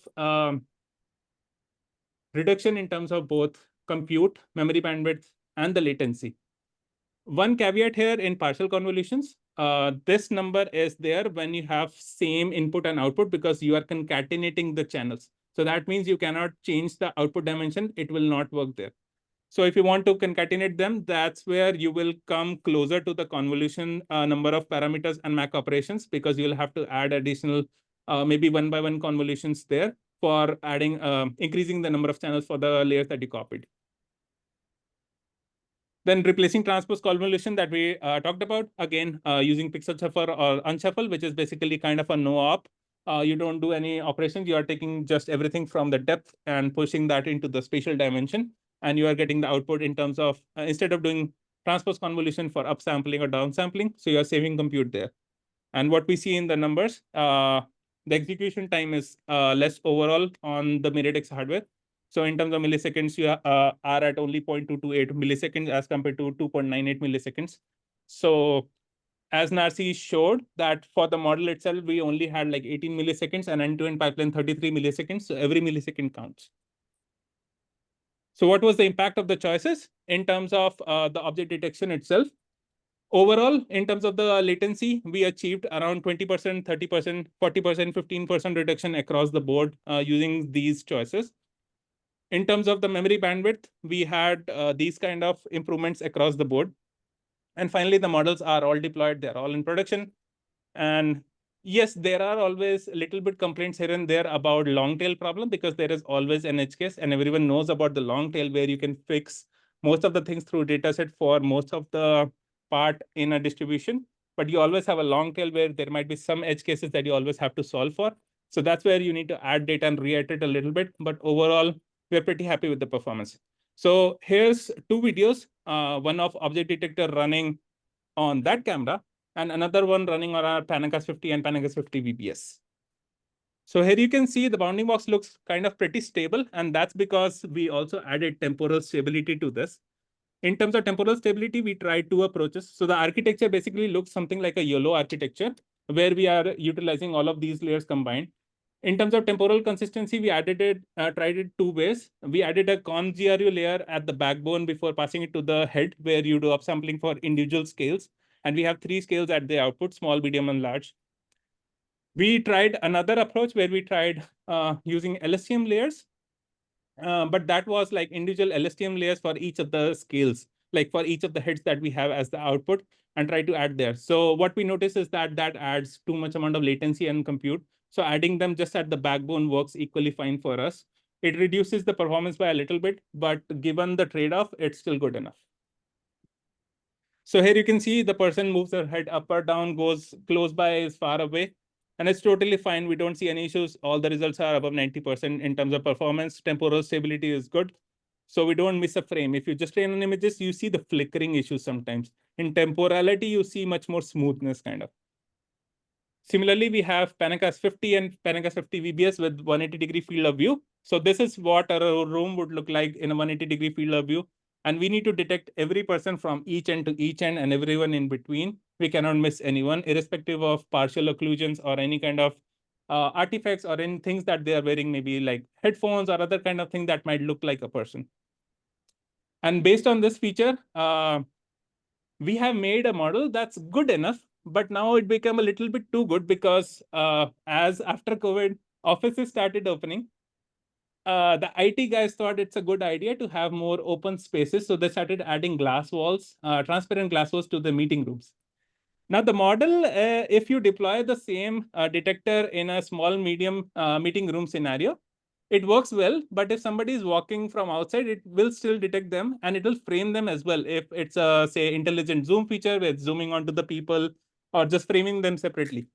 reduction in terms of both compute, memory bandwidth, and the latency. One caveat here in partial convolutions, this number is there when you have same input and output because you are concatenating the channels. So that means you cannot change the output dimension. It will not work there. So if you want to concatenate them, that's where you will come closer to the convolution number of parameters and MAC operations because you'll have to add additional maybe one by one convolutions there for adding increasing the number of channels for the layers that you copied. Then replacing transpose convolution that we talked about, again, using pixel shuffle or unshuffle, which is basically kind of a no-op. You don't do any operations. You are taking just everything from the depth and pushing that into the spatial dimension. And you are getting the output in terms of, instead of doing transpose convolution for upsampling or downsampling, so you are saving compute there. And what we see in the numbers, the execution time is less overall on the Miradex hardware. So in terms of milliseconds, you are at only 0.228 milliseconds as compared to 2.98 milliseconds. So as Narsi showed that for the model itself, we only had like 18 milliseconds and end-to-end pipeline 33 milliseconds. So every millisecond counts. So what was the impact of the choices in terms of the object detection itself? Overall, in terms of the latency, we achieved around 20%, 30%, 40%, 15% reduction across the board using these choices. In terms of the memory bandwidth, we had these kind of improvements across the board. And finally, the models are all deployed. They're all in production. And yes, there are always a little bit complaints here and there about long tail problem because there is always an edge case and everyone knows about the long tail where you can fix most of the things through dataset for most of the part in a distribution. But you always have a long tail where there might be some edge cases that you always have to solve for. So that's where you need to add data and reiterate a little bit. But overall, we're pretty happy with the performance. So here's two videos, one of object detector running on that camera and another one running on our Panagas 50 and Panagas 50 VBS. So here you can see the bounding box looks kind of pretty stable, and that's because we also added temporal stability to this. In terms of temporal stability, we tried two approaches. So the architecture basically looks something like a YOLO architecture, where we are utilizing all of these layers combined. In terms of temporal consistency, we tried it two ways. We added a conGRU layer at the backbone before passing it to the head, where you do upsampling for individual scales. And we have three scales at the output, small, medium, and large. We tried another approach where we tried using LSTM layers, but that was like individual LSTM layers for each of the scales, like for each of the heads that we have as the output, and try to add there. So what we notice is that that adds too much amount of latency and compute. So adding them just at the backbone works equally fine for us. It reduces the performance by a little bit, but given the trade-off, it's still good enough. So here you can see the person moves their head up or down, goes close by, is far away. And it's totally fine. We don't see any issues. All the results are above 90% in terms of performance. Temporal stability is good. So we don't miss a frame. If you just train on images, you see the flickering issues sometimes. In temporality, you see much more smoothness kind of. Similarly, we have Panagas 50 and Panagas 50 VBS with 180-degree field of view. So this is what a room would look like in a 180-degree field of view. And we need to detect every person from each end to each end and everyone in between. We cannot miss anyone, irrespective of partial occlusions or any kind of artifacts or any things that they are wearing, maybe like headphones or other kind of thing that might look like a person. And based on this feature, we have made a model that's good enough, but now it became a little bit too good because as after COVID, offices started opening, the IT guys thought it's a good idea to have more open spaces. So they started adding glass walls, transparent glass walls to the meeting rooms. Now the model, if you deploy the same detector in a small, medium meeting room scenario, it works well. But if somebody is walking from outside, it will still detect them and it will frame them as well. If it's a, say, intelligent zoom feature where it's zooming onto the people or just framing them separately.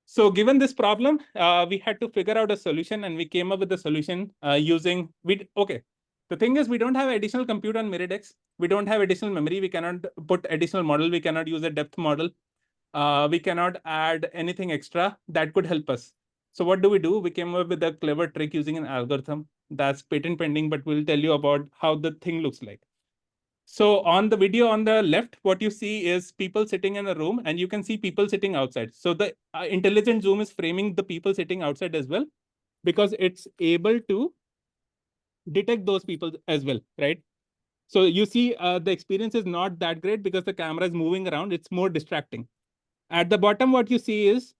So given this problem, we had to figure out a solution and we came up with a solution using, the thing is we don't have additional compute on Miradex. We don't have additional memory. We cannot put additional model. We cannot use a depth model. We cannot add anything extra that could help us. So what do? We came up with a clever trick using an algorithm that's patent pending, but we'll tell you about how the thing looks like. So on the video on the left, what you see is people sitting in a room and you can see people sitting outside. So the intelligent zoom is framing the people sitting outside as well, because it's able to detect those people as well, right? So you see the experience is not that great because the camera is moving around. It's more distracting. At the bottom, what you see is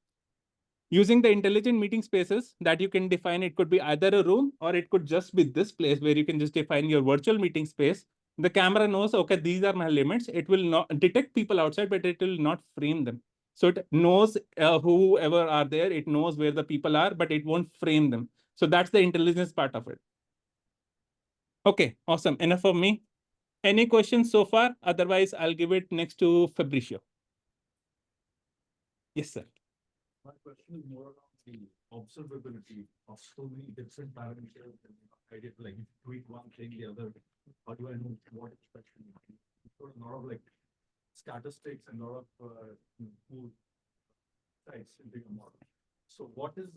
using the intelligent meeting spaces that you can define. It could be either a room or it could just be this place where you can just define your virtual meeting space. The camera knows, okay, these are my limits. It will not detect people outside, but it will not frame them. So it knows whoever are there. It knows where the people are, but it won't frame them. So that's the intelligence part of it. Okay, awesome. Enough of me. Any questions so far? Otherwise, I'll give it next to Fabricio. Yes, sir. My question is more around the observability of so many different parameters. And, I did like tweak one thing, the other. How do I know what inspection? A lot of like statistics and a lot of cool sites into your model. So what is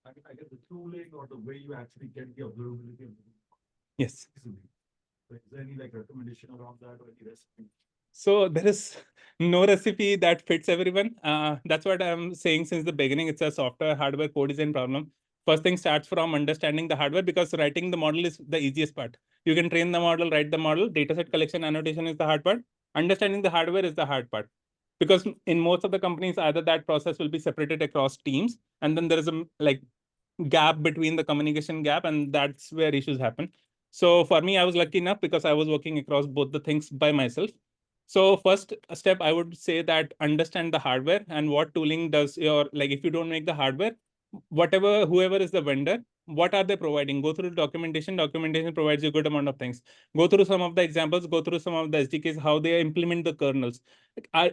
I guess the tooling or the way you actually get the observability of the Yes. easily? So is there any like recommendation around that or any recipe? So there is no recipe that fits everyone. That's what I'm saying since the beginning. It's a software hardware co-design problem. First thing starts from understanding the hardware, because writing the model is the easiest part. You can train the model, write the model. Dataset collection, annotation is the hard part. Understanding the hardware is the hard part. Because in most of the companies, either that process will be separated across teams, and then there is a gap between the communication gap, and that's where issues happen. So for me, I was lucky enough because I was working across both the things by myself. So first step, I would say that understand the hardware and what tooling does your, like if you don't make the hardware, whoever is the vendor, what are they providing? Go through documentation. Documentation provides you a good amount of things. Go through some of the examples, go through some of the SDKs, how they implement the kernels.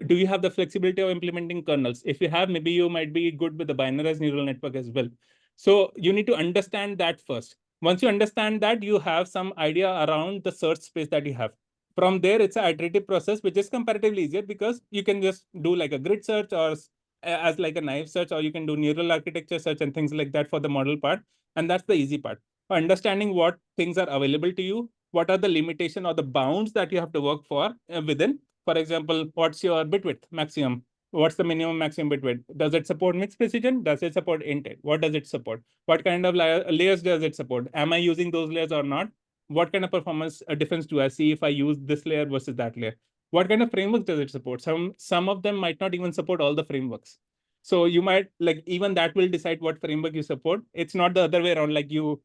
Do you have the flexibility of implementing kernels? If you have, maybe you might be good with the binarized neural network as well. So you need to understand that first. Once you understand that, you have some idea around the search space that you have. From there, it's an iterative process, which is comparatively easier because you can just do like a grid search or as like a naive search, or you can do neural architecture search and things like that for the model part. And that's the easy part. Understanding what things are available to you, what are the limitation or the bounds that you have to work for within. For example, what's your bit width maximum? What's the minimum maximum bit width? Does it support mixed precision? Does it support intent? What does it support? What kind of layers does it support? Am I using those layers or not? What kind of performance difference do I see if I use this layer versus that layer? What kind of frameworks does it support? Some of them might not even support all the frameworks. So you might like, even that will decide what framework you support. It's not the other way around. Like you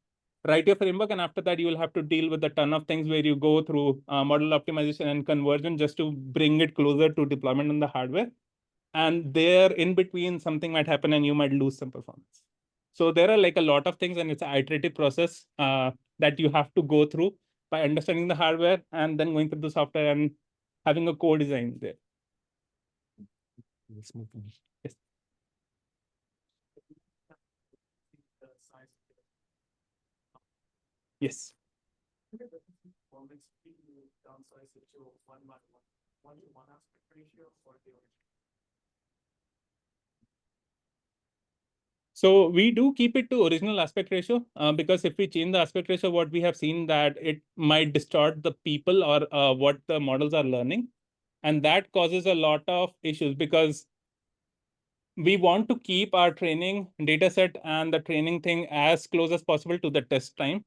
write your framework and after that you will have to deal with a ton of things where you go through model optimization and conversion just to bring it closer to deployment on the hardware. And there in between something might happen and you might lose some performance. So there are like a lot of things, and it's an iterative process that you have to go through by understanding the hardware and then going through the software and having a core design there. Let's move on. Yes. Yes. So we do keep it to original aspect ratio because if we change the aspect ratio, what we have seen that it might distort the people or what the models are learning. And that causes a lot of issues because we want to keep our training data set and the training thing as close as possible to the test time.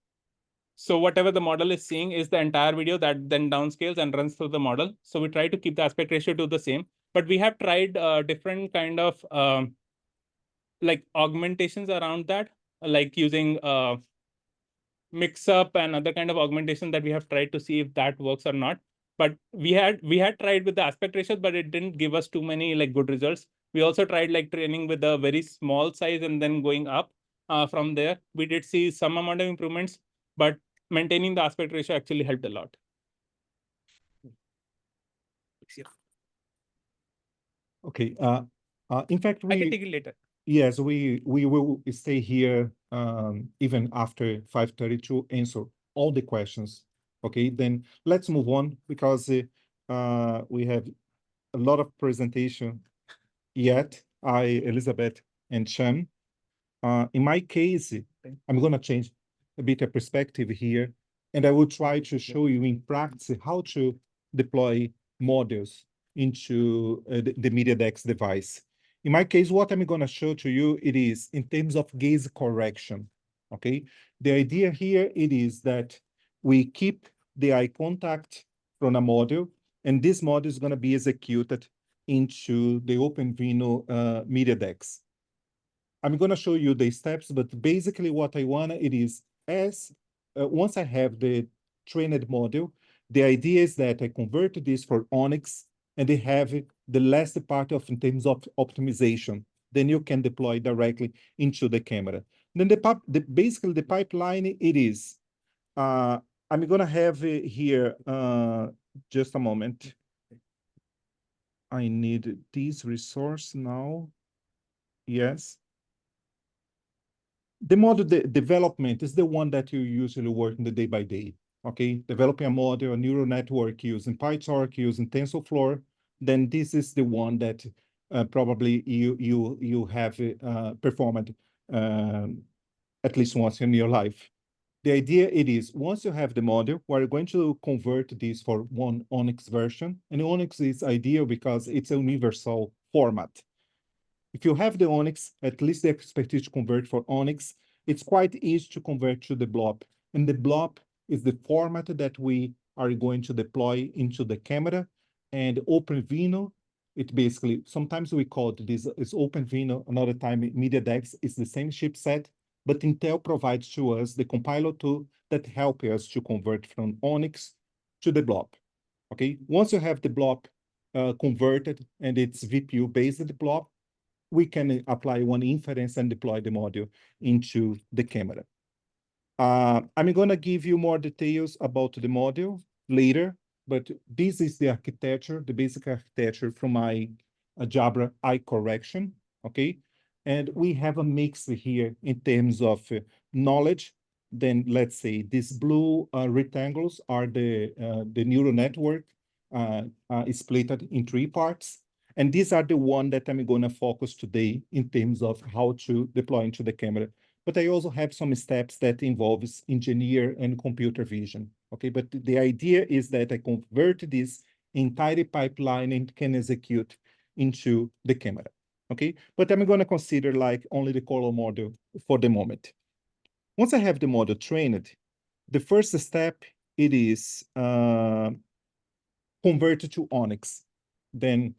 So whatever the model is seeing is the entire video that then downscales and runs through the model. So we try to keep the aspect ratio to the same, but we have tried different kind of like augmentations around that, like using mix up and other kind of augmentation that we have tried to see if that works or not. But we had tried with the aspect ratios, but it didn't give us too many like good results. We also tried like training with a very small size and then going up from there. We did see some amount of improvements, but maintaining the aspect ratio actually helped a lot. Okay. In fact, I can take it later. Yes, we will stay here even after 5:30 to answer all the questions. Okay, then let's move on because we have a lot of presentation yet. Elizabeth and Sean. In my case, I'm going to change a bit of perspective here, and I will try to show you in practice how to deploy models into the MediaDex device. In my case, what I'm going to show to you, it is in terms of gaze correction, okay? The idea here, it is that we keep the eye contact from a model, and this model is going to be executed into the OpenVINO media decks. I'm going to show you the steps, but basically what I want it is once I have the trained model, the idea is that I convert this for Onyx and they have the last part of in terms of optimization. Then you can deploy directly into the camera. Then basically the pipeline it is. I'm going to have here just a moment. I need this resource now. Yes. The model development is the one that you usually work in the day by day, okay? Developing a model, a neural network using PyTorch, using TensorFlow, then this is the one that probably you have performed at least once in your life. The idea it is, once you have the model, we're going to convert this for one Onyx version, and Onyx is ideal because it's a universal format. If you have the Onyx, at least the expectation to convert for Onyx, it's quite easy to convert to the blob. And the blob is the format that we are going to deploy into the camera. And OpenVINO, it basically, sometimes we call this is OpenVINO, another time MediaDex is the same chipset, but Intel provides to us the compiler tool that helps us to convert from Onyx to the blob. Okay, once you have the blob converted and it's VPU-based blob, we can apply one inference and deploy the module into the camera. I'm going to give you more details about the module later, but this is the architecture, the basic architecture from my Jabra AI correction, okay? And we have a mix here in terms of knowledge. Then let's say these blue rectangles are the neural network split in 3 parts. And these are the one that I'm going to focus today in terms of how to deploy into the camera. But I also have some steps that involves engineer and computer vision. Okay, but the idea is that I convert this entire pipeline and can execute into the camera. Okay, but I'm going to consider like only the color model for the moment. Once I have the model trained, the first step it is converted to Onyx. Then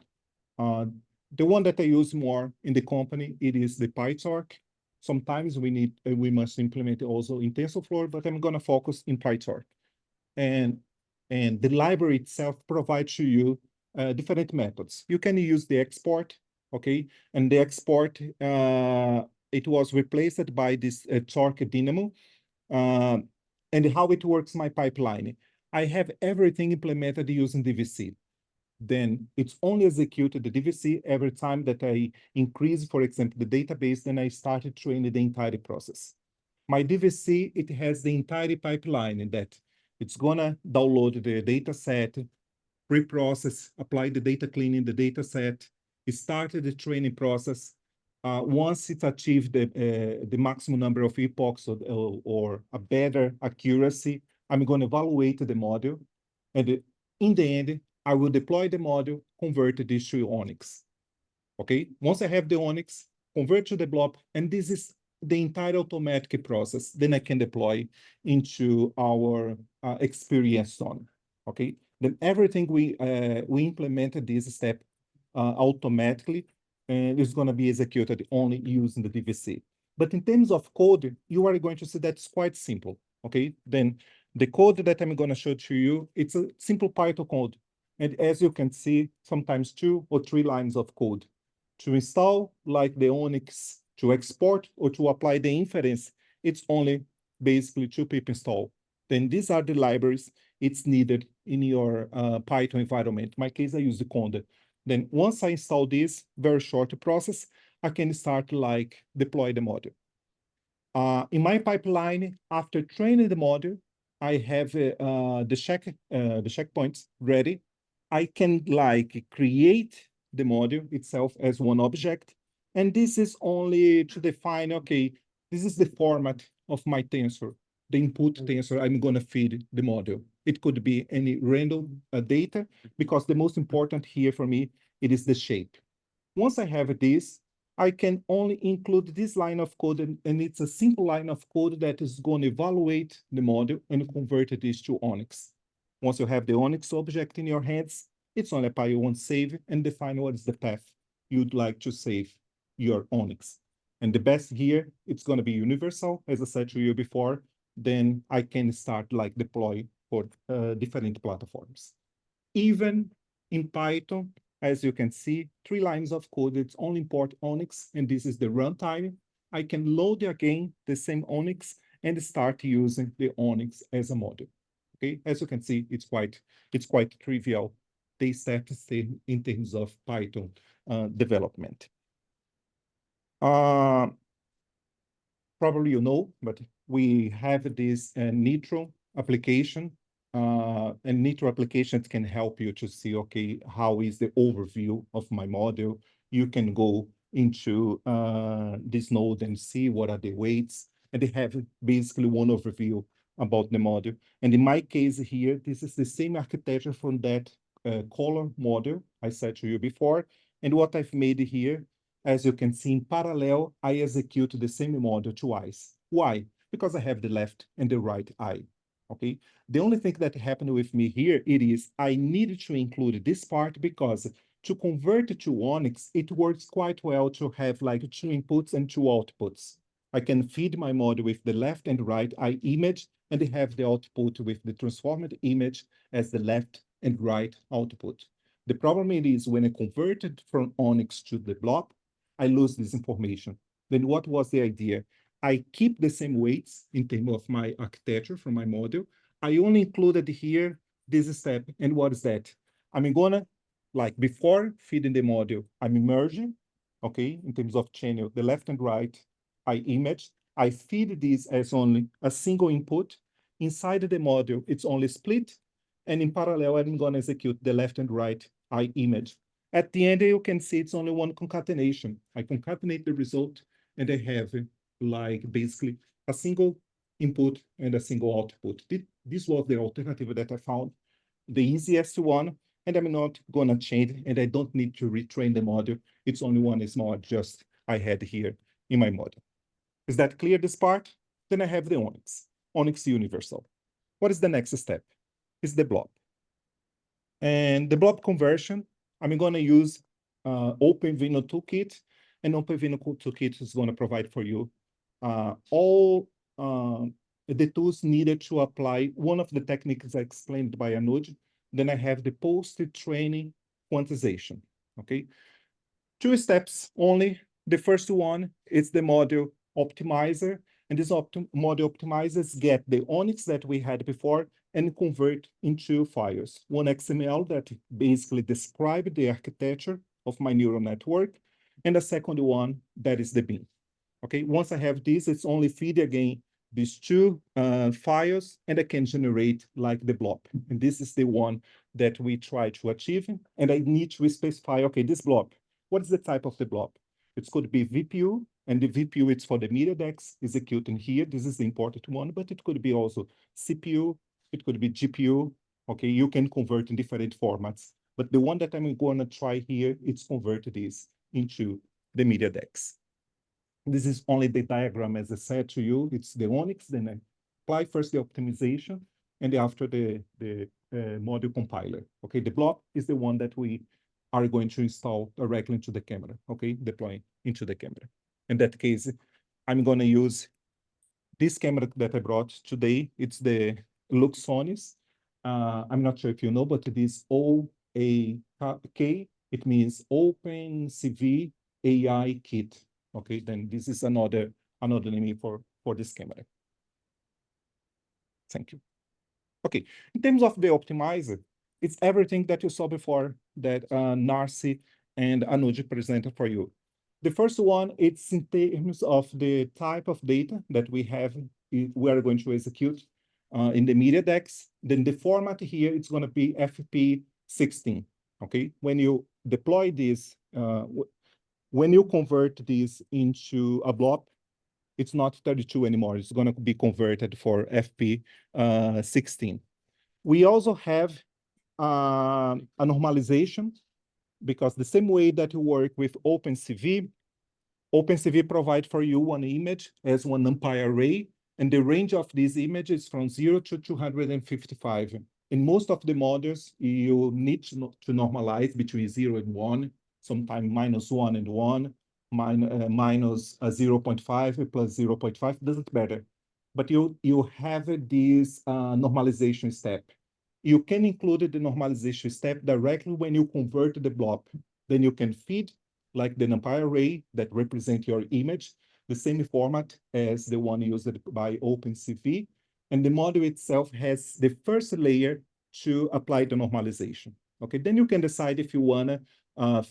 the one that I use more in the company, it is the PyTorch. Sometimes we must implement it also in TensorFlow, but I'm going to focus in PyTorch. And the library itself provides to you different methods. You can use the export, okay? And the export, it was replaced by this Torque Dynamo. And how it works my pipeline. I have everything implemented using DVC. Then it's only executed the DVC every time that I increase, for example, the database, then I started training the entire process. My DVC, it has the entire pipeline that it's gonna download the data set, pre-process, apply the data cleaning the data set, it started the training process. Once it's achieved the maximum number of epochs or a better accuracy, I'm going to evaluate the model. And in the end, I will deploy the model, convert this to Onyx. Okay, once I have the Onyx, convert to the blob, and this is the entire automatic process. Then I can deploy into our experience zone. Okay, then everything we implemented this step automatically, and it's going to be executed only using the DVC. But in terms of code, you are going to see that's quite simple. Okay, then the code that I'm going to show to you, it's a simple Python code. And as you can see, sometimes 2 or 3 lines of code. To install, like the Onyx, to export or to apply the inference, it's only basically 2 pip install. Then these are the libraries it's needed in your Python environment. In my case, I use the Conda. Then once I install this, very short process, I can start like deploy the model. In my pipeline, after training the model, I have the checkpoints ready. I can like create the module itself as one object. And this is only to define, okay, this is the format of my tensor, the input tensor I'm going to feed the model. It could be any random data, because the most important here for me, it is the shape. Once I have this, I can only include this line of code, and it's a simple line of code that is going to evaluate the model and convert this to Onyx. Once you have the Onyx object in your hands, it's only apply one save and define what is the path you'd like to save your Onyx. And the best here, it's going to be universal, as I said to you before. Then I can start like deploy for different platforms. Even in Python, as you can see, 3 lines of code, it's only import Onyx, and this is the runtime. I can load again the same Onyx and start using the Onyx as a module. Okay, as you can see, it's quite trivial, the steps in terms of Python development. Probably you know, but we have this Nitro application, and Nitro applications can help you to see, okay, how is the overview of my model? You can go into this node and see what are the weights, and they have basically one overview about the model. And in my case here, this is the same architecture from that color model I said to you before. And what I've made here, as you can see in parallel, I execute the same model twice. Why? Because I have the left and the right eye, okay? The only thing that happened with me here, it is I needed to include this part because to convert it to Onyx, it works quite well to have like 2 inputs and 2 outputs. I can feed my model with the left and right eye image and have the output with the transformed image as the left and right output. The problem it is when I convert it from Onyx to the blob, I lose this information. Then what was the idea? I keep the same weights in terms of my architecture from my model. I only included here this step. And what is that? I'm gonna, like before feeding the model, I'm merging, okay, in terms of channel, the left and right eye image. I feed this as only a single input. Inside the model, it's only split. And in parallel, I'm gonna execute the left and right eye image. At the end, you can see it's only one concatenation. I concatenate the result, and I have like basically a single input and a single output. This was the alternative that I found, the easiest one, and I'm not gonna change, and I don't need to retrain the model. It's only one small adjust I had here in my model. Is that clear, this part? Then I have the Onyx Universal. What is the next step? It's the blob. And the blob conversion, I'm going to use OpenVINO Toolkit, and OpenVINO Toolkit is going to provide for you all the tools needed to apply one of the techniques explained by Anuj. Then I have the post-training quantization, okay? 2 steps only. The first one is the model optimizer, and this model optimizers get the Onyx that we had before and convert into files. One XML that basically describe the architecture of my neural network, and the second one that is the bin. Okay, once I have this, it's only feed again these 2 files, and I can generate like the blob. And this is the one that we try to achieve. And I need to specify, okay, this blob, what is the type of the blob? It could be VPU, and the VPU is for the media DEX executing here. This is the important one, but it could be also CPU, it could be GPU. Okay, you can convert in different formats. But the one that I'm going to try here, it's convert this into the media DEX. This is only the diagram, as I said to you. It's the Onyx, then I apply first the optimization, and after the module compiler. Okay, the blob is the one that we are going to install directly into the camera, okay, deploying into the camera. In that case, I'm going to use this camera that I brought today. It's the Luxonis. I'm not sure if you know, but it is OAK. It means Open CV AI Kit. Okay, then this is another name for this camera. Thank you. Okay, in terms of the optimizer, it's everything that you saw before that Narcy and Anuj presented for you. The first one, it's in terms of the type of data that we have, we are going to execute in the media DEX. Then the format here, it's going to be FP16, okay? When you deploy this, when you convert this into a blob, it's not 32 anymore. It's going to be converted for FP16. We also have a normalization, because the same way that you work with OpenCV, OpenCV provides for you one image as one NumPy array, and the range of these images from 0 to 255. In most of the models, you need to normalize between 0 and 1, sometimes -1 and 1, minus 0.5 plus 0.5, doesn't matter. But you have this normalization step. You can include the normalization step directly when you convert the blob. Then you can feed like the NumPy array that represent your image, the same format as the one used by OpenCV. And the model itself has the first layer to apply the normalization. Okay, then you can decide if you wanna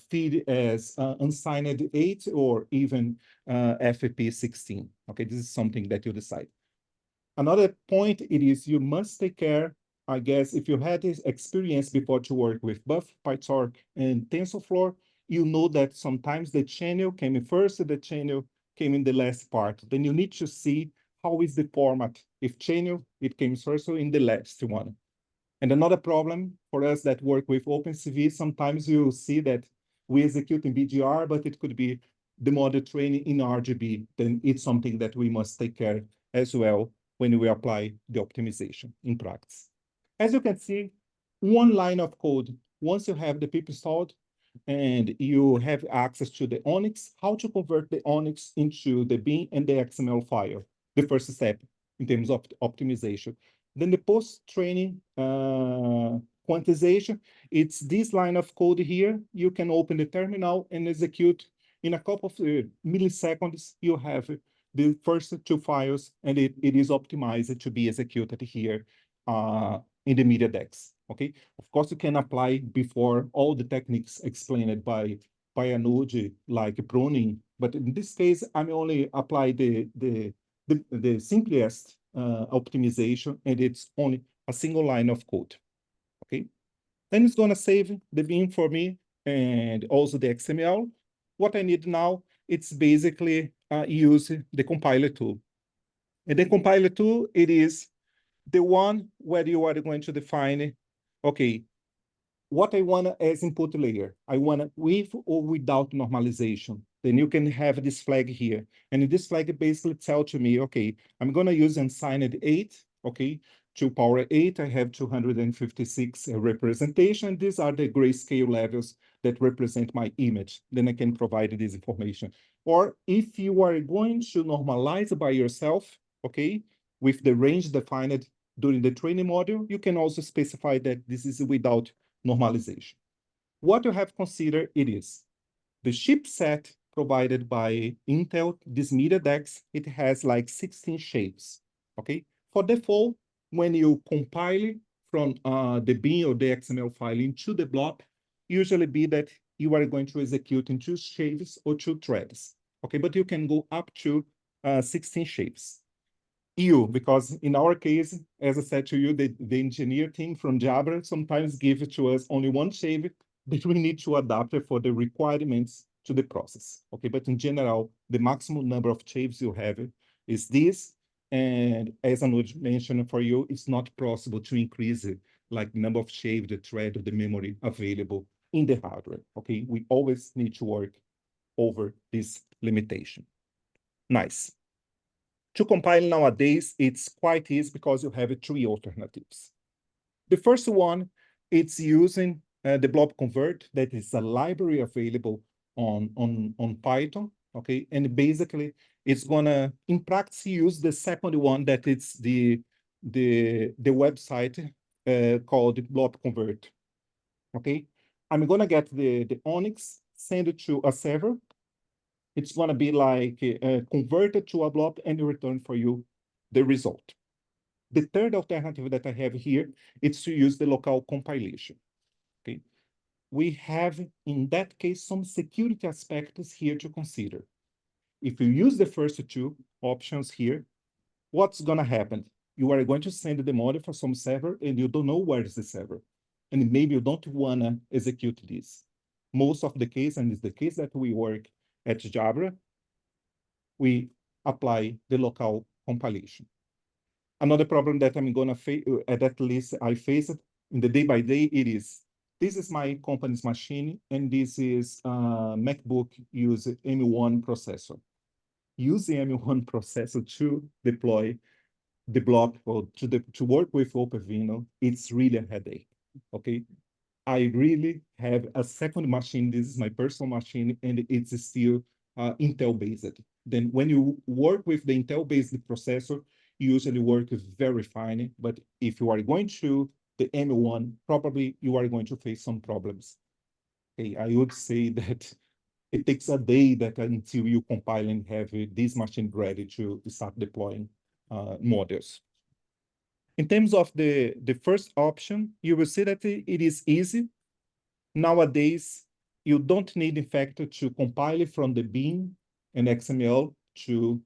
feed as unsigned 8 or even FP 16. Okay, this is something that you decide. Another point it is you must take care, I guess, if you had this experience before to work with Buff, PyTorch, and TensorFlow, you know that sometimes the channel came in first, the channel came in the last part. Then you need to see how is the format. If channel, it came first or in the last one. And another problem for us that work with OpenCV, sometimes you see that we execute in BGR, but it could be the model training in RGB. Then it's something that we must take care as well when we apply the optimization in practice. As you can see, one line of code, once you have the pip installed and you have access to the Onyx, how to convert the Onyx into the bin and the XML file, the first step in terms of optimization. Then the post-training quantization, it's this line of code here. You can open the terminal and execute in a couple of milliseconds. You have the first two files, and it is optimized to be executed here in the media decks. Okay, of course, you can apply before all the techniques explained by Anuj, like pruning, but in this case, I'm only apply the simplest optimization, and it's only a single line of code. Okay, then it's gonna save the bin for me and also the XML. What I need now, it's basically use the compiler tool. And the compiler tool, it is the one where you are going to define, okay, what I want as input layer. I want with or without normalization. Then you can have this flag here. And this flag basically tell to me, okay, I'm gonna use unsigned 8, okay, to power 8, I have 256 representation. These are the grayscale levels that represent my image. Then I can provide this information. Or if you are going to normalize by yourself, okay, with the range defined during the training module, you can also specify that this is without normalization. What you have considered it is the chipset provided by Intel, this media DEX, it has like 16 shapes, okay? For default, when you compile from the bin or the XML file into the blob, usually be that you are going to execute in 2 shapes or 2 threads, okay? But you can go up to 16 shapes. Because in our case, as I said to you, the engineer team from Jabra sometimes give it to us only one shape, but we need to adapt it for the requirements to the process. Okay, but in general, the maximum number of shapes you have is this. And as Anuj mentioned for you, it's not possible to increase it, like number of shapes, the thread, or the memory available in the hardware. Okay, we always need to work over this limitation. Nice. To compile nowadays, it's quite easy because you have 3 alternatives. The first one, it's using the blob convert, that is a library available on Python, okay? And basically, it's gonna, in practice, use the second one that it's the website called blob convert, okay? I'm gonna get the Onyx, send it to a server. It's gonna be like converted to a blob and return for you the result. The third alternative that I have here is to use the local compilation, okay? We have, in that case, some security aspects here to consider. If you use the first 2 options here, what's gonna happen? You are going to send the model for some server and you don't know where is the server. And maybe you don't wanna execute this. Most of the case, and it's the case that we work at Jabra, we apply the local compilation. Another problem that I'm gonna face, at least I face it in the day by day, it is, this is my company's machine, and this is MacBook use M1 processor. Use the M1 processor to deploy develop or to work with OpenVINO, it's really a headache. Okay, I really have a second machine. This is my personal machine, and it's still Intel based. Then when you work with the Intel based processor, you usually work very fine. But if you are going to the M1, probably you are going to face some problems. Okay, I would say that it takes a day that until you compile and have this machine ready to start deploying models. In terms of the first option, you will see that it is easy. Nowadays, you don't need, in fact, to compile it from the bin and XML to,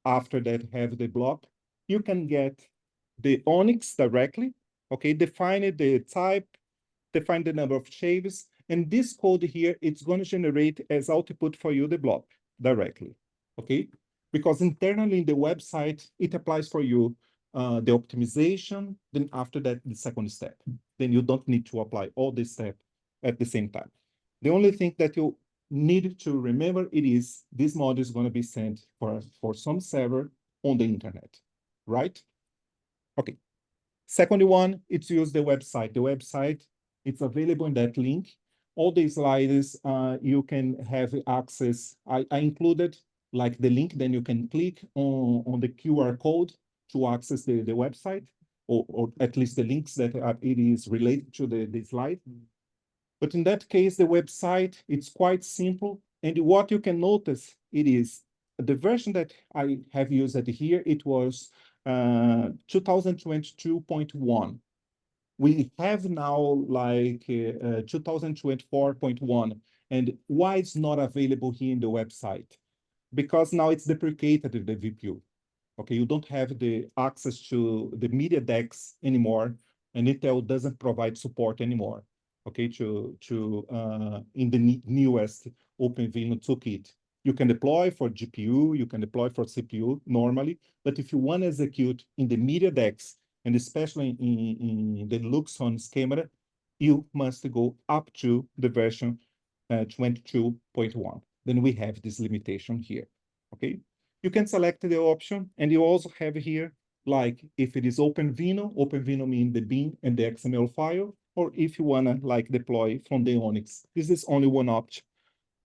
after that, have the blob. You can get the Onyx directly, okay? Define the type, define the number of shaves, and this code here, it's going to generate as output for you the blob directly, okay? Because internally in the website, it applies for you the optimization, then after that, the second step. Then you don't need to apply all the steps at the same time. The only thing that you need to remember it is this model is going to be sent for some server on the internet, right? Okay. Second one, it's use the website. The website, it's available in that link. All the slides, you can have access. I included like the link, then you can click on the QR code to access the website, or at least the links that it is related to the slide. But in that case, the website, it's quite simple. And what you can notice, it is the version that I have used here, it was 2022.1. We have now like 2024.1. And why it's not available here in the website? Because now it's deprecated, the VPU. Okay, you don't have the access to the media decks anymore, and Intel doesn't provide support anymore. Okay, in the newest OpenVINO toolkit, you can deploy for GPU, you can deploy for CPU normally, but if you want to execute in the media decks, and especially in the Luxon's camera, you must go up to the version 22.1. Then we have this limitation here. Okay. You can select the option, and you also have here, like if it is OpenVINO means the bin and the XML file, or if you wanna like deploy from the Onyx. This is only one option.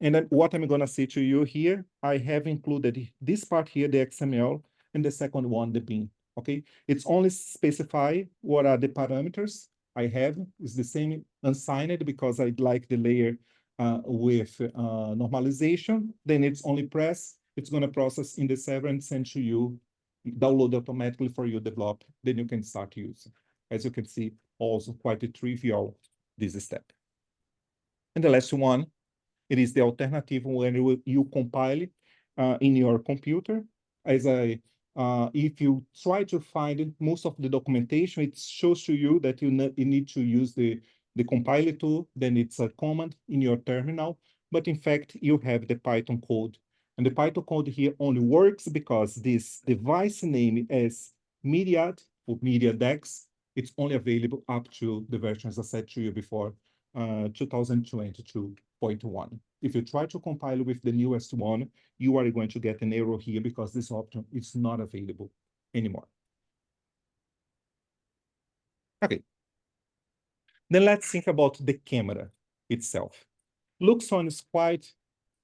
And then what I'm gonna say to you here, I have included this part here, the XML, and the second one, the bin, okay? It's only specify what are the parameters I have. It's the same unsigned because I'd like the layer with normalization. Then it's only press. It's going to process in the server and send to you, download automatically for you, develop. Then you can start using. As you can see, also quite a trivial, this step. And the last one, it is the alternative when you compile in your computer. If you try to find most of the documentation, it shows to you that you need to use the compiler tool, then it's a command in your terminal, but in fact, you have the Python code. And the Python code here only works because this device name is Mediat or MediaDex. It's only available up to the version, as I said to you before, 2022.1. If you try to compile with the newest one, you are going to get an error here because this option is not available anymore. Okay. Then let's think about the camera itself. Luxon is quite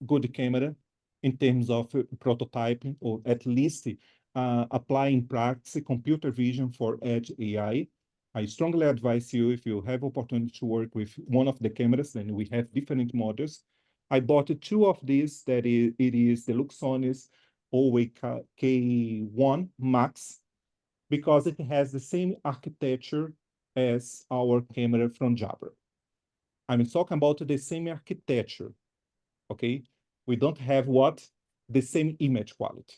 good camera in terms of prototyping, or at least applying practice computer vision for edge AI. I strongly advise you, if you have opportunity to work with one of the cameras, then we have different models. I bought two of these, it is the Luxonis OAK1 Max, because it has the same architecture as our camera from Jabra. I'm talking about the same architecture, okay? We don't have the same image quality.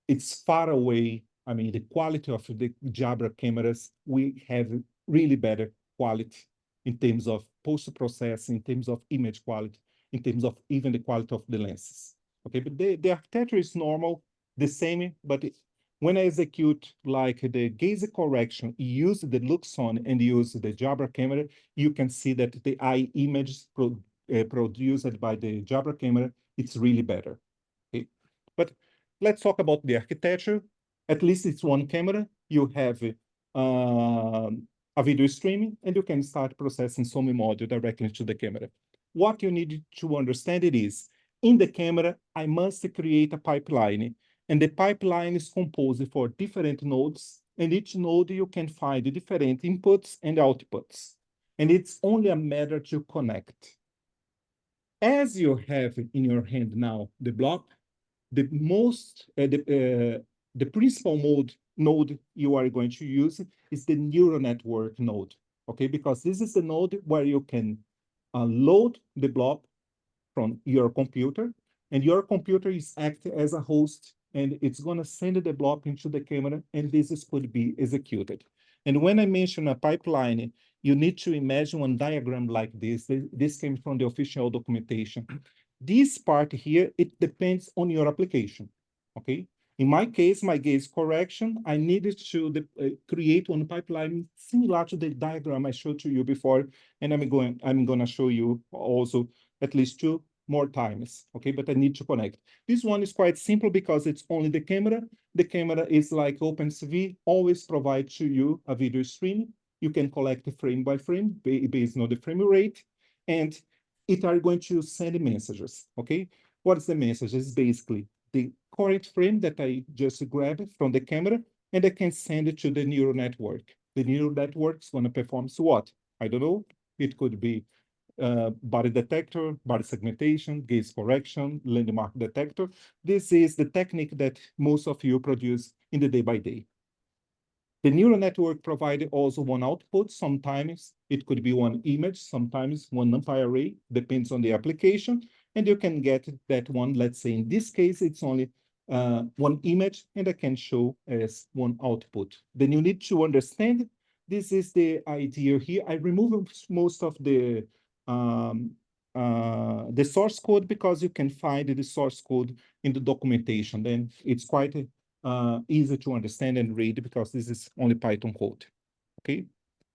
It's far away. I mean, the quality of the Jabra cameras, we have really better quality in terms of post-processing, in terms of image quality, in terms of even the quality of the lenses. Okay, but the architecture is normal, the same, but when I execute like the gaze correction, use the Luxon and use the Jabra camera, you can see that the eye image produced by the Jabra camera, it's really better. Okay, but let's talk about the architecture. at least it's one camera, you have a video streaming, and you can start processing some module directly to the camera. What you need to understand it is, in the camera, I must create a pipeline, and the pipeline is composed for different nodes, and each node you can find different inputs and outputs, and it's only a matter to connect. As you have in your hand now the block, the principal node you are going to use is the neural network node, okay? Because this is the node where you can load the block from your computer, and your computer is acting as a host, and it's gonna send the block into the camera, and this is could be executed. And when I mention a pipeline, you need to imagine one diagram like this. This came from the official documentation. This part here, it depends on your application, okay? In my case, my gaze correction, I needed to create one pipeline similar to the diagram I showed to you before, and I'm gonna show you also at least 2 more times, okay? But I need to connect. This one is quite simple because it's only the camera. The camera is like OpenCV, always provide to you a video stream. You can collect frame by frame based on the frame rate, and it are going to send messages, okay? What is the message? It's basically the current frame that I just grabbed from the camera, and I can send it to the neural network. The neural network is gonna perform what? I don't know. It could be body detector, body segmentation, gaze correction, landmark detector. This is the technique that most of you produce in the day by day. The neural network provided also one output. Sometimes it could be one image, sometimes one numpy array, depends on the application. And you can get that one, let's say in this case, it's only one image, and I can show as one output. Then you need to understand, this is the idea here. I removed most of the source code because you can find the source code in the documentation. Then it's quite easy to understand and read because this is only Python code, okay?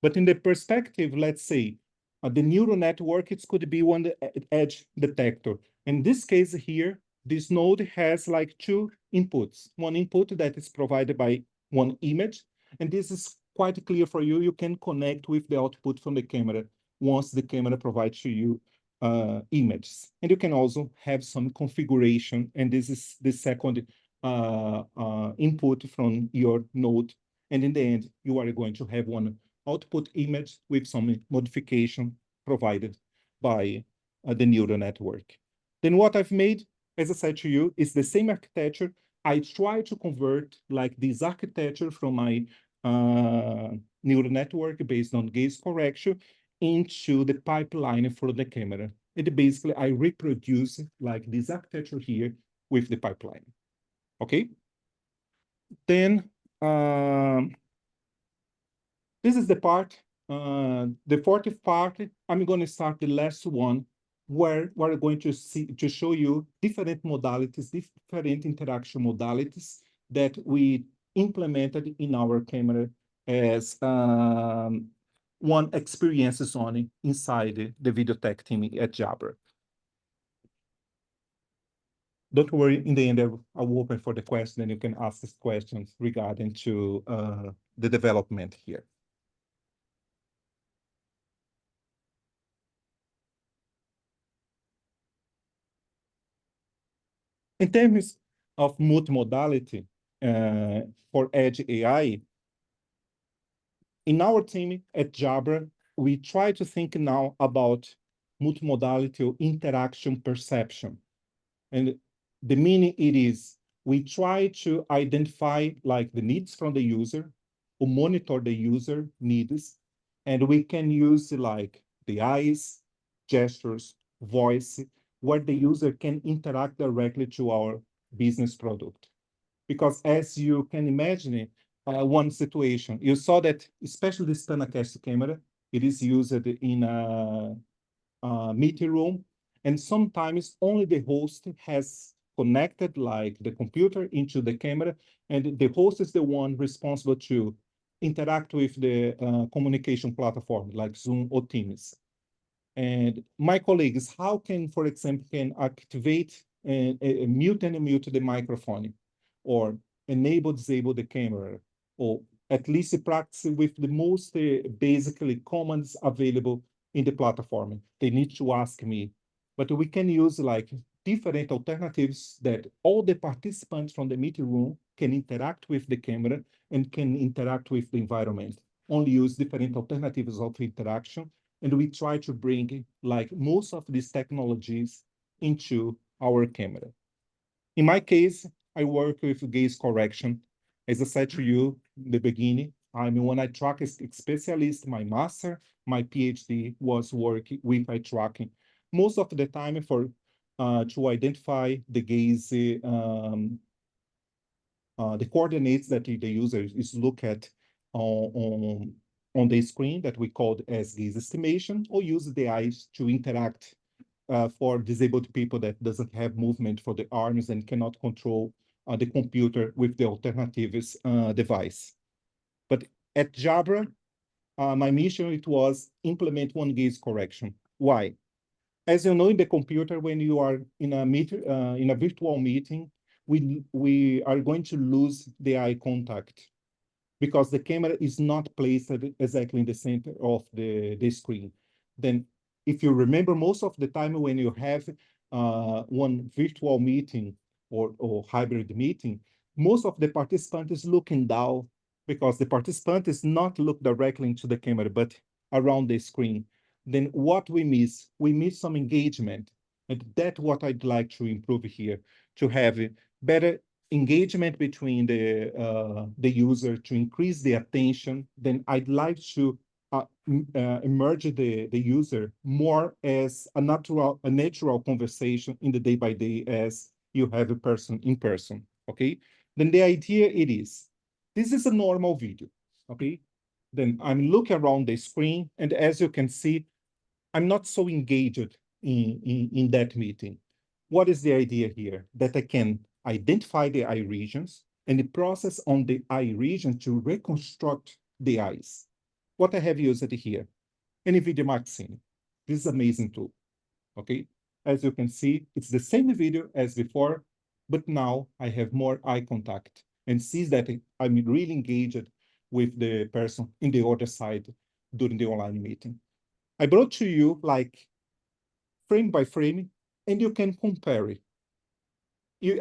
But in the perspective, let's say, the neural network, it could be one edge detector. In this case here, this node has like 2 inputs. One input that is provided by one image, and this is quite clear for you. You can connect with the output from the camera once the camera provides to you images. And you can also have some configuration, and this is the second input from your node. And in the end, you are going to have one output image with some modification provided by the neural network. Then what I've made, as I said to you, is the same architecture. I try to convert like this architecture from my neural network based on gaze correction into the pipeline for the camera. And basically, I reproduce like this architecture here with the pipeline. Okay? Then this is the part, the fourth part. I'm going to start the last one, where we're going to show you different modalities, different interaction modalities that we implemented in our camera as one experience zone inside the video tech team at Jabra. Don't worry, in the end, I'll open for the question, and you can ask us questions regarding to the development here. In terms of multimodality for Edge AI, in our team at Jabra, we try to think now about multimodality or interaction perception. And the meaning it is, we try to identify like the needs from the user, or monitor the user needs, and we can use like the eyes, gestures, voice, where the user can interact directly to our business product. Because as you can imagine, one situation, you saw that, especially the Stanacast camera, it is used in a meeting room, and sometimes only the host has connected like the computer into the camera, and the host is the one responsible to interact with the communication platform like Zoom or Teams. And my colleagues, how can, for example, can activate and mute the microphone, or enable, disable the camera, or at least practice with the most basically commands available in the platform. They need to ask me, but we can use like different alternatives that all the participants from the meeting room can interact with the camera and can interact with the environment. Only use different alternatives of interaction. And we try to bring like most of these technologies into our camera. In my case, I work with gaze correction. As I said to you in the beginning, I'm one eye tracking specialist. My master, my PhD was working with eye tracking. Most of the time to identify the gaze, the coordinates that the user is look at on the screen that we called as gaze estimation, or use the eyes to interact for disabled people that doesn't have movement for the arms and cannot control the computer with the alternatives device. But at Jabra, my mission, it was implement one gaze correction. Why? As you know, in the computer, when you are in a virtual meeting, we are going to lose the eye contact because the camera is not placed exactly in the center of the screen. Then if you remember, most of the time when you have one virtual meeting or hybrid meeting, most of the participant is looking down because the participant is not look directly into the camera, but around the screen. Then what we miss some engagement. And that's what I'd like to improve here, to have better engagement between the user, to increase the attention. Then I'd like to emerge the user more as a natural conversation in the day by day as you have a person in person, okay? Then the idea it is, this is a normal video, okay? Then I'm looking around the screen, and as you can see, I'm not so engaged in that meeting. What is the idea here? That I can identify the eye regions and the process on the eye region to reconstruct the eyes. What I have used here, NVIDIA Maxine. This is an amazing tool, okay? As you can see, it's the same video as before, but now I have more eye contact and sees that I'm really engaged with the person in the other side during the online meeting. I brought to you like frame by frame, and you can compare it.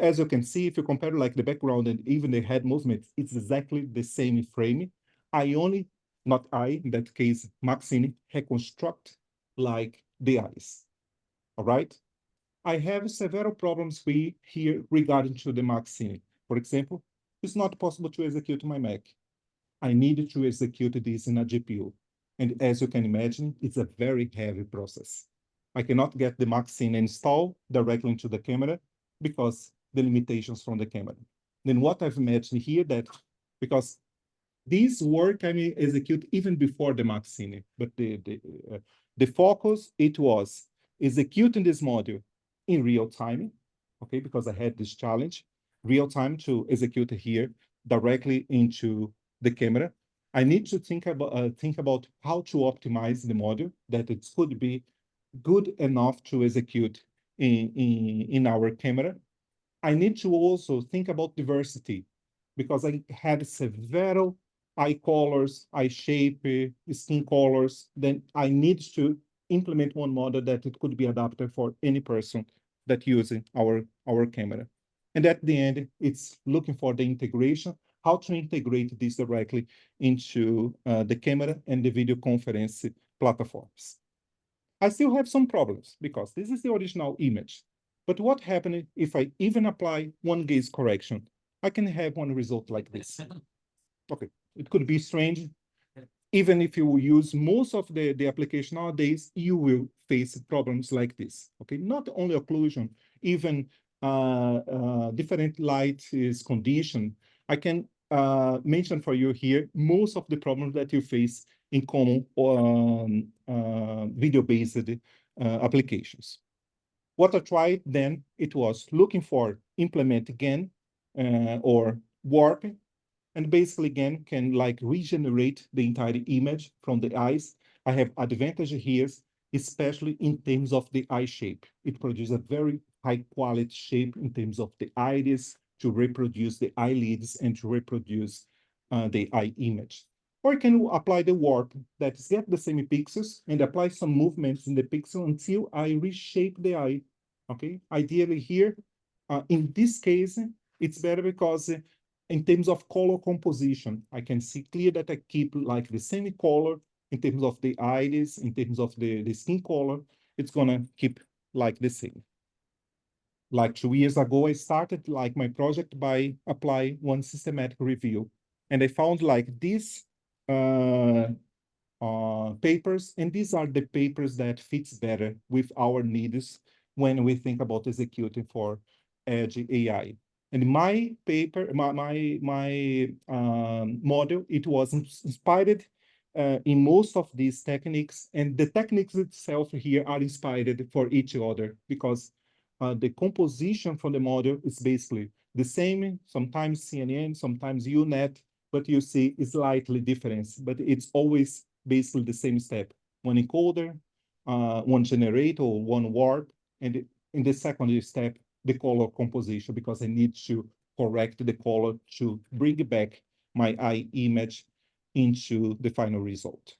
As you can see, if you compare like the background and even the head movement, it's exactly the same frame. Not I, in that case, Maxine, reconstruct like the eyes, all right? I have several problems here regarding to the Maxine. For example, it's not possible to execute my Mac. I needed to execute this in a GPU. And as you can imagine, it's a very heavy process. I cannot get the Maxine installed directly into the camera because the limitations from the camera. Then what I've mentioned here that, because this work I may execute even before the Maxine, but the focus, it was executing this module in real time, okay, because I had this challenge, real time to execute here directly into the camera. I need to think about how to optimize the module that it could be good enough to execute in our camera. I need to also think about diversity because I had several eye colors, eye shape, skin colors. Then I need to implement one model that it could be adapted for any person that using our camera. And at the end, it's looking for the integration, how to integrate this directly into the camera and the video conference platforms. I still have some problems because this is the original image. But what happens if I even apply one gaze correction? I can have one result like this. Okay, it could be strange. Even if you use most of the application nowadays, you will face problems like this. Okay, not only occlusion, even different light is condition. I can mention for you here most of the problems that you face in common video-based applications. What I tried then, it was looking for implement again or warp, and basically again can like regenerate the entire image from the eyes. I have advantage here, especially in terms of the eye shape. It produces a very high quality shape in terms of the iris, to reproduce the eyelids and to reproduce the eye image. Or you can apply the warp that is get the same pixels and apply some movements in the pixel until I reshape the eye. Okay, ideally here, in this case, it's better because in terms of color composition, I can see clear that I keep like the same color in terms of the eyes, in terms of the skin color, it's gonna keep like the same. Like 2 years ago, I started like my project by apply one systematic review. And I found like this papers, and these are the papers that fits better with our needs when we think about executing for Edge AI. And my paper, my model, it was inspired in most of these techniques, and the techniques itself here are inspired for each other because the composition from the model is basically the same, sometimes CNN, sometimes UNet, but you see it's slightly different, but it's always basically the same step. One encoder, one generator, one warp, and in the second step, the color composition, because I need to correct the color to bring back my eye image into the final result.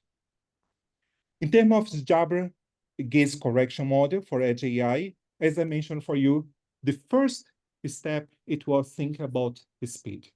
In terms of Jabra gaze correction model for Edge AI, as I mentioned for you, the first step, it was think about the speed.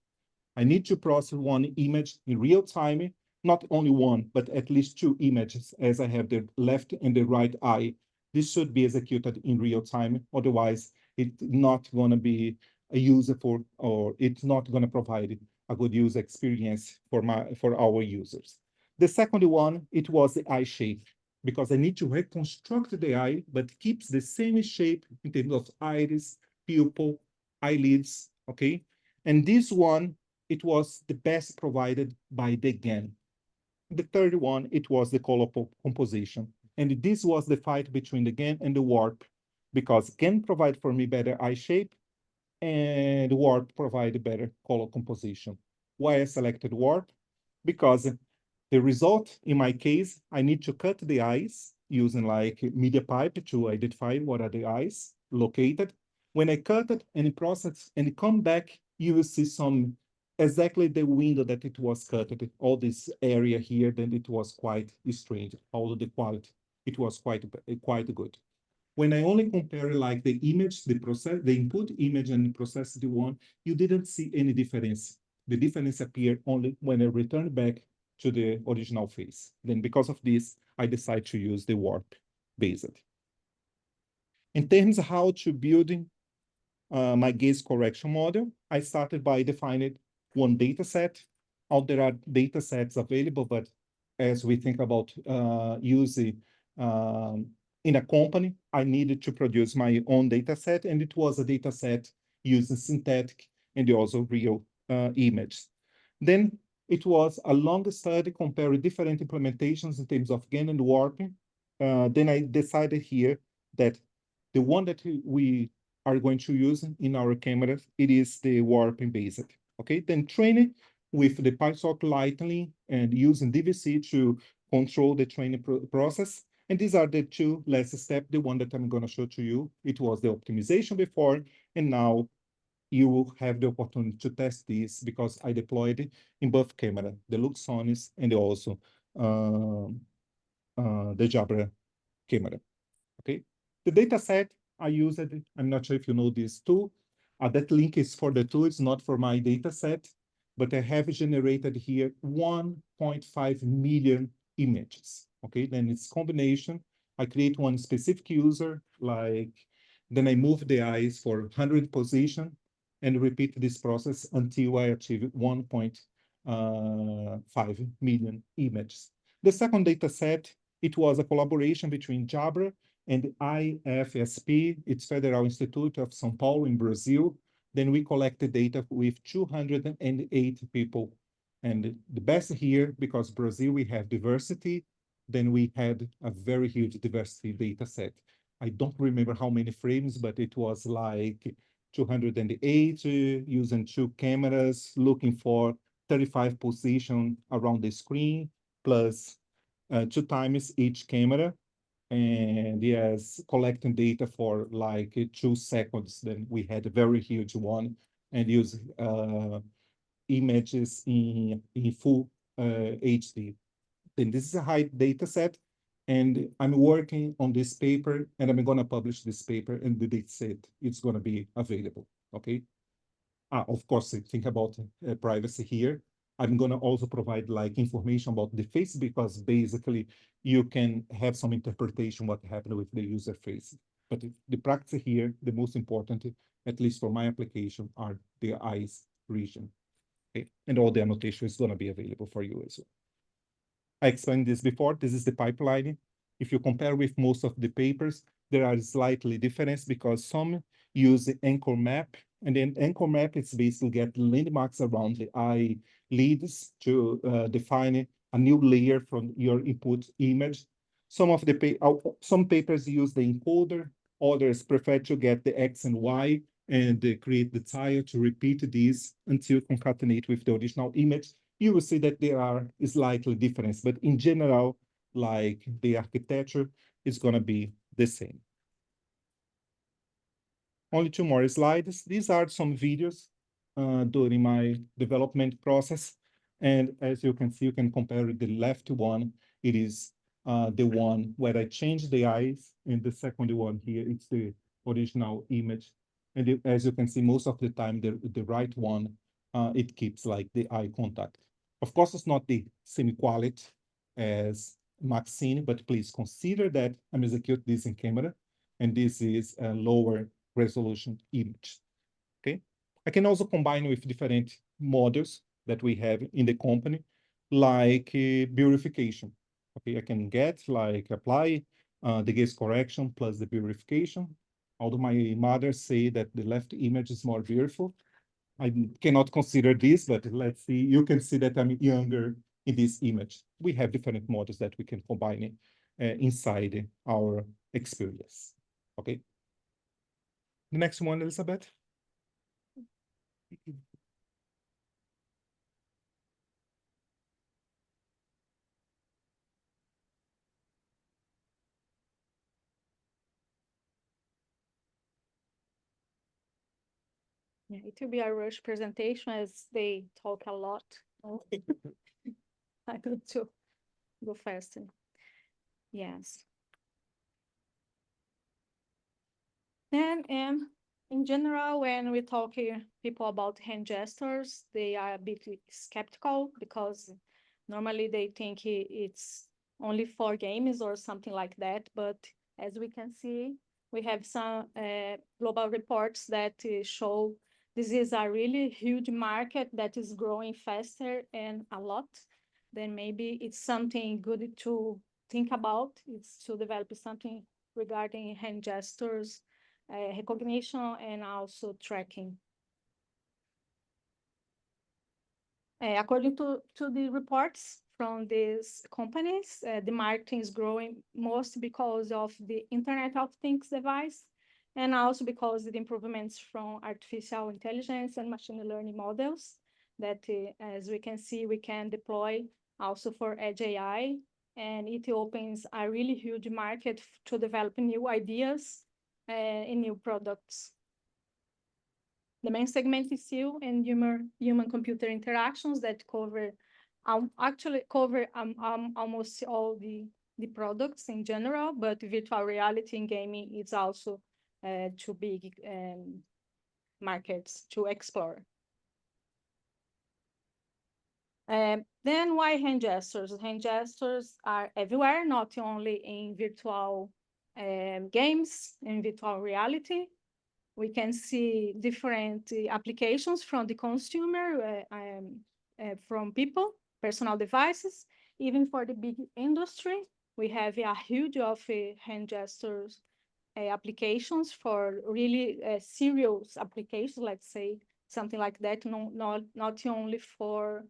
I need to process one image in real time, not only one, but at least two images as I have the left and the right eye. This should be executed in real time. Otherwise, it's not going to be a useful, or it's not going to provide a good user experience for our users. The second one, it was the eye shape, because I need to reconstruct the eye, but keeps the same shape in terms of iris, pupil, eyelids, okay? And this one, it was the best provided by the GAN. The third one, it was the color composition. And this was the fight between the GAN and the warp, because GAN provide for me better eye shape, and warp provide better color composition. Why I selected warp? Because the result, in my case, I need to cut the eyes using like media pipe to identify what are the eyes located. When I cut it and process and come back, you will see some exactly the window that it was cut, all this area here, then it was quite strange, although the quality, it was quite good. When I only compare like the image, the input image and the processed one, you didn't see any difference. The difference appeared only when I returned back to the original face. Then because of this, I decided to use the warp based. In terms of how to build my gaze correction model, I started by defining one data set. There are data sets available, but as we think about using in a company, I needed to produce my own data set, and it was a data set using synthetic and also real images. Then it was a long study comparing different implementations in terms of GAN and warping. Then I decided here that the one that we are going to use in our cameras, it is the warping based. Okay, then training with the PyTorch Lightning and using DVC to control the training process. And these are the two last steps, the one that I'm going to show to you. It was the optimization before, and now you will have the opportunity to test this because I deployed it in both camera, the Luxonis and also the Jabra camera. Okay, the data set I used, I'm not sure if you know this tool. That link is for the tool, it's not for my data set, but I have generated here 1.5 million images. Okay, then it's combination. I create one specific user, like, then I move the eyes for 100 position and repeat this process until I achieve 1.5 million images. The second data set, it was a collaboration between Jabra and IFSP, it's Federal Institute of São Paulo in Brazil. Then we collected data with 208 people. And the best here, because Brazil, we have diversity, then we had a very huge diversity data set. I don't remember how many frames, but it was like 208 using two cameras, looking for 35 position around the screen, plus 2 times each camera. And yes, collecting data for like 2 seconds. Then we had a very huge one and use images in full HD. Then this is a high data set, and I'm working on this paper, and I'm gonna publish this paper, and the data set it's gonna be available, okay? Of course, think about privacy here. I'm gonna also provide like information about the face, because basically you can have some interpretation what happened with the user face. But the practice here, the most important, at least for my application, are the eyes region. Okay, and all the annotation is gonna be available for you as well. I explained this before. This is the pipeline. If you compare with most of the papers, there are slightly difference because some use the anchor map, and then anchor map is basically get landmarks around the eye leads to define a new layer from your input image. Some papers use the encoder, others prefer to get the X and Y and create the tile to repeat these until concatenate with the original image. You will see that there are slightly difference, but in general, like the architecture is gonna be the same. Only two more slides. These are some videos during my development process. And as you can see, you can compare the left one. It is the one where I changed the eyes, and the second one here, it's the original image. And as you can see, most of the time, the right one, it keeps like the eye contact. Of course, it's not the same quality as Maxine, but please consider that I'm execute this in camera, and this is a lower resolution image, okay? I can also combine with different models that we have in the company, like purification. Okay, I can get like apply the gaze correction plus the purification. Although my mother say that the left image is more beautiful, I cannot consider this, but let's see. You can see that I'm younger in this image. We have different models that we can combine inside our experience, okay? The next one, Elizabeth. Yeah, it will be a rush presentation as they talk a lot. I need to go faster. Yes. And in general, when we talk people about hand gestures, they are a bit skeptical because normally they think it's only for games or something like that. But as we can see, we have some global reports that show this is a really huge market that is growing faster and a lot. Then maybe it's something good to think about. It's to develop something regarding hand gestures, recognition, and also tracking. According to the reports from these companies, the market is growing most because of the Internet of Things device, and also because of the improvements from artificial intelligence and machine learning models that, as we can see, we can deploy also for Edge AI, and it opens a really huge market to develop new ideas in new products. The main segment is still in human-computer interactions that cover, actually cover almost all the products in general, but virtual reality and gaming is also two big markets to explore. Then why hand gestures? Hand gestures are everywhere, not only in virtual games and virtual reality. We can see different applications from the consumer, from people, personal devices, even for the big industry. We have a huge of hand gestures applications for really serious applications, let's say, something like that, not only for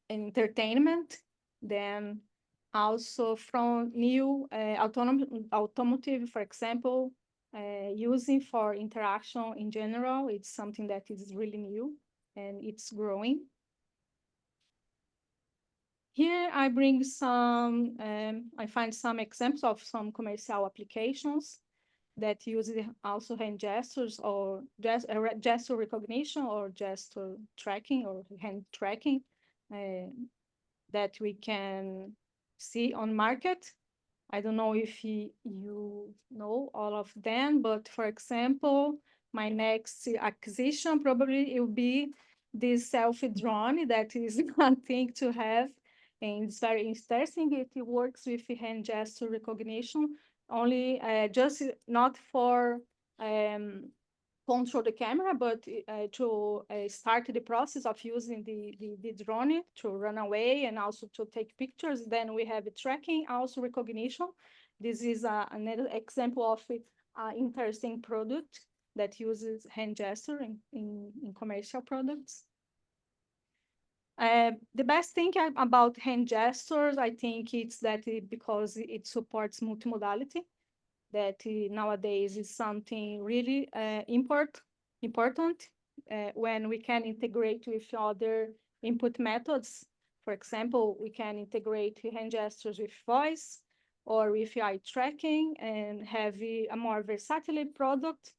entertainment, then also from new automotive, for example, using for interaction in general. It's something that is really new and it's growing. Here I bring some, I find some examples of some commercial applications. that uses also hand gestures or gesture recognition or gesture tracking or hand tracking that we can see on market. I don't know if you know all of them, but for example, my next acquisition probably will be this selfie drone that is one thing to have. And it's very interesting. It works with hand gesture recognition, only just not for control the camera, but to start the process of using the drone to run away and also to take pictures. Then we have tracking, also recognition. This is another example of an interesting product that uses hand gesture in commercial products. The best thing about hand gestures, I think it's that because it supports multimodality, that nowadays is something really important when we can integrate with other input methods. For example, we can integrate hand gestures with voice or with eye tracking and have a more versatile product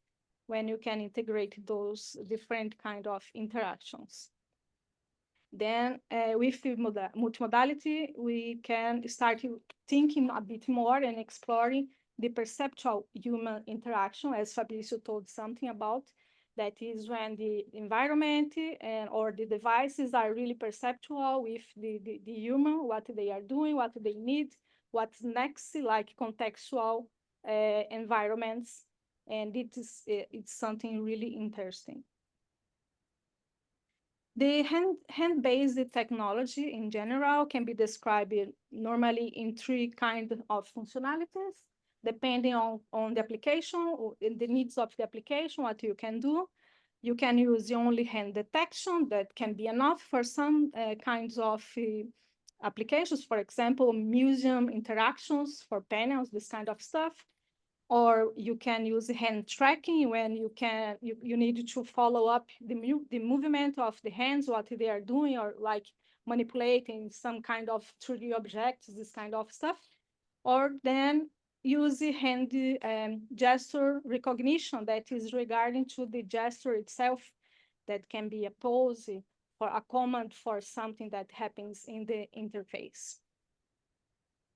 when you can integrate those different kind of interactions. Then with multimodality, we can start thinking a bit more and exploring the perceptual human interaction, as Fabrizio told something about. That is when the environment and or the devices are really perceptual with the human, what they are doing, what they need, what's next, like contextual environments. And it's something really interesting. The hand-based technology in general can be described normally in three kinds of functionalities, depending on the application, the needs of the application, what you can do. You can use only hand detection. That can be enough for some kinds of applications, for example, museum interactions for panels, this kind of stuff. Or you can use hand tracking when you need to follow up the movement of the hands, what they are doing, or like manipulating some kind of 3D objects, this kind of stuff. Or then use the hand gesture recognition that is regarding to the gesture itself, that can be a pose or a command for something that happens in the interface.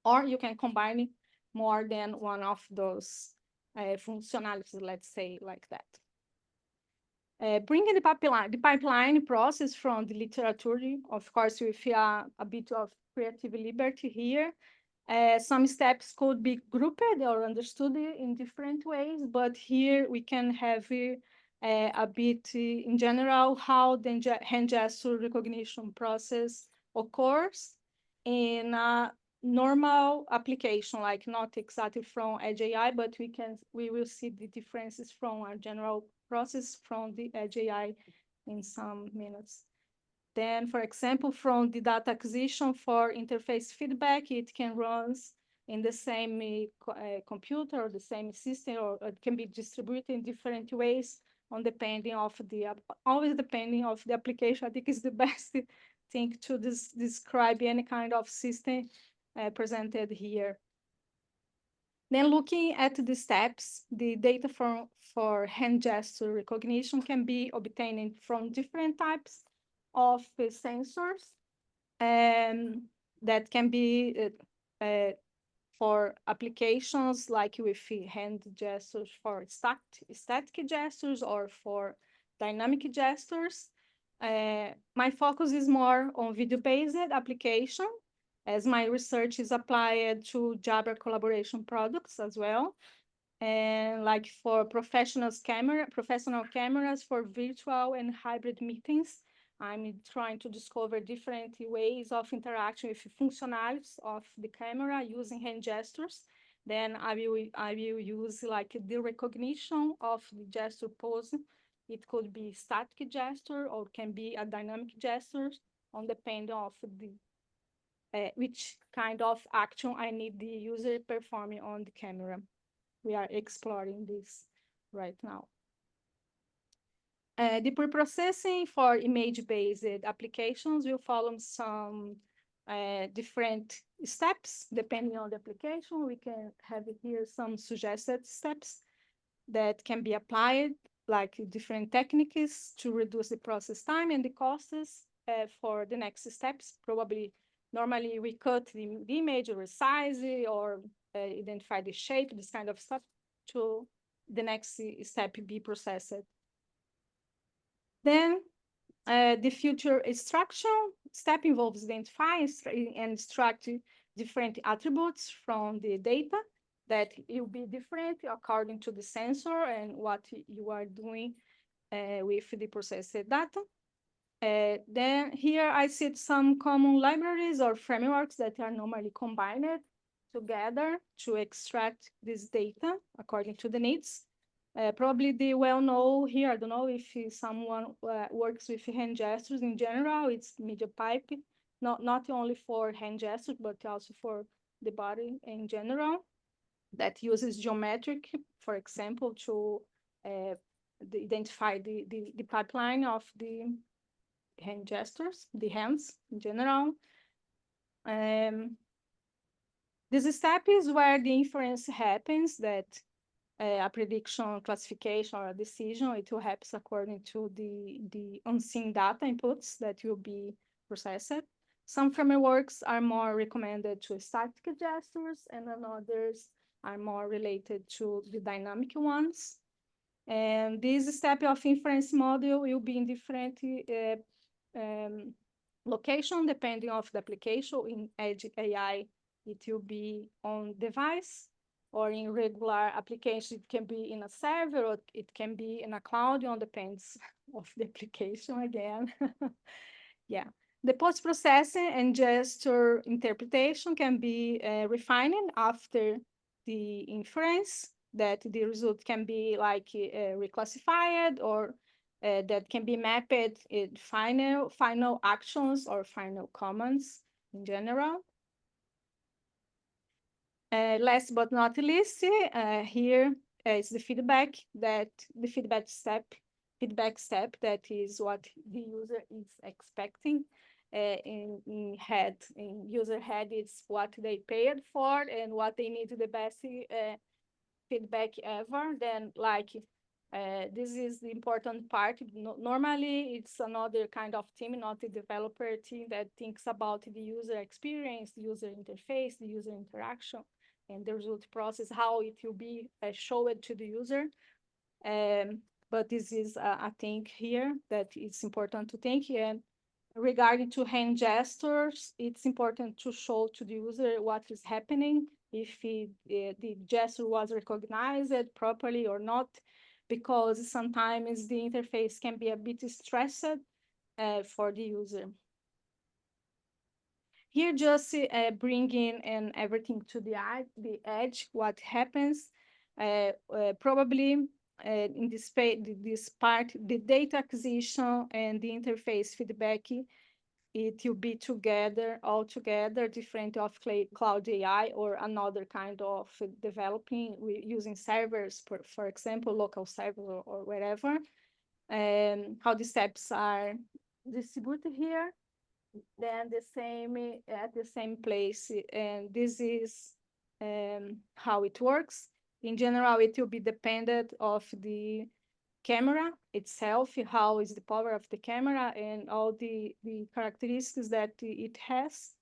Or you can combine more than one of those functionalities, let's say like that. Bringing the pipeline process from the literature, of course, with a bit of creative liberty here. Some steps could be grouped or understood in different ways, but here we can have a bit in general how the hand gesture recognition process occurs in a normal application, like not exactly from Edge AI, but we will see the differences from our general process from the Edge AI in some minutes. Then, for example, from the data acquisition for interface feedback, it can run in the same computer or the same system, or it can be distributed in different ways always depending of the application. I think is the best thing to describe any kind of system presented here. Then looking at the steps, the data for hand gesture recognition can be obtained from different types of sensors that can be for applications like with hand gestures for static gestures or for dynamic gestures. My focus is more on video-based application, as my research is applied to Jabra collaboration products as well. And like for professional cameras for virtual and hybrid meetings, I'm trying to discover different ways of interaction with functionalities of the camera using hand gestures. Then I will use like the recognition of the gesture pose. It could be static gesture or can be a dynamic gesture, on depending of the which kind of action I need the user performing on the camera. We are exploring this right now. The pre-processing for image-based applications will follow some different steps depending on the application. We can have here some suggested steps. that can be applied, like different techniques to reduce the process time and the costs for the next steps. Probably, normally we cut the image or resize it or identify the shape, this kind of stuff, to the next step be processed. Then the future extraction step involves identifying and extract different attributes from the data that will be different according to the sensor and what you are doing with the processed data. Then here I see some common libraries or frameworks that are normally combined together to extract this data according to the needs. Probably the well-known here, I don't know if someone works with hand gestures in general, it's MediaPipe, not only for hand gestures, but also for the body in general, that uses geometric, for example, to identify the pipeline of the hand gestures, the hands in general. This step is where the inference happens, that a prediction, classification, or a decision, it will happen according to the unseen data inputs that will be processed. Some frameworks are more recommended to static gestures, and others are more related to the dynamic ones. And this step of inference model will be in different location depending on the application. In Edge AI, it will be on device, or in regular application, it can be in a server, or it can be in a cloud, it depends of the application again. Yeah. The post-processing and gesture interpretation can be refined after the inference, that the result can be like reclassified, or that can be mapped in final actions or final commands in general. Last but not least, here is the feedback step that is what the user is expecting. In user head, it's what they paid for and what they need the best feedback ever. Then like this is the important part. Normally, it's another kind of team, not the developer team, that thinks about the user experience, the user interface, the user interaction, and the result process, how it will be showed to the user. But this is a thing here that it's important to think. And regarding to hand gestures, it's important to show to the user what is happening, if the gesture was recognized properly or not, because sometimes the interface can be a bit stressed for the user. Here, just bringing in everything to the edge, what happens, probably in this part, the data acquisition and the interface feedback, it will be all together, different of cloud AI or another kind of developing using servers, for example, local server or wherever. How the steps are distributed here, then the same at the same place, and this is how it works. In general, it will be dependent of the camera itself, how is the power of the camera and all the characteristics that it has,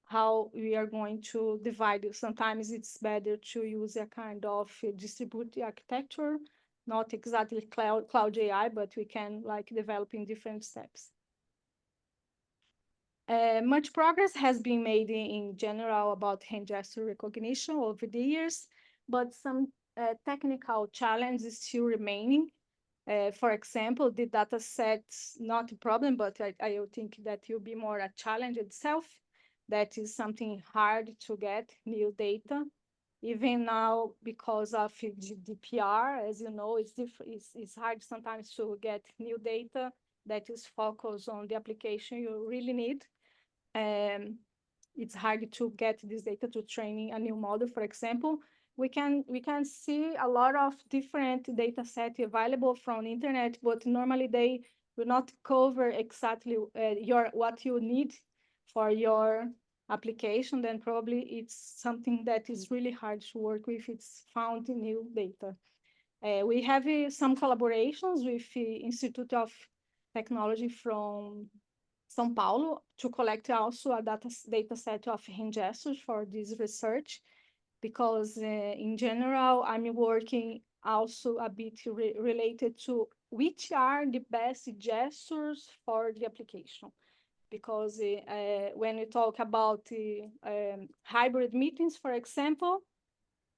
how we are going to divide it. Sometimes it's better to use a kind of distributed architecture, not exactly cloud AI, but we can like develop in different steps. Much progress has been made in general about hand gesture recognition over the years, but some technical challenges still remaining. For example, the data set's not a problem, but I think that will be more a challenge itself. That is something hard to get new data. Even now, because of GDPR, as you know, it's hard sometimes to get new data that is focused on the application you really need. It's hard to get this data to training a new model, for example. We can see a lot of different data sets available from the internet, but normally they will not cover exactly what you need for your application. Then probably it's something that is really hard to work with. It's found in new data. We have some collaborations with the Institute of Technology from São Paulo to collect also a data set of hand gestures for this research, because in general, I'm working also a bit related to which are the best gestures for the application. Because when we talk about hybrid meetings, for example,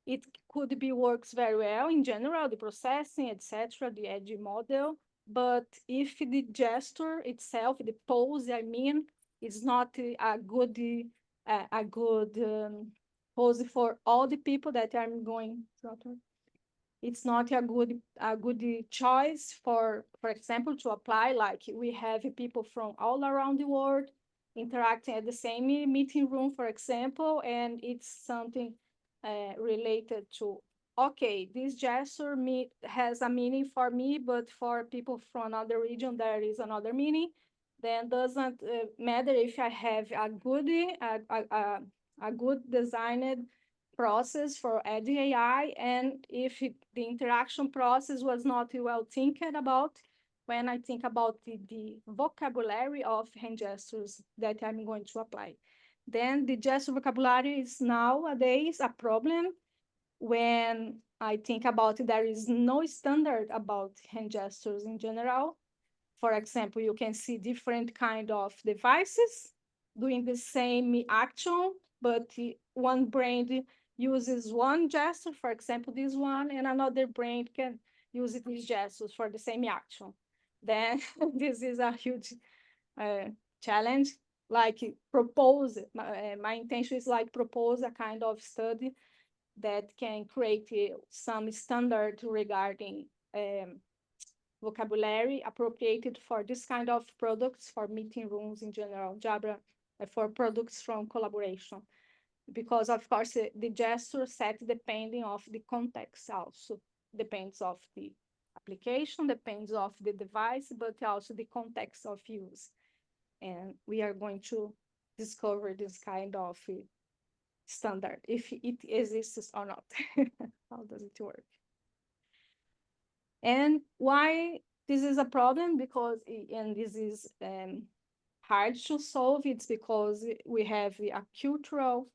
it could be works very well in general, the processing, etc., the edge model. But if the gesture itself, the pose, I mean, is not a good pose for all the people that I'm going to. It's not a good choice for example, to apply. Like we have people from all around the world interacting at the same meeting room, for example, and it's something related to, okay, this gesture has a meaning for me, but for people from another region, there is another meaning. Then doesn't matter if I have a good designed process for Edge AI, and if the interaction process was not well thinking about, when I think about the vocabulary of hand gestures that I'm going to apply. Then the gesture vocabulary is nowadays a problem when I think about it. There is no standard about hand gestures in general. For example, you can see different kind of devices doing the same action, but one brand uses one gesture, for example, this one, and another brand can use these gestures for the same action. Then this is a huge challenge. Like propose, my intention is like propose a kind of study that can create some standard regarding vocabulary appropriated for this kind of products, for meeting rooms in general, Jabra, for products from collaboration. Because of course, the gesture set depending of the context also, depends of the application, depends of the device, but also the context of use. And we are going to discover this kind of standard, if it exists or not. How does it work? And why this is a problem? Because, and this is hard to solve, it's because we have a cultural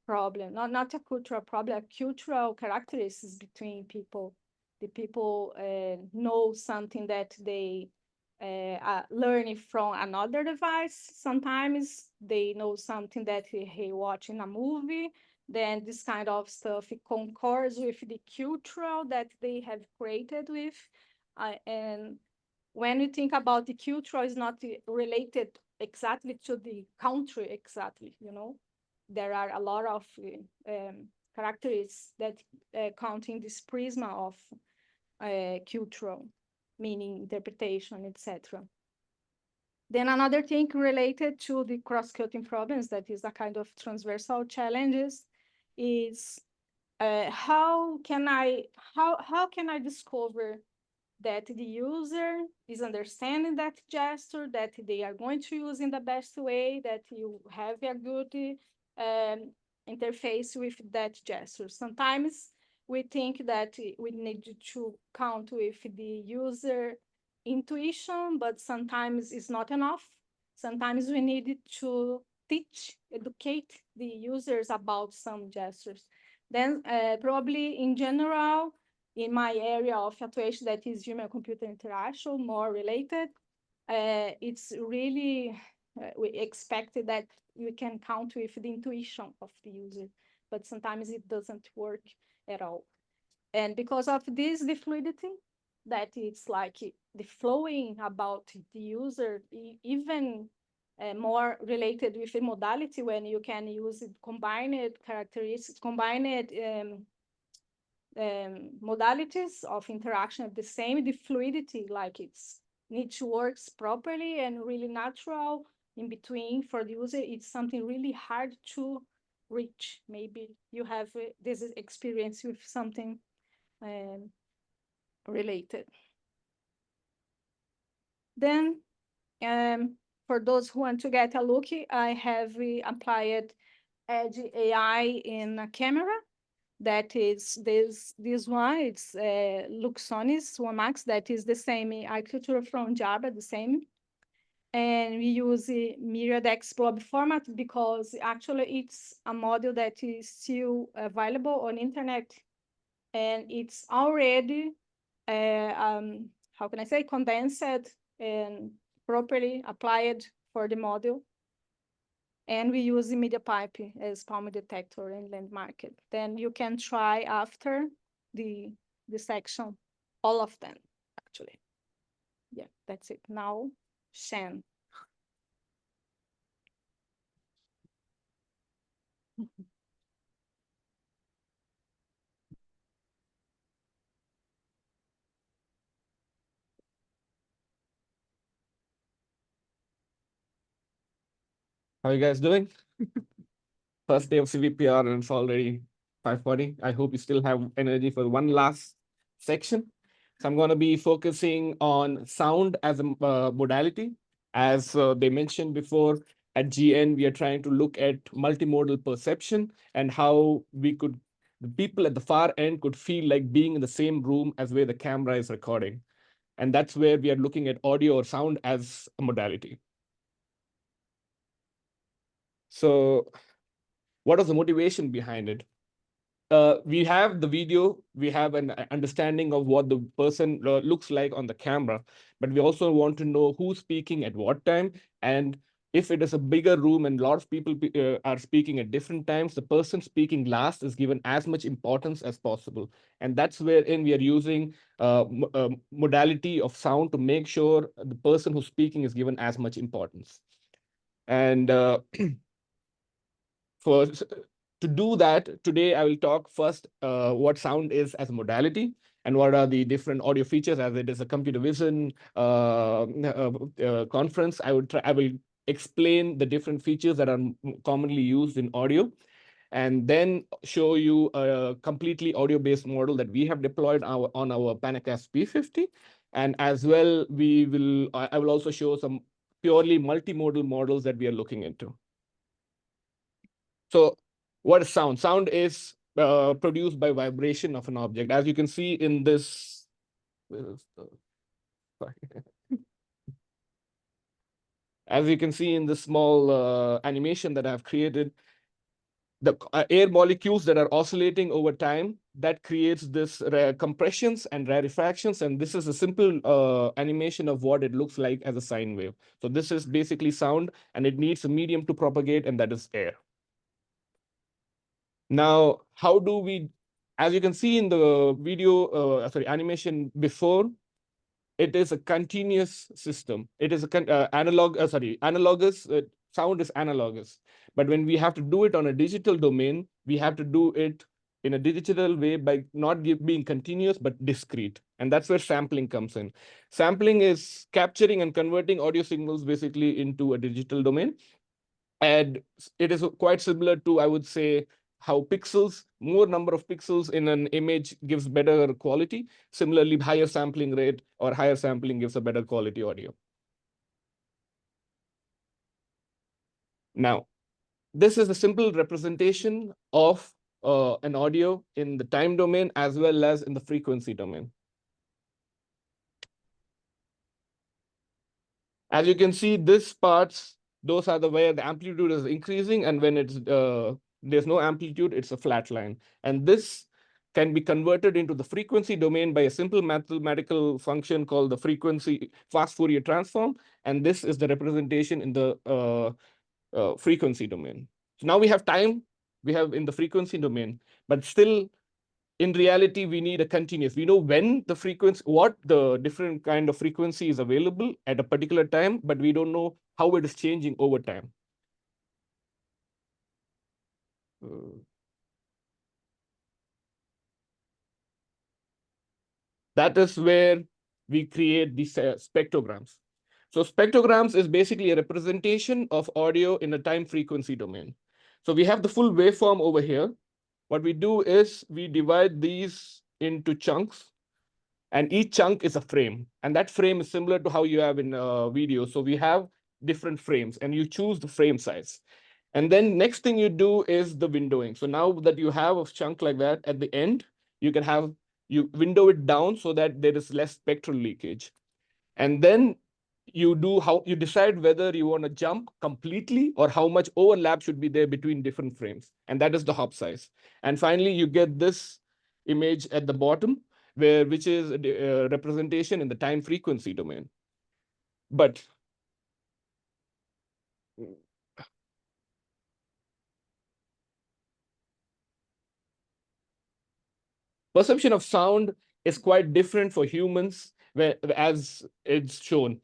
problem, not a cultural problem, a cultural characteristics between people. The people know something that they are learning from another device. Sometimes they know something that he watch in a movie. Then this kind of stuff, it concords with the cultural that they have created with. And when you think about the cultural, is not related exactly to the country exactly, you know. There are a lot of characteristics that count in this prism of cultural, meaning, interpretation, etc. Then another thing related to the cross-cutting problems, that is a kind of transversal challenges, is how can I discover that the user is understanding that gesture, that they are going to use in the best way, that you have a good interface with that gesture. Sometimes we think that we need to count with the user intuition, but sometimes it's not enough. Sometimes we need to educate the users about some gestures. Then probably in general, in my area of actuation, that is human-computer interaction, more related, it's really, we expected that you can count with the intuition of the user, but sometimes it doesn't work at all. And because of this, the fluidity, that it's like the flowing about the user, even more related with the modality, when you can use it, combined characteristics, combined modalities of interaction of the same, the fluidity, like it's needs to work properly and really natural in between for the user. It's something really hard to reach. Maybe you have this experience with something related. Then for those who want to get a look, I have applied Edge AI in a camera. that is this one. It's Luxonis 1max. That is the same architecture from Jabra, the same. And we use the Myriad Explob format because actually it's a model that is still available on internet, and it's already how can I say, condensed and properly applied for the model. And we use the media pipe as palm detector and landmark. Then you can try after the section, all of them, actually. Yeah, that's it. Now, Shan. How are you guys doing? First day of CVPR and it's already 5:40. I hope you still have energy for one last section. So I'm going to be focusing on sound as a modality. As they mentioned before, at GN, we are trying to look at multimodal perception and how the people at the far end could feel like being in the same room as where the camera is recording. And that's where we are looking at audio or sound as a modality. So what is the motivation behind it? We have the video, we have an understanding of what the person looks like on the camera, but we also want to know who's speaking at what time. And if it is a bigger room and a lot of people are speaking at different times, the person speaking last is given as much importance as possible. And that's wherein we are using modality of sound to make sure the person who's speaking is given as much importance. And to do that, today I will talk first what sound is as a modality and what are the different audio features. As it is a computer vision conference, I will explain the different features that are commonly used in audio, and then show you a completely audio-based model that we have deployed on our Panacast P50. And as well, I will also show some purely multimodal models that we are looking into. So what is sound? Sound is produced by vibration of an object. As you can see in this, as you can see in this small animation that I've created, the air molecules that are oscillating over time, that creates this compressions and rarefactions. And this is a simple animation of what it looks like as a sine wave. So this is basically sound, and it needs a medium to propagate, and that is air. Now, how do we, as you can see in the video, animation before, it is a continuous system. It is a analogous, sound is analogous. But when we have to do it on a digital domain, we have to do it in a digital way by not being continuous, but discrete. And that's where sampling comes in. Sampling is capturing and converting audio signals basically into a digital domain. And it is quite similar to, I would say, how pixels, more number of pixels in an image gives better quality. Similarly, higher sampling rate or higher sampling gives a better quality audio. Now, this is a simple representation of an audio in the time domain as well as in the frequency domain. As you can see, this parts, those are where the amplitude is increasing, and when it's there's no amplitude, it's a flat line. And this can be converted into the frequency domain by a simple mathematical function called the frequency fast Fourier transform. And this is the representation in the frequency domain. So now we have time, we have in the frequency domain, but still in reality, we need a continuous. We know when the frequency, what the different kind of frequency is available at a particular time, but we don't know how it is changing over time. That is where we create these spectrograms. So spectrograms is basically a representation of audio in a time frequency domain. So we have the full waveform over here. What we do is we divide these into chunks, and each chunk is a frame. And that frame is similar to how you have in video. So we have different frames, and you choose the frame size. And then next thing you do is the windowing. So now that you have a chunk like that at the end, you window it down so that there is less spectral leakage. And then you decide whether you want to jump completely or how much overlap should be there between different frames. And that is the hop size. And finally, you get this image at the bottom, which is a representation in the time frequency domain. But perception of sound is quite different for humans, as it's shown.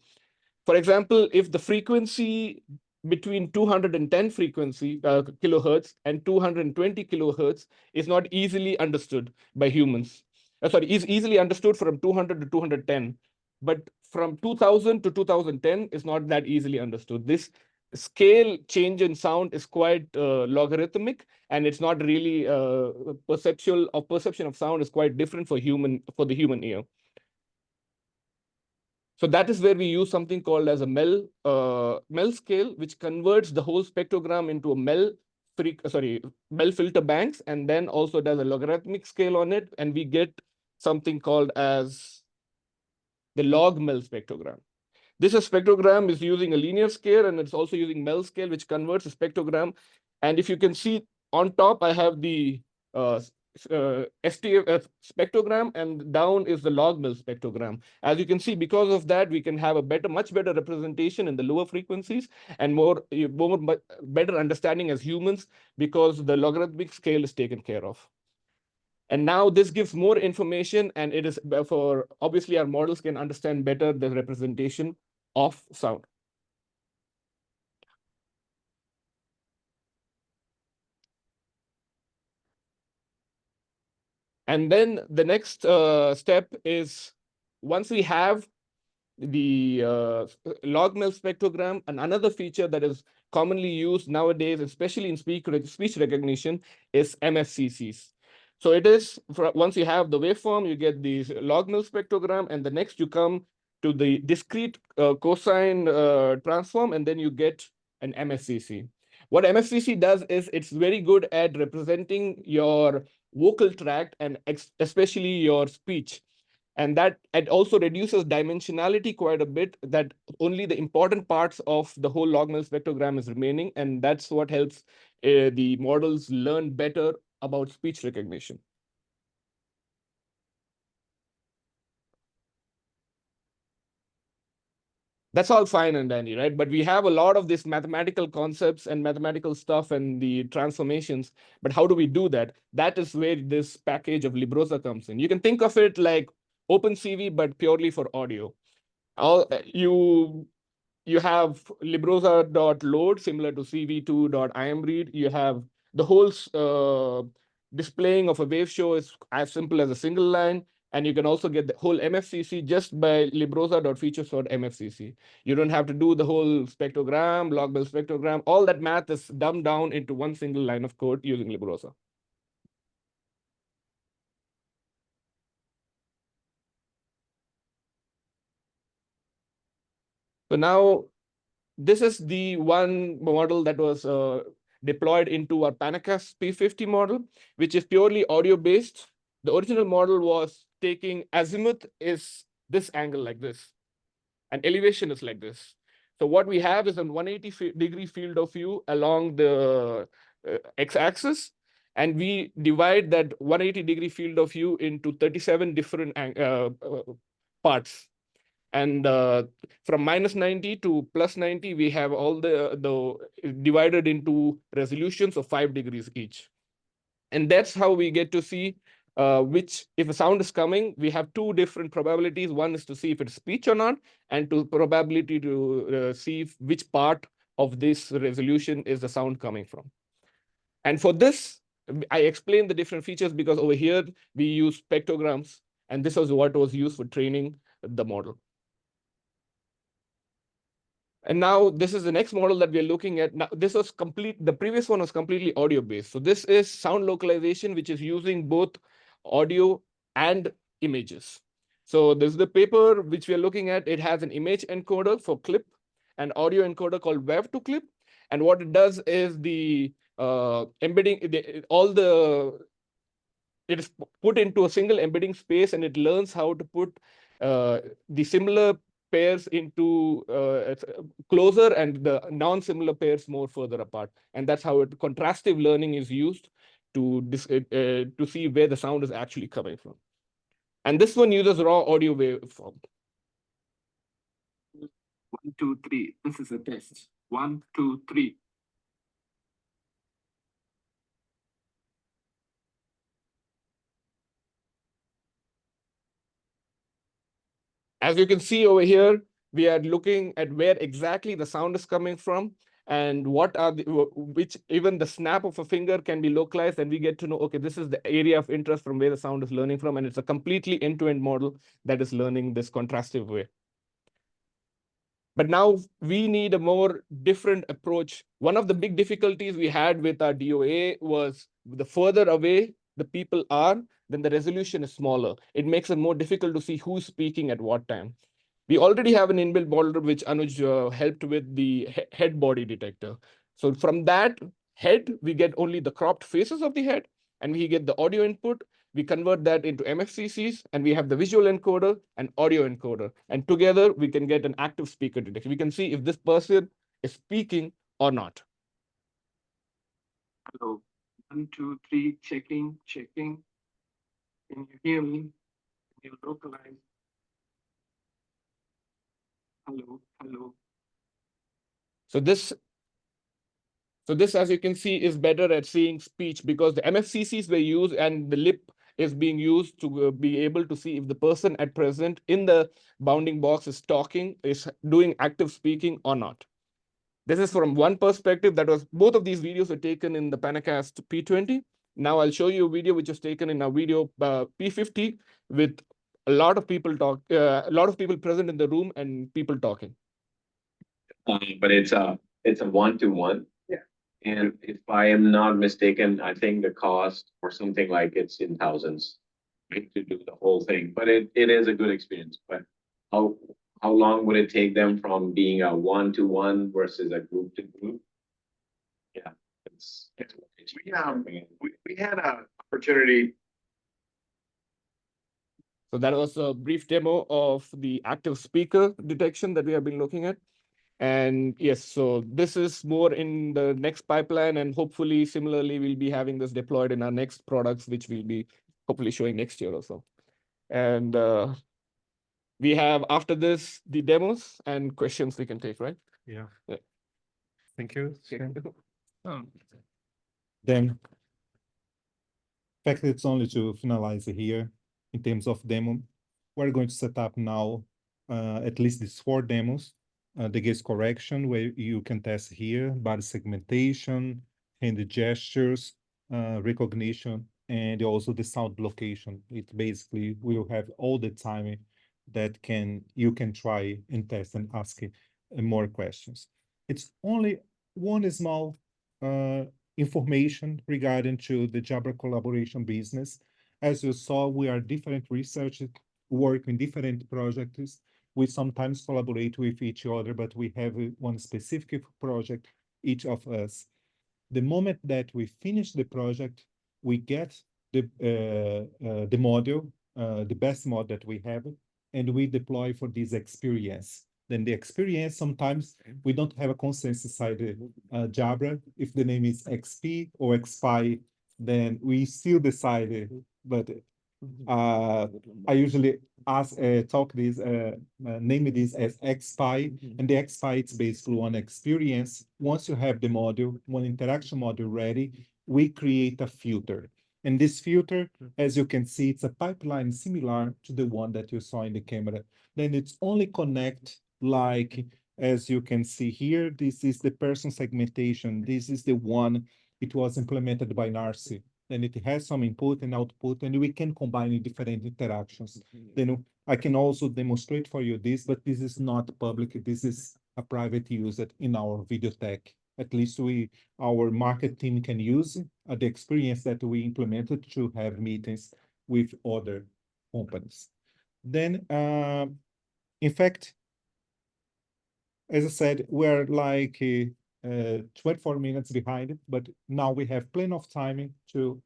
For example, if the frequency between 210 kilohertz and 220 kilohertz is not easily understood by humans. Is easily understood from 200 to 210, but from 2000 to 2010 is not that easily understood. This scale change in sound is quite logarithmic, and it's not really perception of sound is quite different for the human ear. So that is where we use something called as a MEL scale, which converts the whole spectrogram into a MEL filter banks, and then also does a logarithmic scale on it, and we get something called as the log MEL spectrogram. This spectrogram is using a linear scale, and it's also using MEL scale, which converts a spectrogram. And if you can see on top, I have the STF spectrogram, and down is the log MEL spectrogram. As you can see, because of that, we can have a much better representation in the lower frequencies and better understanding as humans, because the logarithmic scale is taken care of. And now this gives more information, and it is obviously our models can understand better the representation of sound. And then the next step is, once we have the log MEL spectrogram, and another feature that is commonly used nowadays, especially in speech recognition, is MFCCs. So it is, once you have the waveform, you get the log MEL spectrogram, and the next you come to the discrete cosine transform, and then you get an MFCC. What MFCC does is it's very good at representing your vocal tract and especially your speech. And that it also reduces dimensionality quite a bit, that only the important parts of the whole log MEL spectrogram is remaining. And that's what helps the models learn better about speech recognition. That's all fine and dandy, right? But we have a lot of these mathematical concepts and mathematical stuff and the transformations. But how do we do that? That is where this package of Librosa comes in. You can think of it like OpenCV, but purely for audio. You have librosa.load, similar to cv2.imread. You have the whole displaying of a wave show is as simple as a single line. And you can also get the whole MFCC just by librosa.features.mfcc. You don't have to do the whole spectrogram, log MEL spectrogram. All that math is dumbed down into one single line of code using Librosa. So now, this is the one model that was deployed into our Panacast P50 model, which is purely audio-based. The original model was taking azimuth is this angle like this, and elevation is like this. So what we have is a 180-degree field of view along the x-axis, and we divide that 180-degree field of view into 37 different parts. And from -90 to +90, we have all the divided into resolutions of 5 degrees each. And that's how we get to see if a sound is coming, we have two different probabilities. One is to see if it's speech or not, and probability to see which part of this resolution is the sound coming from. And for this, I explained the different features because over here we use spectrograms, and this was what was used for training the model. And now this is the next model that we are looking at. Now, this was the previous one was completely audio-based. So this is sound localization, which is using both audio and images. So this is the paper which we are looking at. It has an image encoder for clip and audio encoder called wave to clip. And what it does is the embedding, it is put into a single embedding space, and it learns how to put the similar pairs into closer and the non-similar pairs more further apart. And that's how contrastive learning is used to see where the sound is actually coming from. And this one uses raw audio waveform. 1, 2, 3. This is a test. 1, 2, 3. As you can see over here, we are looking at where exactly the sound is coming from and what are which even the snap of a finger can be localized, and we get to know, okay, this is the area of interest from where the sound is learning from, and it's a completely end-to-end model that is learning this contrastive way. But now we need a more different approach. One of the big difficulties we had with our DOA was the further away the people are, then the resolution is smaller. It makes it more difficult to see who's speaking at what time. We already have an inbuilt model which Anuj helped with the head body detector. So from that head, we get only the cropped faces of the head, and we get the audio input. We convert that into MFCCs, and we have the visual encoder and audio encoder. And together, we can get an active speaker detection. We can see if this person is speaking or not. Hello. 1, 2, 3. Checking, checking. Can you hear me? Can you localize? Hello, hello. So this, as you can see, is better at seeing speech because the MFCCs were used and the lip is being used to be able to see if the person at present in the bounding box is talking, is doing active speaking or not. This is from one perspective. That was both of these videos were taken in the Panacast P20. Now I'll show you a video which was taken in a video P50 with a lot of people present in the room and people talking. But it's a one-to-one. Yeah. And if I am not mistaken, I think the cost or something like it's in thousands, right, to do the whole thing. But it is a good experience. But how long would it take them from being a one-to-one versus a group-to-group? Yeah, it's we had an opportunity. So that was a brief demo of the active speaker detection that we have been looking at. And yes, so this is more in the next pipeline, and hopefully similarly, we'll be having this deployed in our next products, which we'll be hopefully showing next year or so. And we have after this, the demos and questions we can take, right? Yeah. Thank you. Okay. Then, in fact, it's only to finalize here in terms of demo. We're going to set up now at least these 4 demos. The gaze correction, where you can test here, body segmentation, hand gestures, recognition, and also the sound location. It basically will have all the time that you can try and test and ask more questions. It's only one small information regarding to the Jabra collaboration business. As you saw, we are different researchers, work in different projects. We sometimes collaborate with each other, but we have one specific project, each of us. The moment that we finish the project, we get the module, the best mod that we have, and we deploy for this experience. Then the experience, sometimes we don't have a consensus inside Jabra. If the name is XP or XPy, then we still decide, but I usually name this as XPy, and the XPy is basically one experience. Once you have the module, one interaction module ready, we create a filter. And this filter, as you can see, it's a pipeline similar to the one that you saw in the camera. Then it's only connect like, as you can see here, this is the person segmentation. This is the one, it was implemented by Narcy. Then it has some input and output, and we can combine different interactions. Then I can also demonstrate for you this, but this is not public. This is a private use in our video tech. At least our market team can use the experience that we implemented to have meetings with other companies. Then, in fact, as I said, we're like 24 minutes behind it, but now we have plenty of time to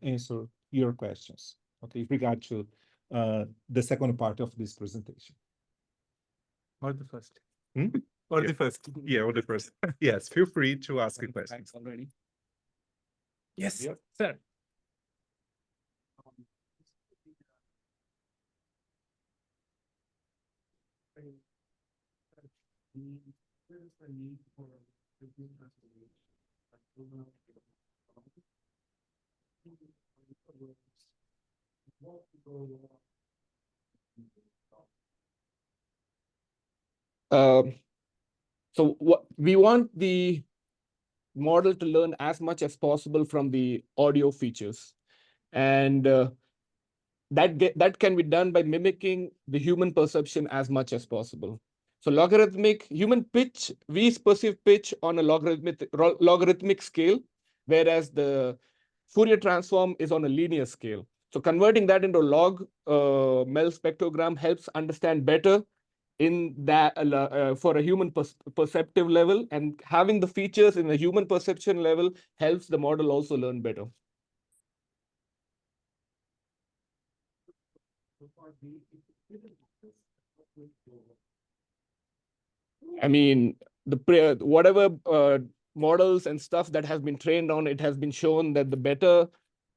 answer your questions. Okay, with regard to the second part of this presentation. Or the first. Or the first. Yeah, or the first. Yes, feel free to ask a question. Already. Yes, sir. So what we want the model to learn as much as possible from the audio features, and that can be done by mimicking the human perception as much as possible. So logarithmic human pitch, we perceive pitch on a logarithmic scale, whereas the Fourier transform is on a linear scale. So converting that into log MEL spectrogram helps understand better in that for a human perceptive level, and having the features in a human perception level helps the model also learn better. I mean, whatever models and stuff that has been trained on, it has been shown that the better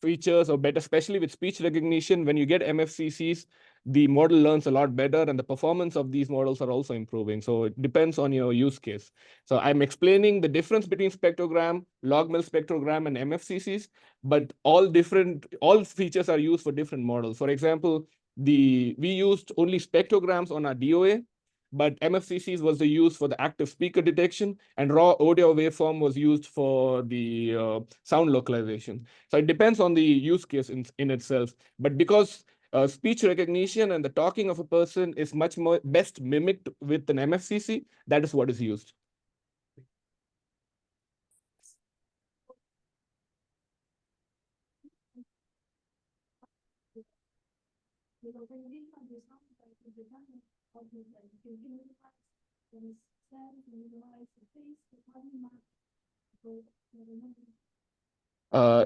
features or better, especially with speech recognition, when you get MFCCs, the model learns a lot better and the performance of these models are also improving. So it depends on your use case. So I'm explaining the difference between spectrogram, log-MEL spectrogram, and MFCCs, but all features are used for different models. For example, we used only spectrograms on our DOA, but MFCCs was the use for the active speaker detection, and raw audio waveform was used for the sound localization. So it depends on the use case in itself. But because speech recognition and the talking of a person is much more best mimicked with an MFCC, that is what is used.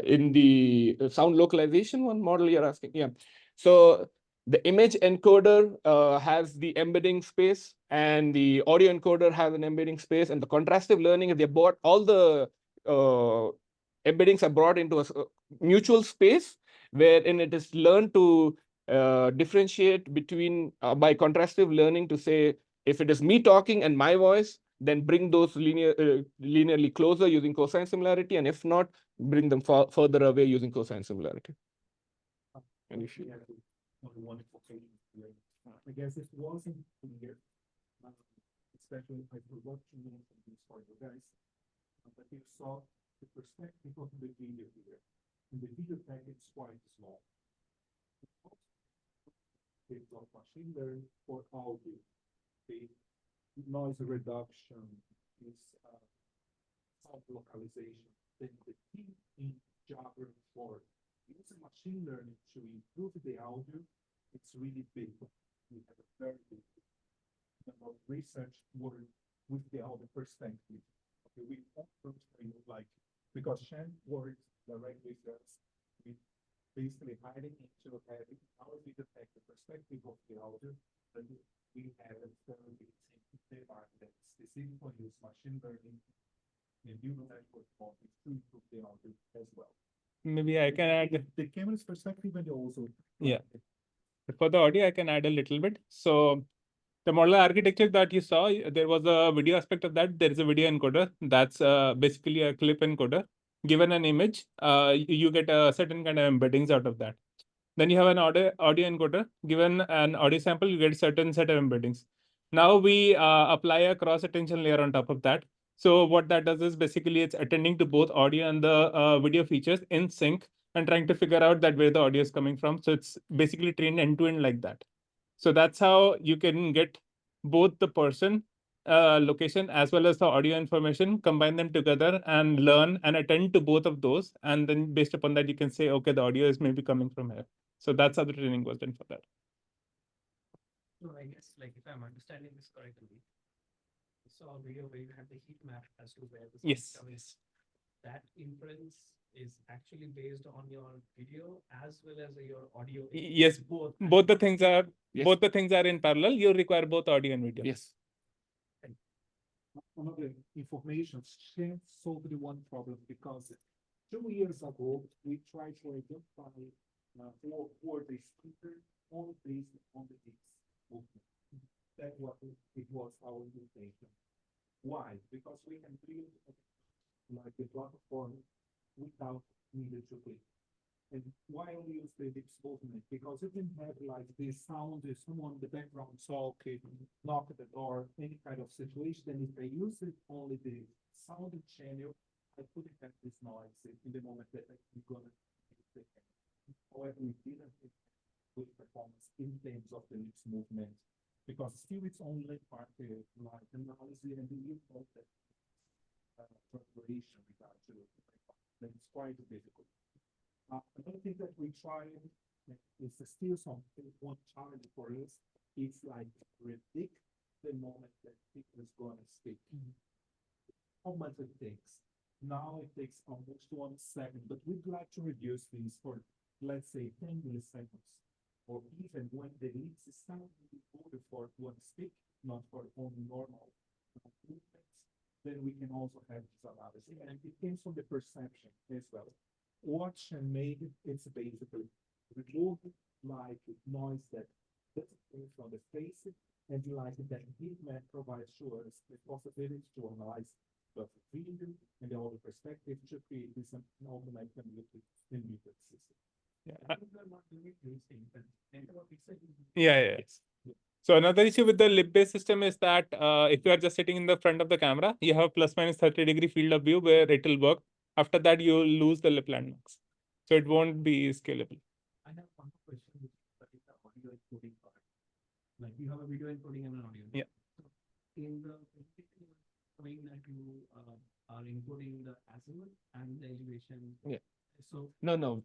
In the sound localization one model you're asking, yeah. So the image encoder has the embedding space, and the audio encoder has an embedding space, and the contrastive learning, they brought all the embeddings are brought into a mutual space, wherein it is learned to differentiate between by contrastive learning to say, if it is me talking and my voice, then bring those linearly closer using cosine similarity, and if not, bring them further away using cosine similarity. And if you have a wonderful thing, I guess it wasn't clear, especially I forgot to mention this for you guys, but you saw the perspective of the video here. And the video packet is quite small. It's of machine learning for audio. The noise reduction is sound localization. Then the key in Jabra for using machine learning to improve the audio, it's really big. We have a very big number of research work with the audio perspective. Okay, we offer like, because Shan works directly with us, we basically hiding into having our video tech the perspective of the audio, but we have a very big team that specifically use machine learning and neural network models to improve the audio as well. Maybe I can add the camera's perspective and also. Yeah. For the audio, I can add a little bit. So the model architecture that you saw, there was a video aspect of that. There is a video encoder. That's basically a clip encoder. Given an image, you get a certain kind of embeddings out of that. Then you have an audio encoder. Given an audio sample, you get a certain set of embeddings. Now we apply a cross attention layer on top of that. So what that does is basically it's attending to both audio and the video features in sync and trying to figure out that where the audio is coming from. So it's basically trained end to end like that. So that's how you can get both the person location as well as the audio information, combine them together and learn and attend to both of those. And then based upon that, you can say, okay, the audio is maybe coming from here. So that's how the training was done for that. So I guess, like, if I'm understanding this correctly, saw a video where you had the heat map as to where the Yes. spectrum is. That inference is actually based on your video as well as your audio. Yes, both. both the things are Yes. both the things are in parallel. You require both audio and video. Yes. One of the information shared solved the one problem because 2 years ago we tried to identify for the speaker only based on the Higgs movement. That what it was our intention. Why? Because we can build like the platform without needed to click. And why only use the Higgs movement? Because you can have like the sound, someone in the background talking, knock at the door, any kind of situation. And if I use it only the sound channel, I couldn't have this noise in the moment that I'm gonna take it. However, we didn't have good performance in terms of the Higgs movement because still it's only part of like analysis and the input that preparation regard to that it's quite difficult. Another thing that we tried is still something one challenge for us is like predict the moment that people is gonna speak. How much it takes. Now it takes almost 1 second, but we'd like to reduce these for let's say 10 milliseconds. Or even when the leads start for one speak, not for only normal movements, then we can also have this analysis. And it depends on the perception as well. Watch and make it's basically remove like noise that doesn't come from the face and like that heat map provides to us the possibility to analyze the video and all the perspective to create this automatic and muted system. Yeah. So another issue with the lip-based system is that if you are just sitting in the front of the camera, you have plus minus 30-degree field of view where it will work. After that, you lose the lip landmarks. So it won't be scalable. I have one question with the audio encoding part. Like you have a video encoding and an audio. Yeah. So in the presentation, showing that you are encoding the azimuth and the elevation. Yeah. So No.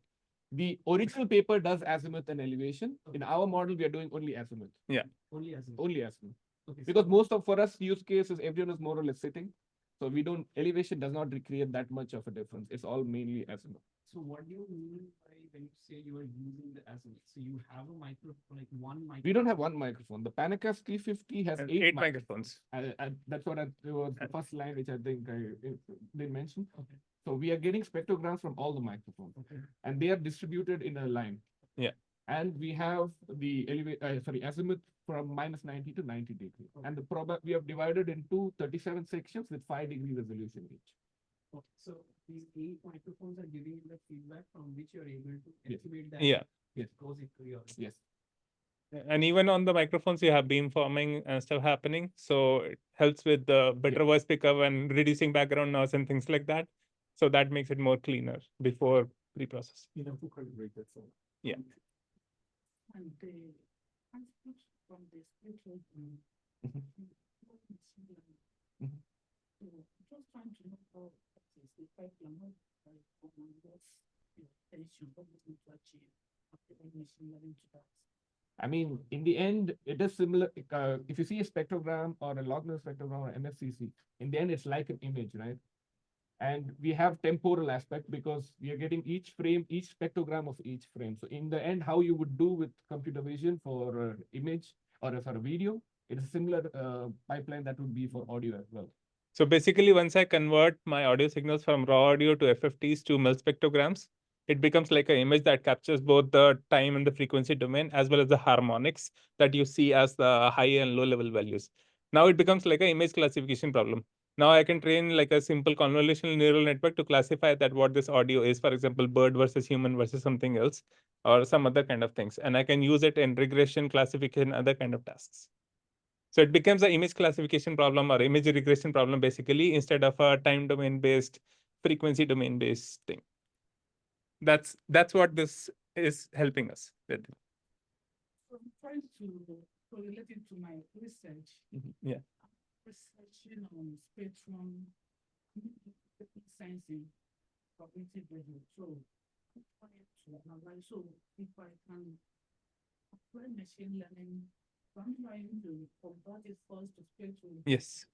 The original paper does azimuth and elevation. In our model, we are doing only azimuth. Yeah. only azimuth. Only azimuth. Okay, Because most of for us use cases, everyone is more or less sitting. So we don't elevation does not recreate that much of a difference. It's all mainly azimuth. So what do you mean by when you say you are using the azimuth? So you have a microphone, like one microphone. We don't have one microphone. The Panacast 350 has And 8 microphones. That's what it was the first line which I think I didn't mention. Okay. So we are getting spectrograms from all the microphones, and they are distributed in a line. Yeah. And we have the azimuth from -90 to 90 degrees. And we have divided into 37 sections with 5-degree resolution each. Okay. So these 8 microphones are giving you the feedback from which you're able to estimate that. Yeah. Yes. Goes into your. Yes. And even on the microphones, you have beamforming and stuff happening. So it helps with the better voice pickup and reducing background noise and things like that. So that makes it more cleaner before pre-process. To calibrate that. So. Yeah. And the output from the spectrum. So just trying to know how is the pipeline tension what we need to achieve after machine learning to that. I mean, in the end, it is similar. If you see a spectrogram or a log-level spectrogram or MFCC, in the end, it's like an image, right? And we have temporal aspect because we are getting each frame, each spectrogram of each frame. So in the end, how you would do with computer vision for image or for a video, it's a similar pipeline that would be for audio as well. So basically, once I convert my audio signals from raw audio to FFTs to mil spectrograms, it becomes like an image that captures both the time and the frequency domain, as well as the harmonics that you see as the high and low level values. Now it becomes like an image classification problem. Now I can train like a simple convolutional neural network to classify that what this audio is, for example, bird versus human versus something else, or some other kind of things. And I can use it in regression, classification, other kind of tasks. So it becomes an image classification problem or image regression problem, basically, instead of a time domain based, frequency domain based thing. That's what this is helping us with. So I'm trying to correlate it to my research. Yeah. Researching on spectrum sensing cognitive behavior. So I'm trying to analyze. So if I can apply machine learning, I'm trying to convert it first to spectrum. Yes.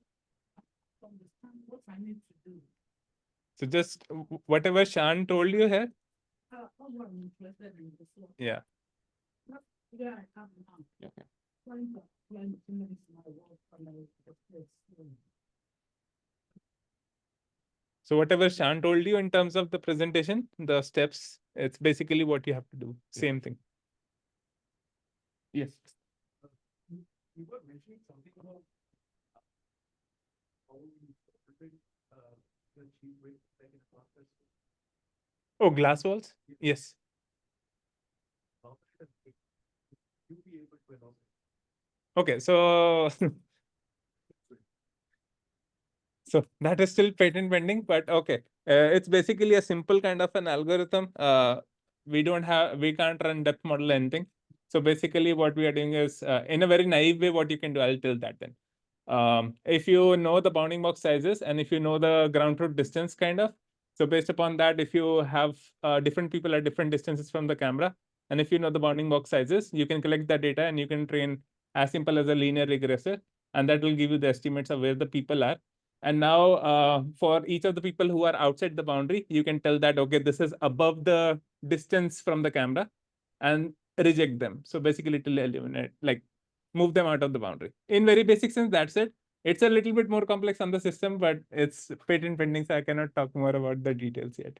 I need to do? So just whatever Shan told you here. Also, I'm interested in this one. Yeah. Yeah, I have now. Okay. Trying to plan to finish my work and I was So whatever Shan told you in terms of the presentation, the steps, it's basically what you have to do. Same thing. Yes. You were mentioning something about how you the cheap rate in the process. Oh, glass walls? Yes. You be able to announce. Okay, so so that is still patent pending, but okay. It's basically a simple kind of an algorithm. We can't run depth model or anything. So basically what we are doing is, in a very naive way, what you can do, I'll tell that then. If you know the bounding box sizes and if you know the ground truth distance kind of, so based upon that, if you have different people at different distances from the camera, and if you know the bounding box sizes, you can collect that data and you can train as simple as a linear regressor, and that will give you the estimates of where the people are. And now for each of the people who are outside the boundary, you can tell that, okay, this is above the distance from the camera and reject them. So basically it will eliminate, like move them out of the boundary. In very basic sense, that's it. It's a little bit more complex on the system, but it's patent pending, so I cannot talk more about the details yet.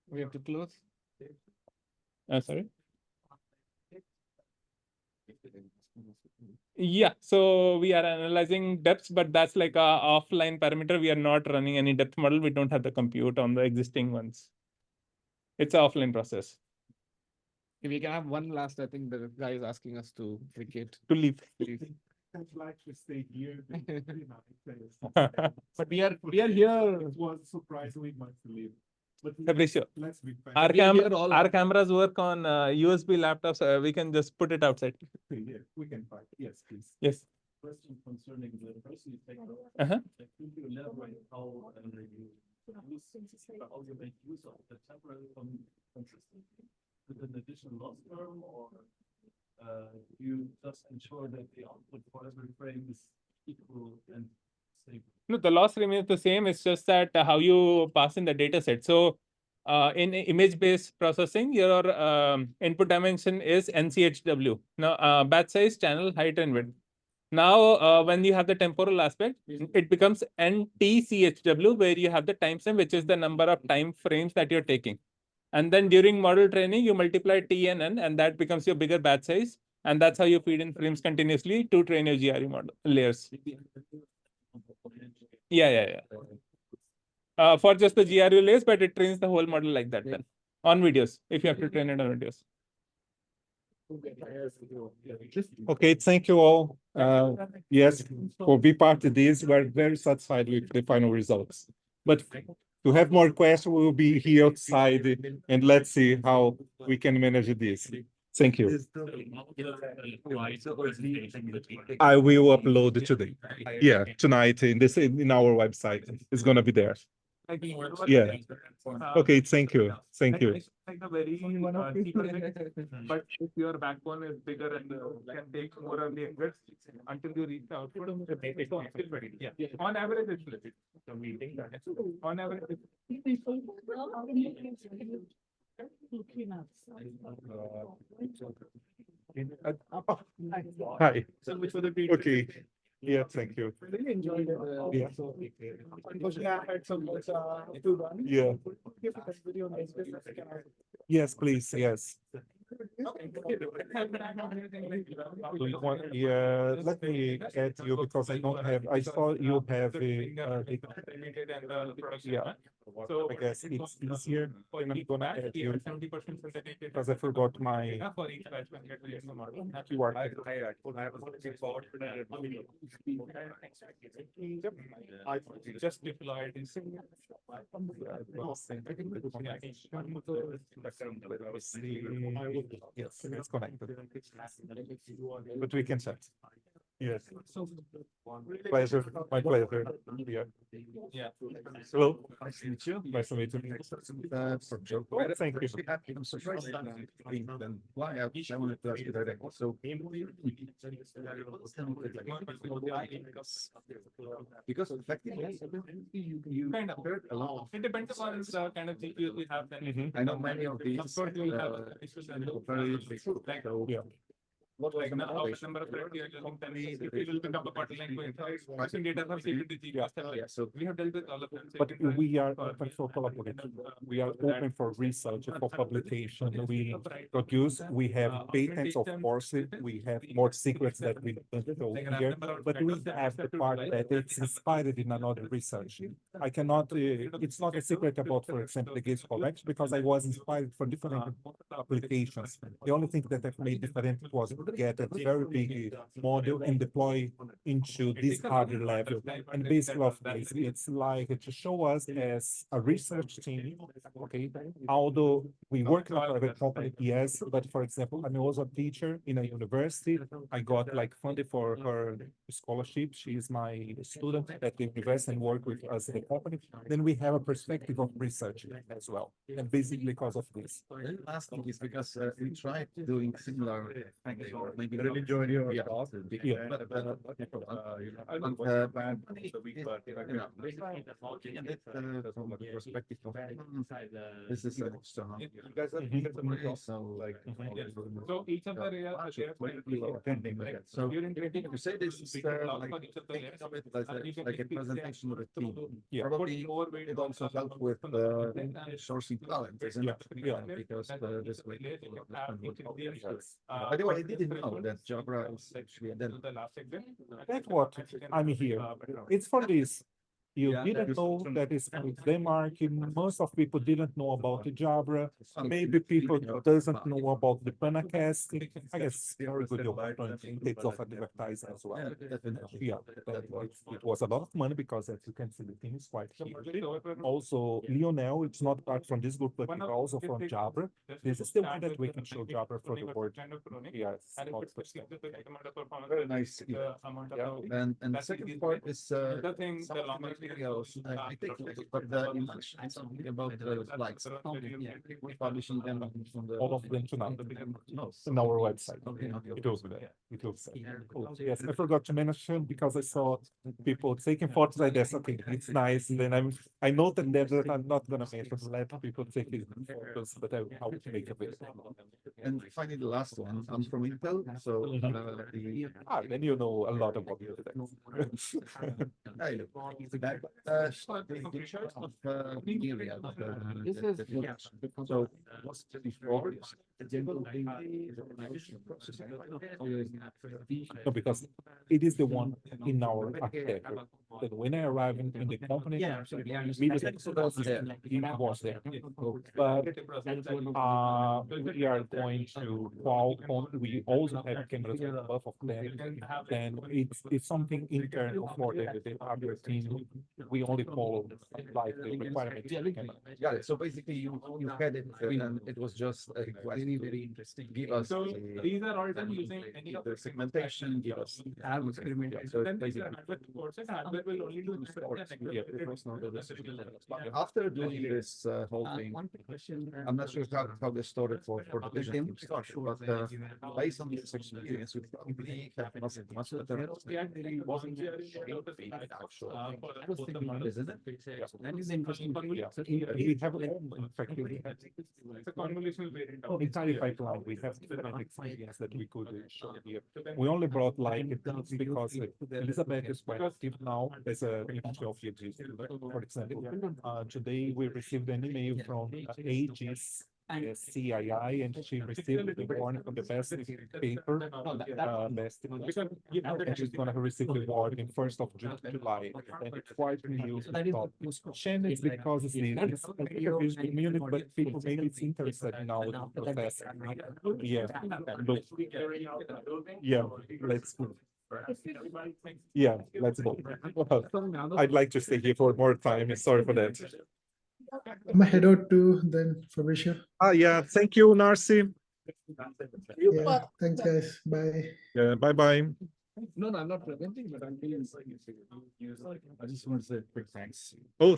We have to close. Sorry. Yeah, so we are analyzing depths, but that's like a offline parameter. We are not running any depth model. We don't have the compute on the existing ones. It's an offline process. If we can have one last, I think the guy is asking us to vacate. To leave. I'd like to stay here. But we are here. It was surprisingly much to leave. But let's be fair. Our cameras work on USB laptops. We can just put it outside. Yeah, we can find. Yes, please. Yes. Question concerning the person you take. Could you elaborate how you make use of the temporary consistency with an additional loss term, or you just ensure that the output for every frame is equal and stable? No, the loss remains the same. It's just that how you pass in the data set. So in image-based processing, your input dimension is NCHW. Now, batch size, channel, height, and width. Now, when you have the temporal aspect, it becomes NTCHW, where you have the timestamp, which is the number of time frames that you're taking. And then during model training, you multiply T and N, and that becomes your bigger batch size. And that's how you feed in frames continuously to train your GRE model layers. Yeah. For just the GRU layers, but it trains the whole model like that then. On videos, if you have to train it on videos. Okay, thank you all. Yes, for be part of this, we're very satisfied with the final results. But to have more questions, we will be here outside and let's see how we can manage this. Thank you. I will upload today. Yeah, tonight in our website. It's gonna be there. Yeah. Okay, thank you. Thank you. Like a very but if your backbone is bigger and can take more of the inputs until you reach the output, it's still very, yeah. On average, it's legit. On average, Hi. Okay. Yeah, thank you. Really enjoyed it. Yeah. Unfortunately, I had some to run. Yeah. Video Yes, please. Yes. Yeah, let me add you because I don't have. I saw you have a. Yeah. So I guess it's easier. And I'm gonna add you because I forgot my. QR. I just deployed in Yes, it's connected. But we can chat. Yes. Pleasure. My pleasure. Yeah. Yeah. Hello. Nice to meet you. Nice to meet you. Thank you. I'm surprised then why I wanted to ask you that. So because effectively you Kind of. heard a lot. It depends on the kind of GPU we have. Then I know many of these. of course you will have issues and very like Yeah. what was the number of threads you are using, then it will become a bottleneck with using data from CPU to GPU. Yeah, so We have dealt with all of them. So But you can we are for open for collaboration. kind of, We are open for research, for publication. We produce, we have patents, of course, we have more secrets that we don't show here, but we have the part that it's inspired in another research. I cannot, it's not a secret about, for example, the Gates collection, because I was inspired for different applications. The only thing that I've made different was to get a very big model and deploy into this hardware level. And basically, of this, it's like to show us as a research team, okay, although we work in a private company, yes, but for example, I'm also a teacher in a university. I got like funded for her scholarship. She is my student at the university and work with us in the company. Then we have a perspective of research as well. And basically because of this. the last thing is because we tried doing similar things, or maybe Really enjoyed your talk. Yeah. Looking at it from the perspective of this is external. You guys are so like so each of the layers so you say this is like thinking of it like a presentation of a team. Probably it also helps with sourcing talent, isn't it? Yeah. Because this way. By the way, I didn't know that Jabra is actually a That's what I'm here. It's for this. You didn't know that it's from Denmark. Most of people didn't know about the Jabra. Maybe people doesn't know about the Panacast. I guess very good opportunity in terms of advertising as well. Yeah, it was a lot of money because as you can see, the team is quite huge. Also, Lionel, it's not part from this group, but it's also from Jabra. This is the way that we can show Jabra for the board. Yes, very nice. Yeah. And the second part is videos. I think, but you mentioned something about like publishing them from the all of them tonight on our website. It will be there. It will say. Cool. Yes, I forgot to mention because I saw people taking photos like this. Okay, it's nice. Then I noted that I'm not gonna mention let people take these photos, but I will make a video. And finally, the last one. I'm from Intel, so then you know a lot about the things. I look back. The pictures of area. So what's before? No, because it is the one in our architecture. That when I arrive in the company, immediately it was there. But we are going to Qualcomm. We also have cameras above of them, and it's something internal for the hardware team. We only follow like the requirements. Got it. So basically, you had it, and it was just a request. Very interesting. Give us so these are all done using any of the segmentation. Give us experimentation. So then these are hardware courses. Hardware will only do after doing this whole thing. I'm not sure how they started for the vision, but based on this experience, we probably have much better. Wasn't isn't it? That is interesting. We have in fact it's a convolutional variant. Entire pipeline. We have different experience that we could show here. We only brought like because Elizabeth is quite active now as a of for example. Today we received an email from AG's CII, and she received the award for the best paper, best, and she's gonna receive the award in 1st of July, and it's quite new. Shame it's because it's a community, but people maybe it's interested in our process. Yeah, but, yeah, let's go. Yeah, let's go. I'd like to stay here for more time. Sorry for that. I'm head out to then Fabrizio. Yeah, thank you, Narcy. Yeah, thanks guys. Bye. Yeah, bye bye. No, I'm not preventing, but I'm being. I just want to say quick thanks. Oh,